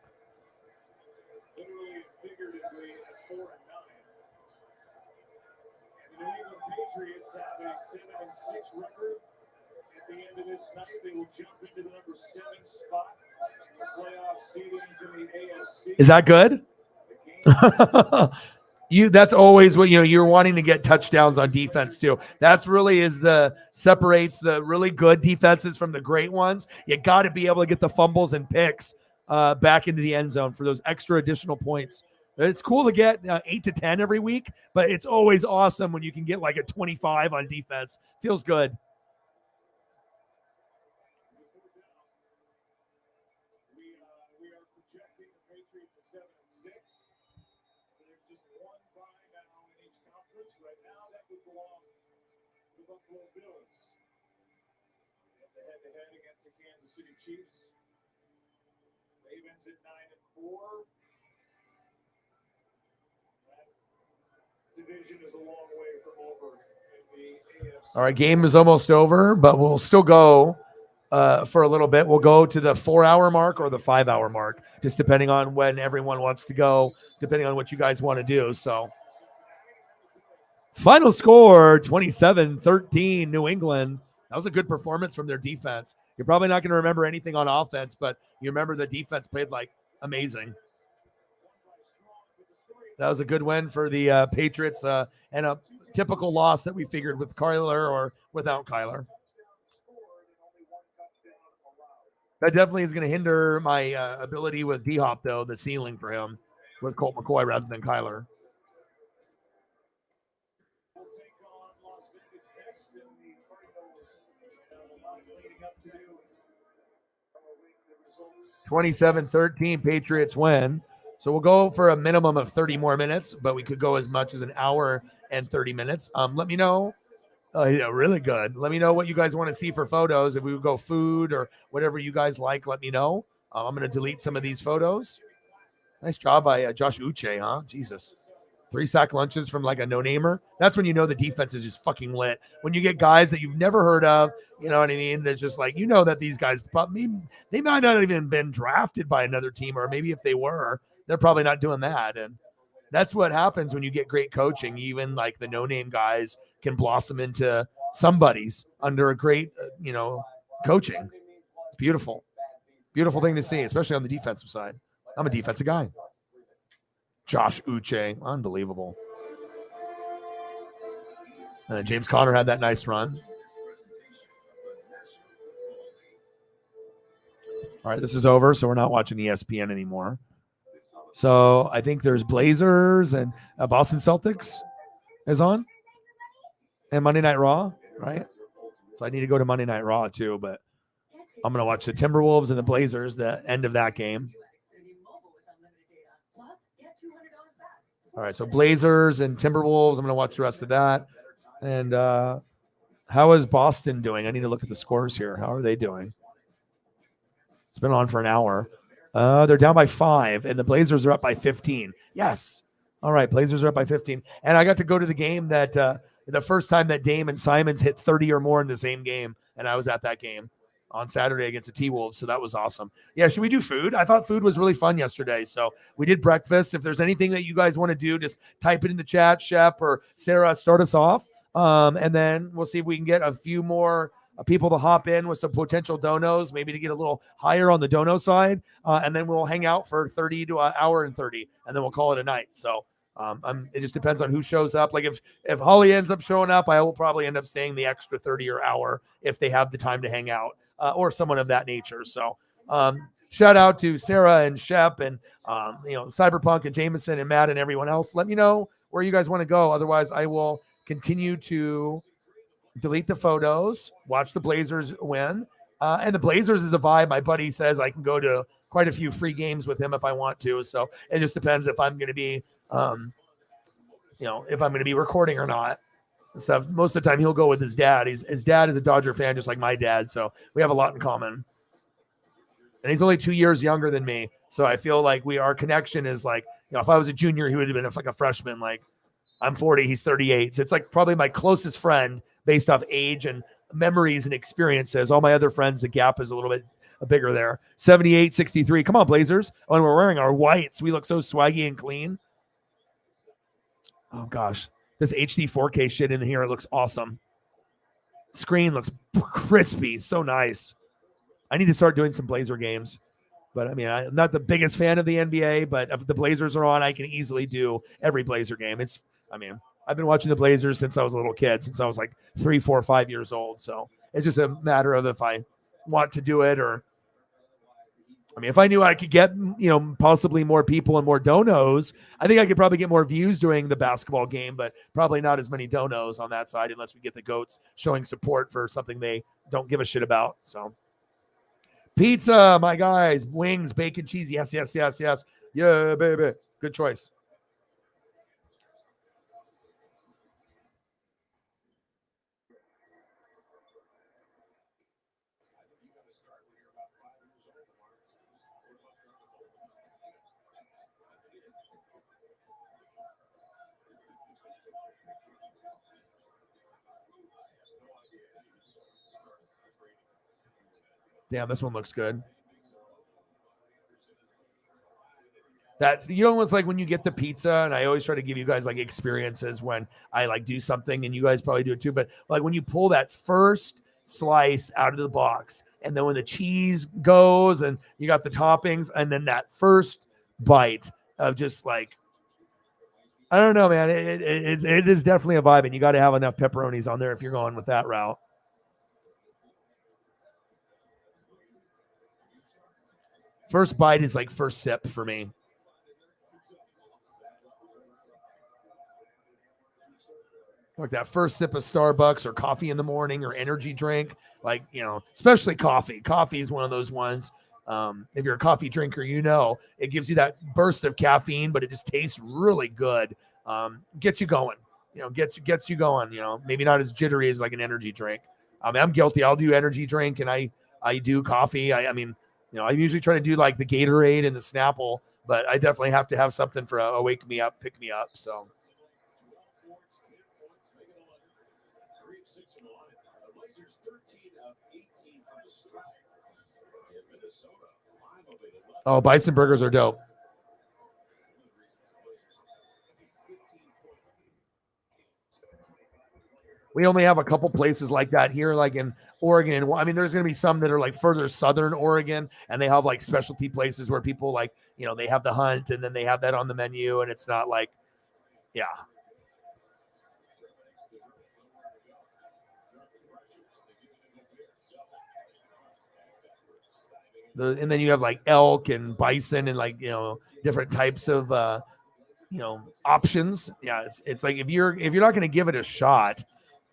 S2: literally and figuratively at 4-9. And the New England Patriots have a 7-6 record. At the end of this night, they will jump into the number 7 spot. The playoff seedings in the AFC.
S1: Is that good? That's always what you're wanting to get touchdowns on defense too. That's really separates the really good defenses from the great ones. You got to be able to get the fumbles and picks back into the end zone for those extra additional points. It's cool to get 8 to 10 every week, but it's always awesome when you can get like a 25 on defense. Feels good.
S2: We are projecting the Patriots at 7-6. There's just one bye now in each conference. Right now, that would belong to the Buffalo Bills. The head-to-head against the Kansas City Chiefs. Ravens at 9-4. That division is a long way from over in the AFC.
S1: All right, game is almost over, but we'll still go for a little bit. We'll go to the 4-hour mark or the 5-hour mark, just depending on when everyone wants to go, depending on what you guys want to do. So final score, 27-13, New England. That was a good performance from their defense. You're probably not going to remember anything on offense, but you remember the defense played like amazing. That was a good win for the Patriots and a typical loss that we figured with Kyler or without Kyler. That definitely is going to hinder my ability with D-Hop, though, the ceiling for him with Colt McCoy rather than Kyler.
S2: We'll take on Las Vegas next, and the Cardinals have a lot leading up to do. The results.
S1: 27-13, Patriots win. So we'll go for a minimum of 30 more minutes, but we could go as much as an hour and 30 minutes. Let me know. Yeah, really good. Let me know what you guys want to see for photos. If we would go food or whatever you guys like, let me know. I'm going to delete some of these photos. Nice job by Josh Uche, huh? Jesus. 3 sack lunches from like a no-namer. That's when you know the defense is just fucking lit. When you get guys that you've never heard of, you know what I mean? There's just like, that these guys, they might not have even been drafted by another team, or maybe if they were, they're probably not doing that. And that's what happens when you get great coaching. Even like the no-name guys can blossom into somebody's under a great, coaching. It's beautiful. Beautiful thing to see, especially on the defensive side. I'm a defensive guy. Josh Uche, unbelievable. James Conner had that nice run. All right, this is over, so we're not watching ESPN anymore. So I think there's Blazers and Boston Celtics is on. And Monday Night Raw, right? So I need to go to Monday Night Raw too, but I'm going to watch the Timberwolves and the Blazers, the end of that game. All right, so Blazers and Timberwolves. I'm going to watch the rest of that. And how is Boston doing? I need to look at the scores here. How are they doing? It's been on for an hour. They're down by 5, and the Blazers are up by 15. Yes. All right, Blazers are up by 15. And I got to go to the game that the first time that Dame and Simons hit 30 or more in the same game, and I was at that game on Saturday against the T-Wolves, so that was awesome. Yeah, should we do food? I thought food was really fun yesterday, so we did breakfast. If there's anything that you guys want to do, just type it in the chat. Shep or Sarah, start us off, and then we'll see if we can get a few more people to hop in with some potential donos, maybe to get a little higher on the dono side, and then we'll hang out for 30 to an hour and 30, and then we'll call it a night. So it just depends on who shows up. Like if Holly ends up showing up, I will probably end up staying the extra 30 or hour if they have the time to hang out, or someone of that nature. So shout out to Sarah and Shep and Cyberpunk and Jameson and Matt and everyone else. Let me know where you guys want to go. Otherwise, I will continue to delete the photos, watch the Blazers win. And the Blazers is a vibe. My buddy says I can go to quite a few free games with him if I want to. So it just depends if I'm going to be, if I'm going to be recording or not. Stuff. Most of the time he'll go with his dad. His dad is a Dodger fan, just like my dad. So we have a lot in common. And he's only 2 years younger than me. So I feel like our connection is like, if I was a junior, he would have been like a freshman. Like I'm 40, he's 38. So it's like probably my closest friend based off age and memories and experiences. All my other friends, the gap is a little bit bigger there. 78-63. Come on, Blazers. Oh, and we're wearing our whites. We look so swaggy and clean. Oh, gosh. This HD 4K shit in here, it looks awesome. Screen looks crispy. So nice. I need to start doing some Blazer games. But I mean, I'm not the biggest fan of the NBA, but if the Blazers are on, I can easily do every Blazer game. I've been watching the Blazers since I was a little kid, since I was like 3, 4, 5 years old. So it's just a matter of if I want to do it or, if I knew I could get, possibly more people and more donos, I think I could probably get more views during the basketball game, but probably not as many donos on that side unless we get the GOATs showing support for something they don't give a shit about. So pizza, my guys, wings, bacon, cheese. Yes, yes, yes, yes. Yeah, baby. Good choice. Damn, this one looks good. That, it's like when you get the pizza, and I always try to give you guys like experiences when I like do something, and you guys probably do it too, but like when you pull that first slice out of the box, and then when the cheese goes and you got the toppings, and then that first bite of just like, I don't know, man, it is definitely a vibe, and you got to have enough pepperonis on there if you're going with that route. First bite is like first sip for me. Like that first sip of Starbucks or coffee in the morning or energy drink, like, especially coffee. Coffee is one of those ones. If you're a coffee drinker, it gives you that burst of caffeine, but it just tastes really good. Gets you going, gets you going, maybe not as jittery as like an energy drink. I'm guilty. I'll do energy drink and I do coffee. I usually try to do like the Gatorade and the Snapple, but I definitely have to have something for a wake me up, pick me up. So. Oh, bison burgers are dope. We only have a couple places like that here, like in Oregon. There's going to be some that are like further southern Oregon, and they have like specialty places where people like, they have the hunt and then they have that on the menu, and it's not like, yeah. And then you have like elk and bison and like, different types of, options. Yeah. It's like, if you're not going to give it a shot,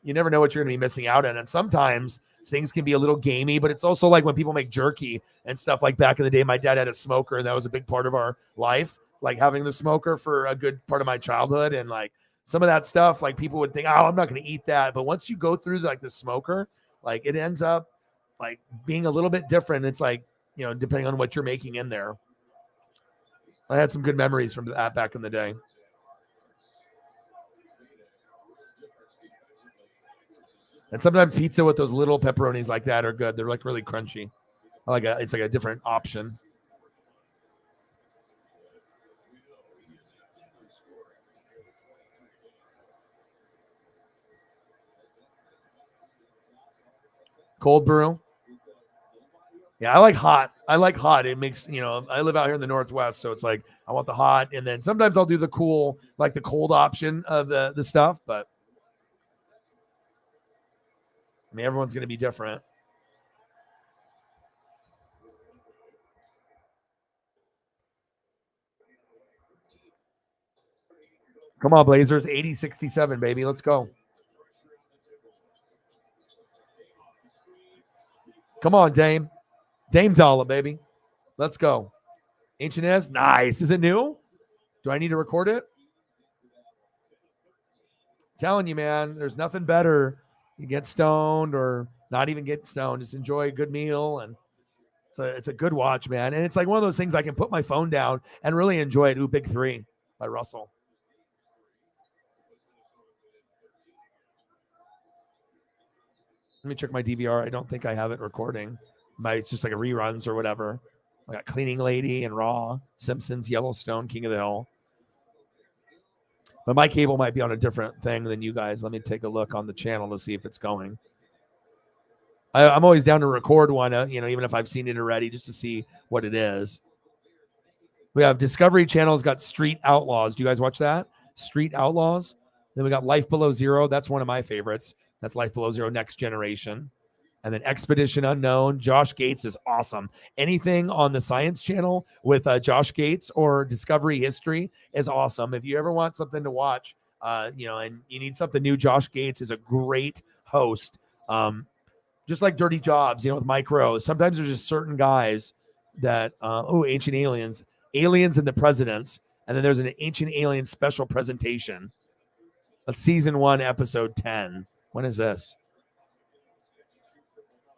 S1: you never know what you're going to be missing out on. And sometimes things can be a little gamey, but it's also like when people make jerky and stuff. Like back in the day, my dad had a smoker, and that was a big part of our life, like having the smoker for a good part of my childhood. And like some of that stuff, like people would think, oh, I'm not going to eat that. But once you go through like the smoker, like it ends up like being a little bit different. It's like, depending on what you're making in there. I had some good memories from that back in the day. And sometimes pizza with those little pepperonis like that are good. They're like really crunchy. It's like a different option. Cold brew. Yeah, I like hot. It makes, I live out here in the Northwest, so it's like I want the hot, and then sometimes I'll do the cool, like the cold option of the stuff, but everyone's going to be different. Come on, Blazers, 80-67, baby. Let's go. Come on, Dame Dollar, baby. Let's go. Ancient S, nice. Is it new? Do I need to record it? Telling you, man, there's nothing better. You get stoned or not even get stoned. Just enjoy a good meal, and it's a good watch, man. And it's like one of those things I can put my phone down and really enjoy it. Ooh, Big Three by Russell. Let me check my DVR. I don't think I have it recording. It's just like a reruns or whatever. I got Cleaning Lady and Raw, Simpsons, Yellowstone, King of the Hill. But my cable might be on a different thing than you guys. Let me take a look on the channel to see if it's going. I'm always down to record one, even if I've seen it already, just to see what it is. We have Discovery Channel's got Street Outlaws. Do you guys watch that? Street Outlaws. Then we got Life Below Zero. That's one of my favorites. That's Life Below Zero Next Generation. And then Expedition Unknown. Josh Gates is awesome. Anything on the Science Channel with Josh Gates or Discovery History is awesome. If you ever want something to watch, and you need something new, Josh Gates is a great host. Just like Dirty Jobs, with Mike Rowe. Sometimes there's just certain guys that, Ancient Aliens, Aliens and the Presidents, and then there's an Ancient Aliens special presentation. That's season 1, episode 10. When is this?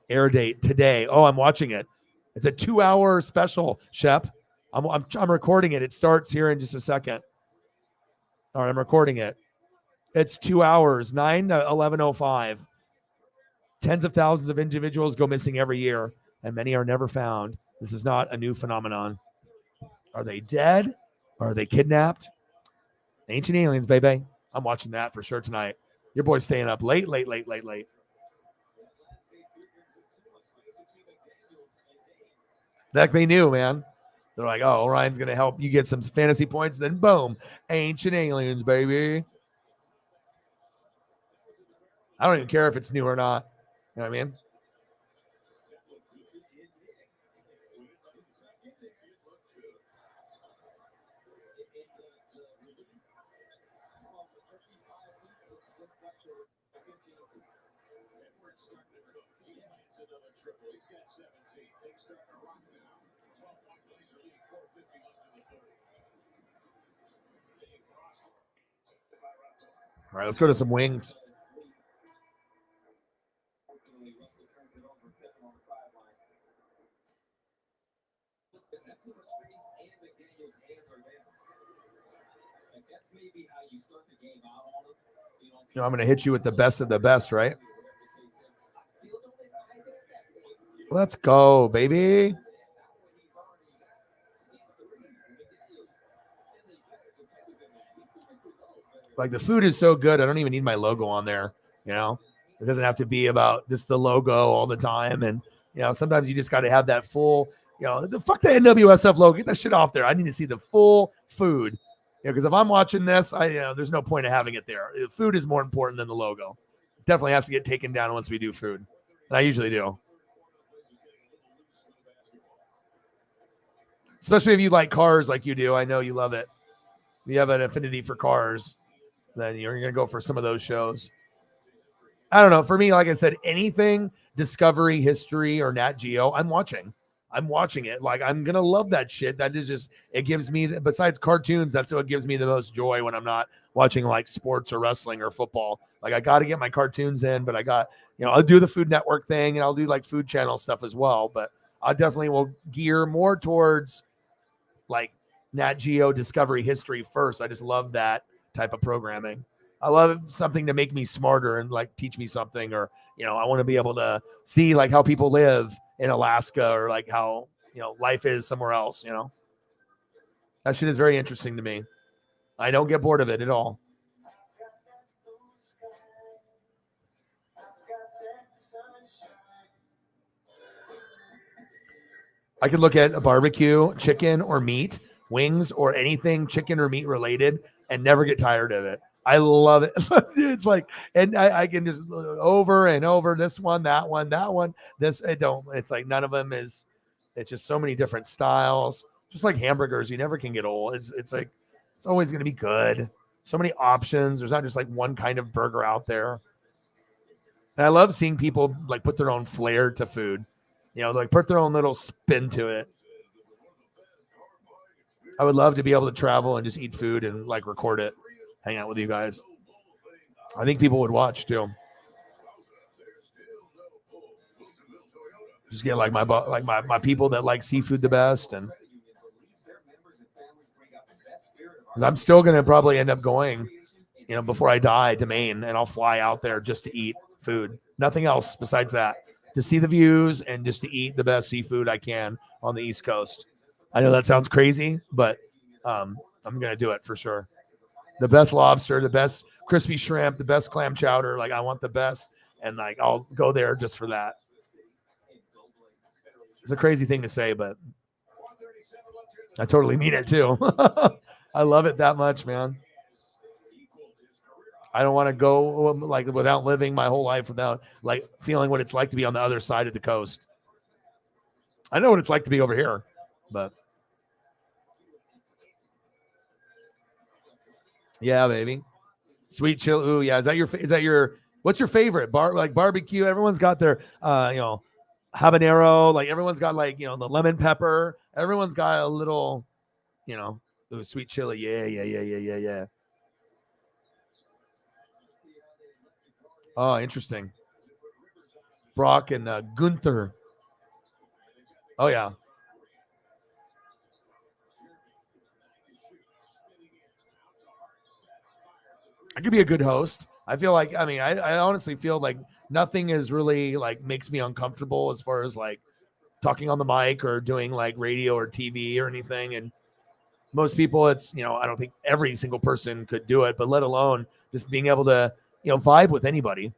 S1: Air date today. Oh, I'm watching it. It's a 2-hour special, Shep. I'm recording it. It starts here in just a second. All right, I'm recording it. It's 2 hours, 9 to 11:05. Tens of thousands of individuals go missing every year, and many are never found. This is not a new phenomenon. Are they dead? Or are they kidnapped? Ancient Aliens, baby. I'm watching that for sure tonight. Your boy's staying up late. Like they knew, man. They're like, oh, Orion's going to help you get some fantasy points. Then boom, Ancient Aliens, baby. I don't even care if it's new or not. You know what I mean? All right, let's go to some wings. I'm going to hit you with the best of the best, right? Let's go, baby. Like the food is so good, I don't even need my logo on there. It doesn't have to be about just the logo all the time. And sometimes you just got to have that full. Fuck the NWSF logo. Get that shit off there. I need to see the full food. Because if I'm watching this, there's no point of having it there. The food is more important than the logo. It definitely has to get taken down once we do food, and I usually do. Especially if you like cars like you do. I know you love it. If you have an affinity for cars, then you're going to go for some of those shows. I don't know. For me, like I said, anything Discovery, History, or Nat Geo, I'm watching it. Like, I'm going to love that shit. That is just, it gives me, besides cartoons, that's what gives me the most joy when I'm not watching like sports or wrestling or football. Like, I got to get my cartoons in, but I got, I'll do the Food Network thing and I'll do like Food Channel stuff as well. But I definitely will gear more towards like Nat Geo, Discovery, History first. I just love that type of programming. I love something to make me smarter and like teach me something, or I want to be able to see like how people live in Alaska, or like how life is somewhere else. That shit is very interesting to me. I don't get bored of it at all. I could look at a barbecue, chicken or meat, wings or anything chicken or meat related, and never get tired of it. I love it. It's like, and I can just over and over this one, that one, this. It's like none of them is. It's just so many different styles. Just like hamburgers, you never can get old. It's like it's always going to be good. So many options. There's not just like one kind of burger out there. And I love seeing people like put their own flair to food. Like put their own little spin to it. I would love to be able to travel and just eat food and like record it, hang out with you guys. I think people would watch too. Just get like my people that like seafood the best, and because I'm still gonna probably end up going, before I die, to Maine, and I'll fly out there just to eat food, nothing else besides that, to see the views and just to eat the best seafood I can on the East Coast. I know that sounds crazy, but I'm gonna do it for sure. The best lobster, the best crispy shrimp, the best clam chowder. Like I want the best, and like I'll go there just for that. It's a crazy thing to say, but I totally mean it too. I love it that much, man. I don't want to go like without living my whole life without like feeling what it's like to be on the other side of the coast. I know what it's like to be over here, but yeah, baby. Sweet chill. Ooh, yeah. Is that your what's your favorite like barbecue? Everyone's got their habanero, like everyone's got like, the lemon pepper. Everyone's got a little, ooh, sweet chili. Yeah. Oh, interesting. Brock and Gunther. Oh yeah. I could be a good host. I feel like, I honestly feel like nothing is really like makes me uncomfortable as far as like talking on the mic or doing like radio or TV or anything. And most people, it's, I don't think every single person could do it, but let alone just being able to, vibe with anybody.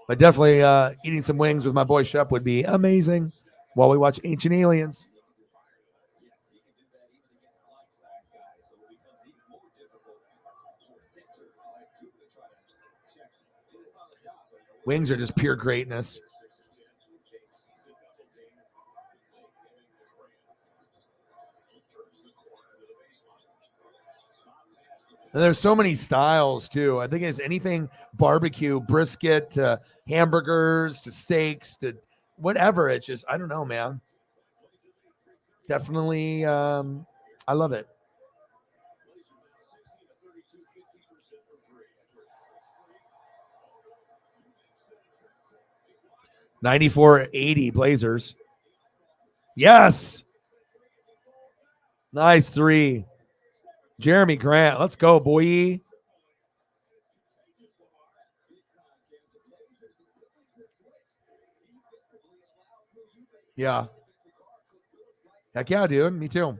S1: But definitely eating some wings with my boy Shep would be amazing while we watch Ancient Aliens. Wings are just pure greatness. And there's so many styles too. I think it's anything barbecue, brisket, to hamburgers, to steaks, to whatever. It's just, I don't know, man. Definitely, I love it. $94.80 Blazers. Yes. Nice three. Jeremy Grant. Let's go, boy. Yeah. Heck yeah, dude. Me too.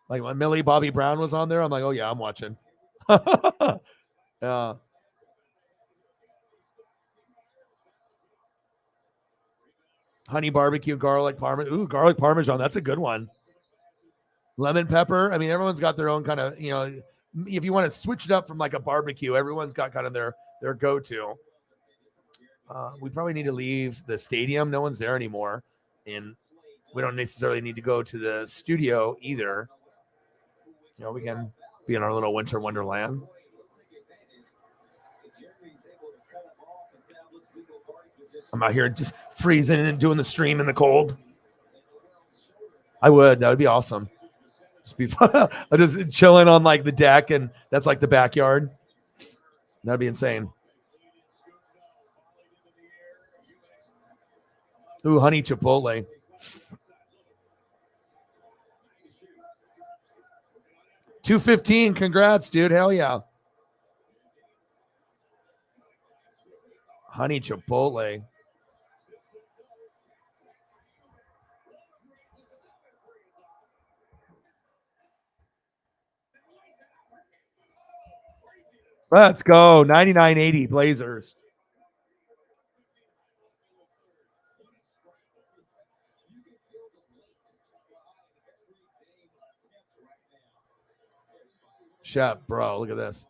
S1: Like when Millie Bobby Brown was on there, I'm like, oh yeah, I'm watching. Yeah. Honey barbecue, garlic parmesan. Ooh, garlic parmesan. That's a good one. Lemon pepper. I mean, everyone's got their own kind of, if you want to switch it up from like a barbecue, everyone's got kind of their go-to. We probably need to leave the stadium. No one's there anymore. And we don't necessarily need to go to the studio either. We can be in our little winter wonderland. I'm out here just freezing and doing the stream in the cold. I would. That would be awesome. Just be just chilling on like the deck, and that's like the backyard. That'd be insane. Ooh, honey chipotle. $2.15. Congrats, dude. Hell yeah. Honey chipotle. Let's go. $99.80 Blazers. Shep, bro, look at this.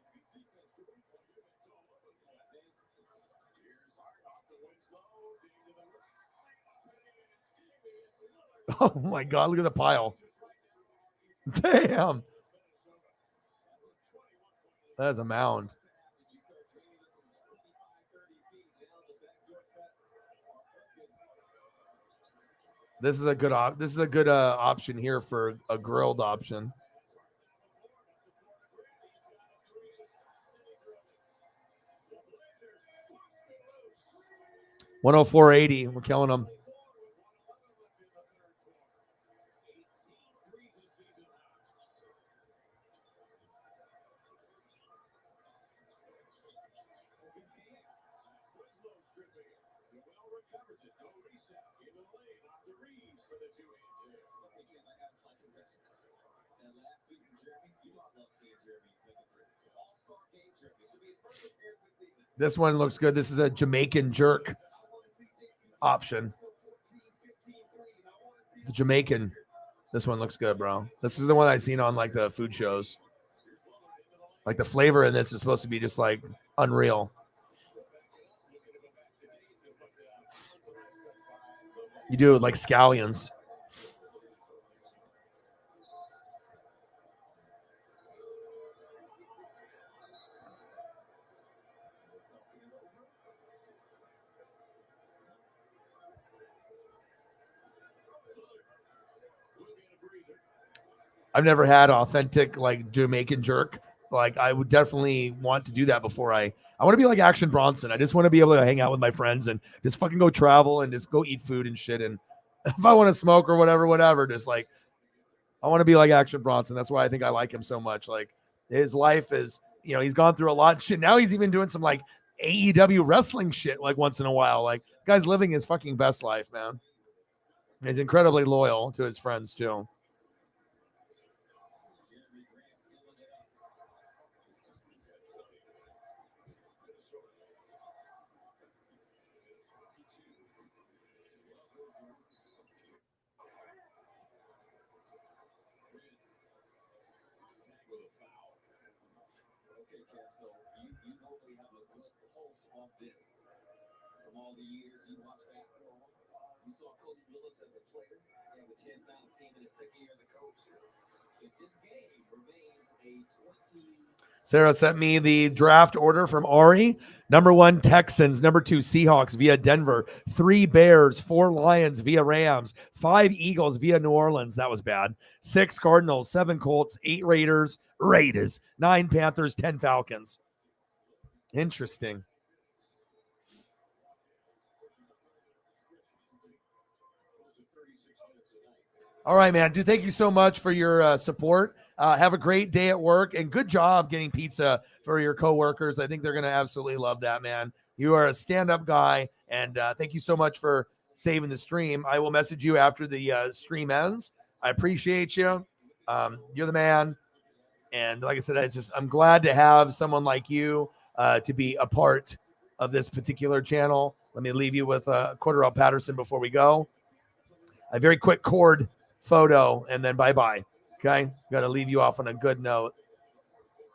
S1: Oh my God, look at the pile. Damn. That is a mound. This is a good option here for a grilled option. $104.80. We're killing them. This one looks good. This is a Jamaican jerk option. The Jamaican. This one looks good, bro. This is the one I've seen on like the food shows. Like the flavor in this is supposed to be just like unreal. You do it with like scallions. I've never had authentic like Jamaican jerk. Like I would definitely want to do that before I want to be like Action Bronson. I just want to be able to hang out with my friends and just fucking go travel and just go eat food and shit. And if I want to smoke or whatever, just like I want to be like Action Bronson. That's why I think I like him so much. Like his life is, he's gone through a lot of shit. Now he's even doing some like AEW wrestling shit like once in a while. Like guy's living his fucking best life, man. He's incredibly loyal to his friends too.
S14: All the years you watch basketball, you saw Coach Phillips as a player. You have a chance now to see him in his second year as a coach. If this game remains a 20.
S1: Sarah sent me the draft order from Ari. Number 1, Texans. Number 2, Seahawks via Denver. 3, Bears. 4, Lions via Rams. 5, Eagles via New Orleans. That was bad. 6, Cardinals. 7, Colts. 8, Raiders. 9, Panthers. 10, Falcons. Interesting. All right, man. Dude, thank you so much for your support. Have a great day at work, and good job getting pizza for your coworkers. I think they're going to absolutely love that, man. You are a stand-up guy, and thank you so much for saving the stream. I will message you after the stream ends. I appreciate you. You're the man. And like I said, I'm glad to have someone like you to be a part of this particular channel. Let me leave you with Cordell Patterson before we go. A very quick chord photo, and then bye-bye. Okay? Got to leave you off on a good note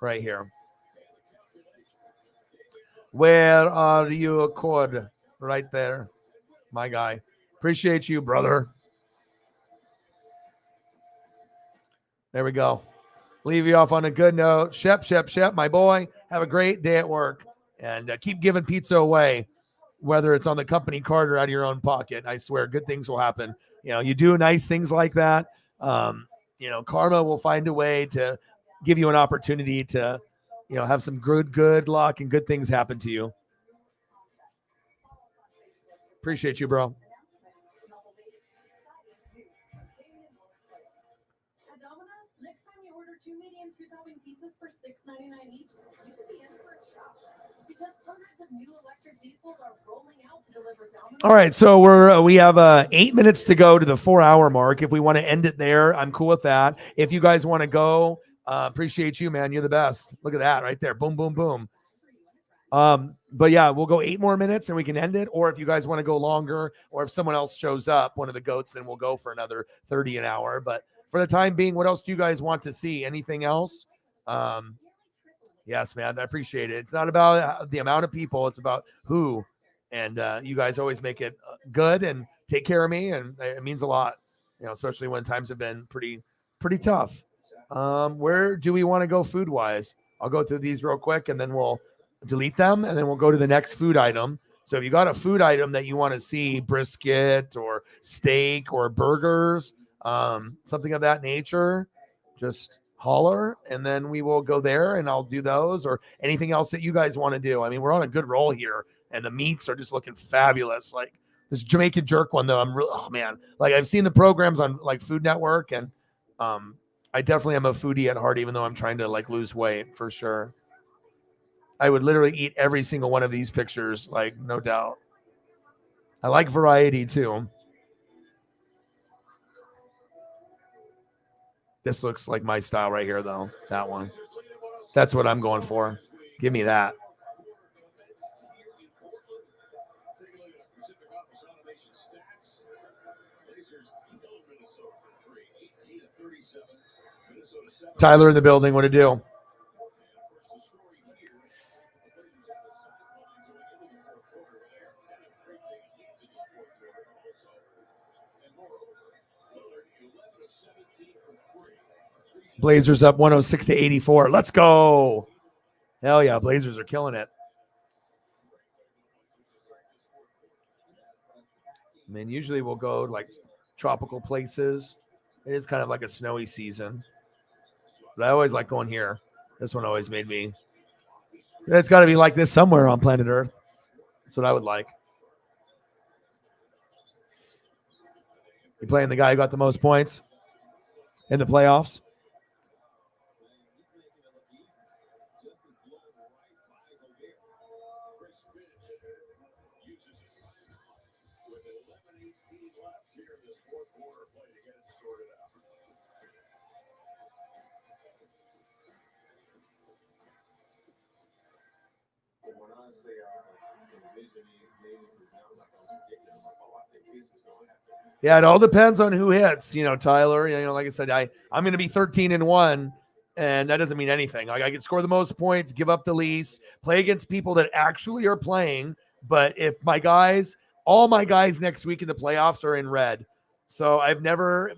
S1: right here. Where are you, Cord? Right there. My guy. Appreciate you, brother. There we go. Leave you off on a good note. Shep, my boy. Have a great day at work. And keep giving pizza away, whether it's on the company card or out of your own pocket. I swear, good things will happen. You do nice things like that. Karma will find a way to give you an opportunity to, have some good luck and good things happen to you. Appreciate you, bro.
S6: At Domino's, next time you order 2 medium 2-topping pizzas for $6.99 each, you could be in for a shock. Because hundreds of new electric vehicles are rolling out to deliver Domino's.
S1: All right, so we have 8 minutes to go to the 4-hour mark. If we want to end it there, I'm cool with that. If you guys want to go, appreciate you, man. You're the best. Look at that right there. Boom, boom, boom. But yeah, we'll go 8 more minutes and we can end it. Or if you guys want to go longer, or if someone else shows up, one of the goats, then we'll go for another 30 an hour. But for the time being, what else do you guys want to see? Anything else? Yes, man, I appreciate it. It's not about the amount of people. It's about who. And you guys always make it good and take care of me. And it means a lot, especially when times have been pretty tough. Where do we want to go food-wise? I'll go through these real quick, and then we'll delete them, and then we'll go to the next food item. So if you got a food item that you want to see, brisket or steak or burgers, something of that nature, just holler, and then we will go there, and I'll do those, or anything else that you guys want to do. I mean, we're on a good roll here, and the meats are just looking fabulous. Like this Jamaican jerk one, though, I'm really, oh man, like I've seen the programs on like Food Network, and I definitely am a foodie at heart, even though I'm trying to like lose weight for sure. I would literally eat every single one of these pictures, like no doubt. I like variety too. This looks like my style right here, though. That one. That's what I'm going for. Give me that. Tyler in the building. What to do? Blazers up 106-84. Let's go. Hell yeah, Blazers are killing it. I mean, usually we'll go like tropical places. It is kind of like a snowy season. But I always like going here. This one always made me. It's got to be like this somewhere on planet Earth. That's what I would like. You playing the guy who got the most points in the playoffs? Yeah, it all depends on who hits. Tyler. Like I said, I'm going to be 13-1, and that doesn't mean anything. Like I can score the most points, give up the least, play against people that actually are playing. But if all my guys next week in the playoffs are in red, so I've never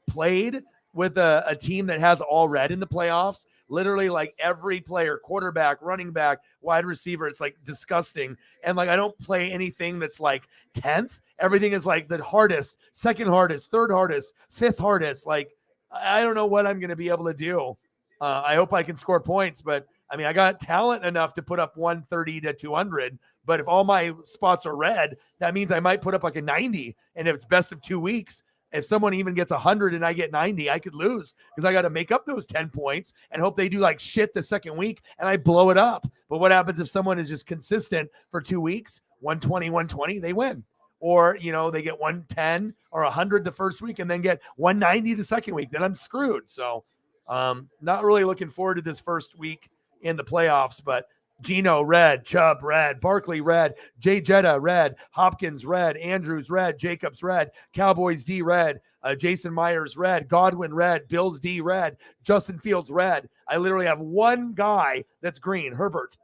S1: played with a team that has all red in the playoffs. Literally, like every player, quarterback, running back, wide receiver, it's like disgusting. And like I don't play anything that's like 10th. Everything is like the hardest, second hardest, third hardest, fifth hardest. Like I don't know what I'm going to be able to do. I hope I can score points, but I mean, I got talent enough to put up 130 to 200. But if all my spots are red, that means I might put up like a 90. And if it's best of 2 weeks, if someone even gets 100 and I get 90, I could lose because I got to make up those 10 points and hope they do like shit the second week and I blow it up. But what happens if someone is just consistent for 2 weeks, 120, 120, they win. Or, they get 110 or 100 the first week and then get 190 the second week. Then I'm screwed. So not really looking forward to this first week in the playoffs, but Gino, red. Chubb, red. Barkley, red. Jay Jetta, red. Hopkins, red. Andrews, red. Jacobs, red. Cowboys, D, red. Jason Myers, red. Godwin, red. Bills, D, red. Justin Fields, red. I literally have one guy that's green, Herbert,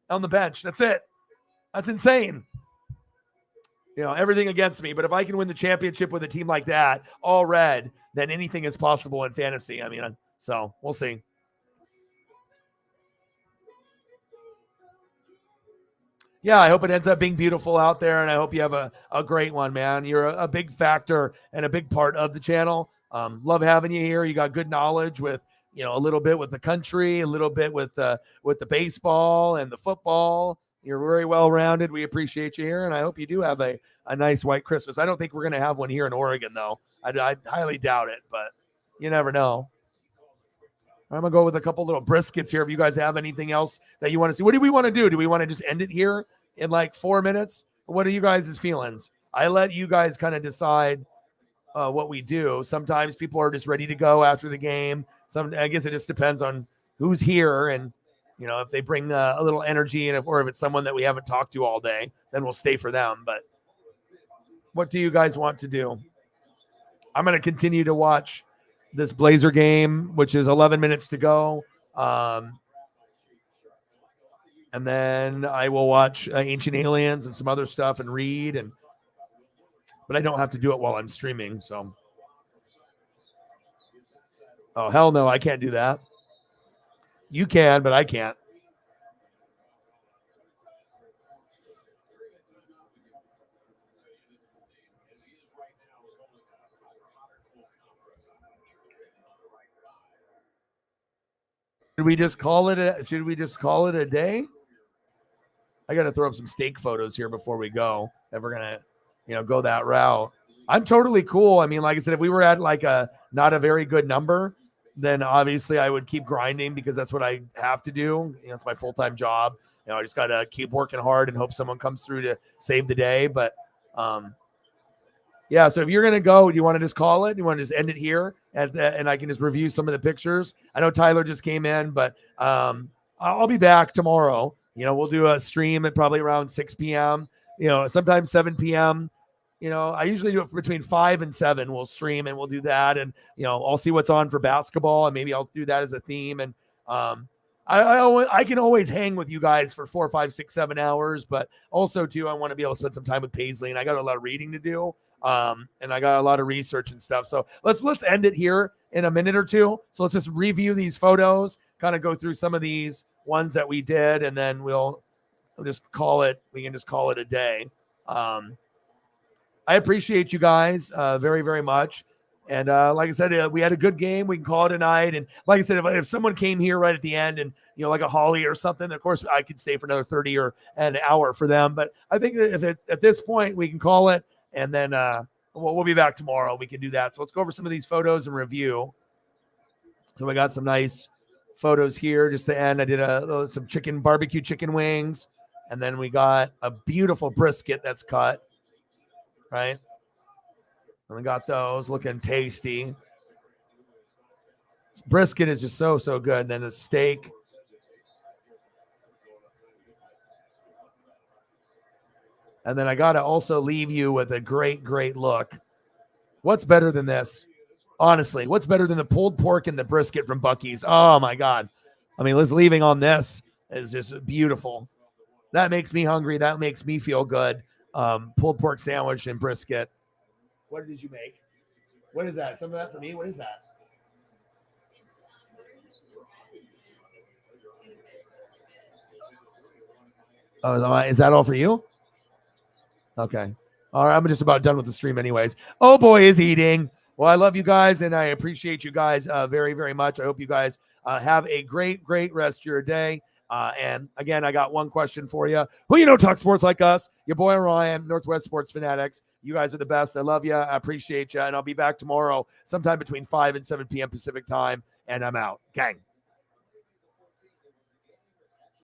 S1: on the bench. That's it. That's insane. Everything against me. But if I can win the championship with a team like that, all red, then anything is possible in fantasy. I mean, so we'll see. Yeah, I hope it ends up being beautiful out there, and I hope you have a great one, man. You're a big factor and a big part of the channel. Love having you here. You got good knowledge with, a little bit with the country, a little bit with the baseball and the football. You're very well-rounded. We appreciate you here, and I hope you do have a nice white Christmas. I don't think we're going to have one here in Oregon, though. I highly doubt it, but you never know. I'm going to go with a couple little briskets here. If you guys have anything else that you want to see. What do we want to do? Do we want to just end it here in like 4 minutes? What are you guys' feelings? I let you guys kind of decide what we do. Sometimes people are just ready to go after the game. I guess it just depends on who's here and, if they bring a little energy and or if it's someone that we haven't talked to all day, then we'll stay for them. But what do you guys want to do? I'm going to continue to watch this Blazer game, which is 11 minutes to go. And then I will watch Ancient Aliens and some other stuff and read. But I don't have to do it while I'm streaming. So, oh, hell no, I can't do that. You can, but I can't. Should we just call it a day? I got to throw up some steak photos here before we go. If we're going to, go that route. I'm totally cool. I mean, like I said, if we were at like not a very good number, then obviously I would keep grinding because that's what I have to do. It's my full-time job. I just got to keep working hard and hope someone comes through to save the day. But Yeah, so if you're gonna go, do you want to just call it? Do you want to just end it here, and I can just review some of the pictures? I know Tyler just came in, but I'll be back tomorrow. We'll do a stream at probably around 6 p.m. Sometimes 7 p.m. I usually do it between 5 and 7. We'll stream and we'll do that, and I'll see what's on for basketball, and maybe I'll do that as a theme. And I can always hang with you guys for 4, 5, 6, 7 hours, but also too, I want to be able to spend some time with Paisley, and I got a lot of reading to do. And I got a lot of research and stuff. So let's end it here in a minute or two. So let's just review these photos, kind of go through some of these ones that we did, and then we'll just call it. We can just call it a day. I appreciate you guys very, very much. And like I said, we had a good game. We can call it a night. And like I said, if someone came here right at the end and, like a Holly or something, of course, I could stay for another 30 or an hour for them. But I think that at this point, we can call it. And then we'll be back tomorrow. We can do that. So let's go over some of these photos and review. So we got some nice photos here. Just to end, I did some barbecue chicken wings. And then we got a beautiful brisket that's cut. Right? And we got those looking tasty. Brisket is just so good. And then the steak. And then I got to also leave you with a great, great look. What's better than this? Honestly, what's better than the pulled pork and the brisket from Buc-ee's? Oh, my God. I mean, leaving on this is just beautiful. That makes me hungry. That makes me feel good. Pulled pork sandwich and brisket. What did you make? What is that? Some of that for me? What is that? Oh, is that all for you? Okay. All right. I'm just about done with the stream anyways. Oh, boy, is eating. Well, I love you guys, and I appreciate you guys very, very much. I hope you guys have a great, great rest of your day. And again, I got one question for you. Who talk sports like us? Your boy Ryan, Northwest Sports Fanatics. You guys are the best. I love you. I appreciate you. And I'll be back tomorrow sometime between 5 and 7 p.m. Pacific time. And I'm out. Gang.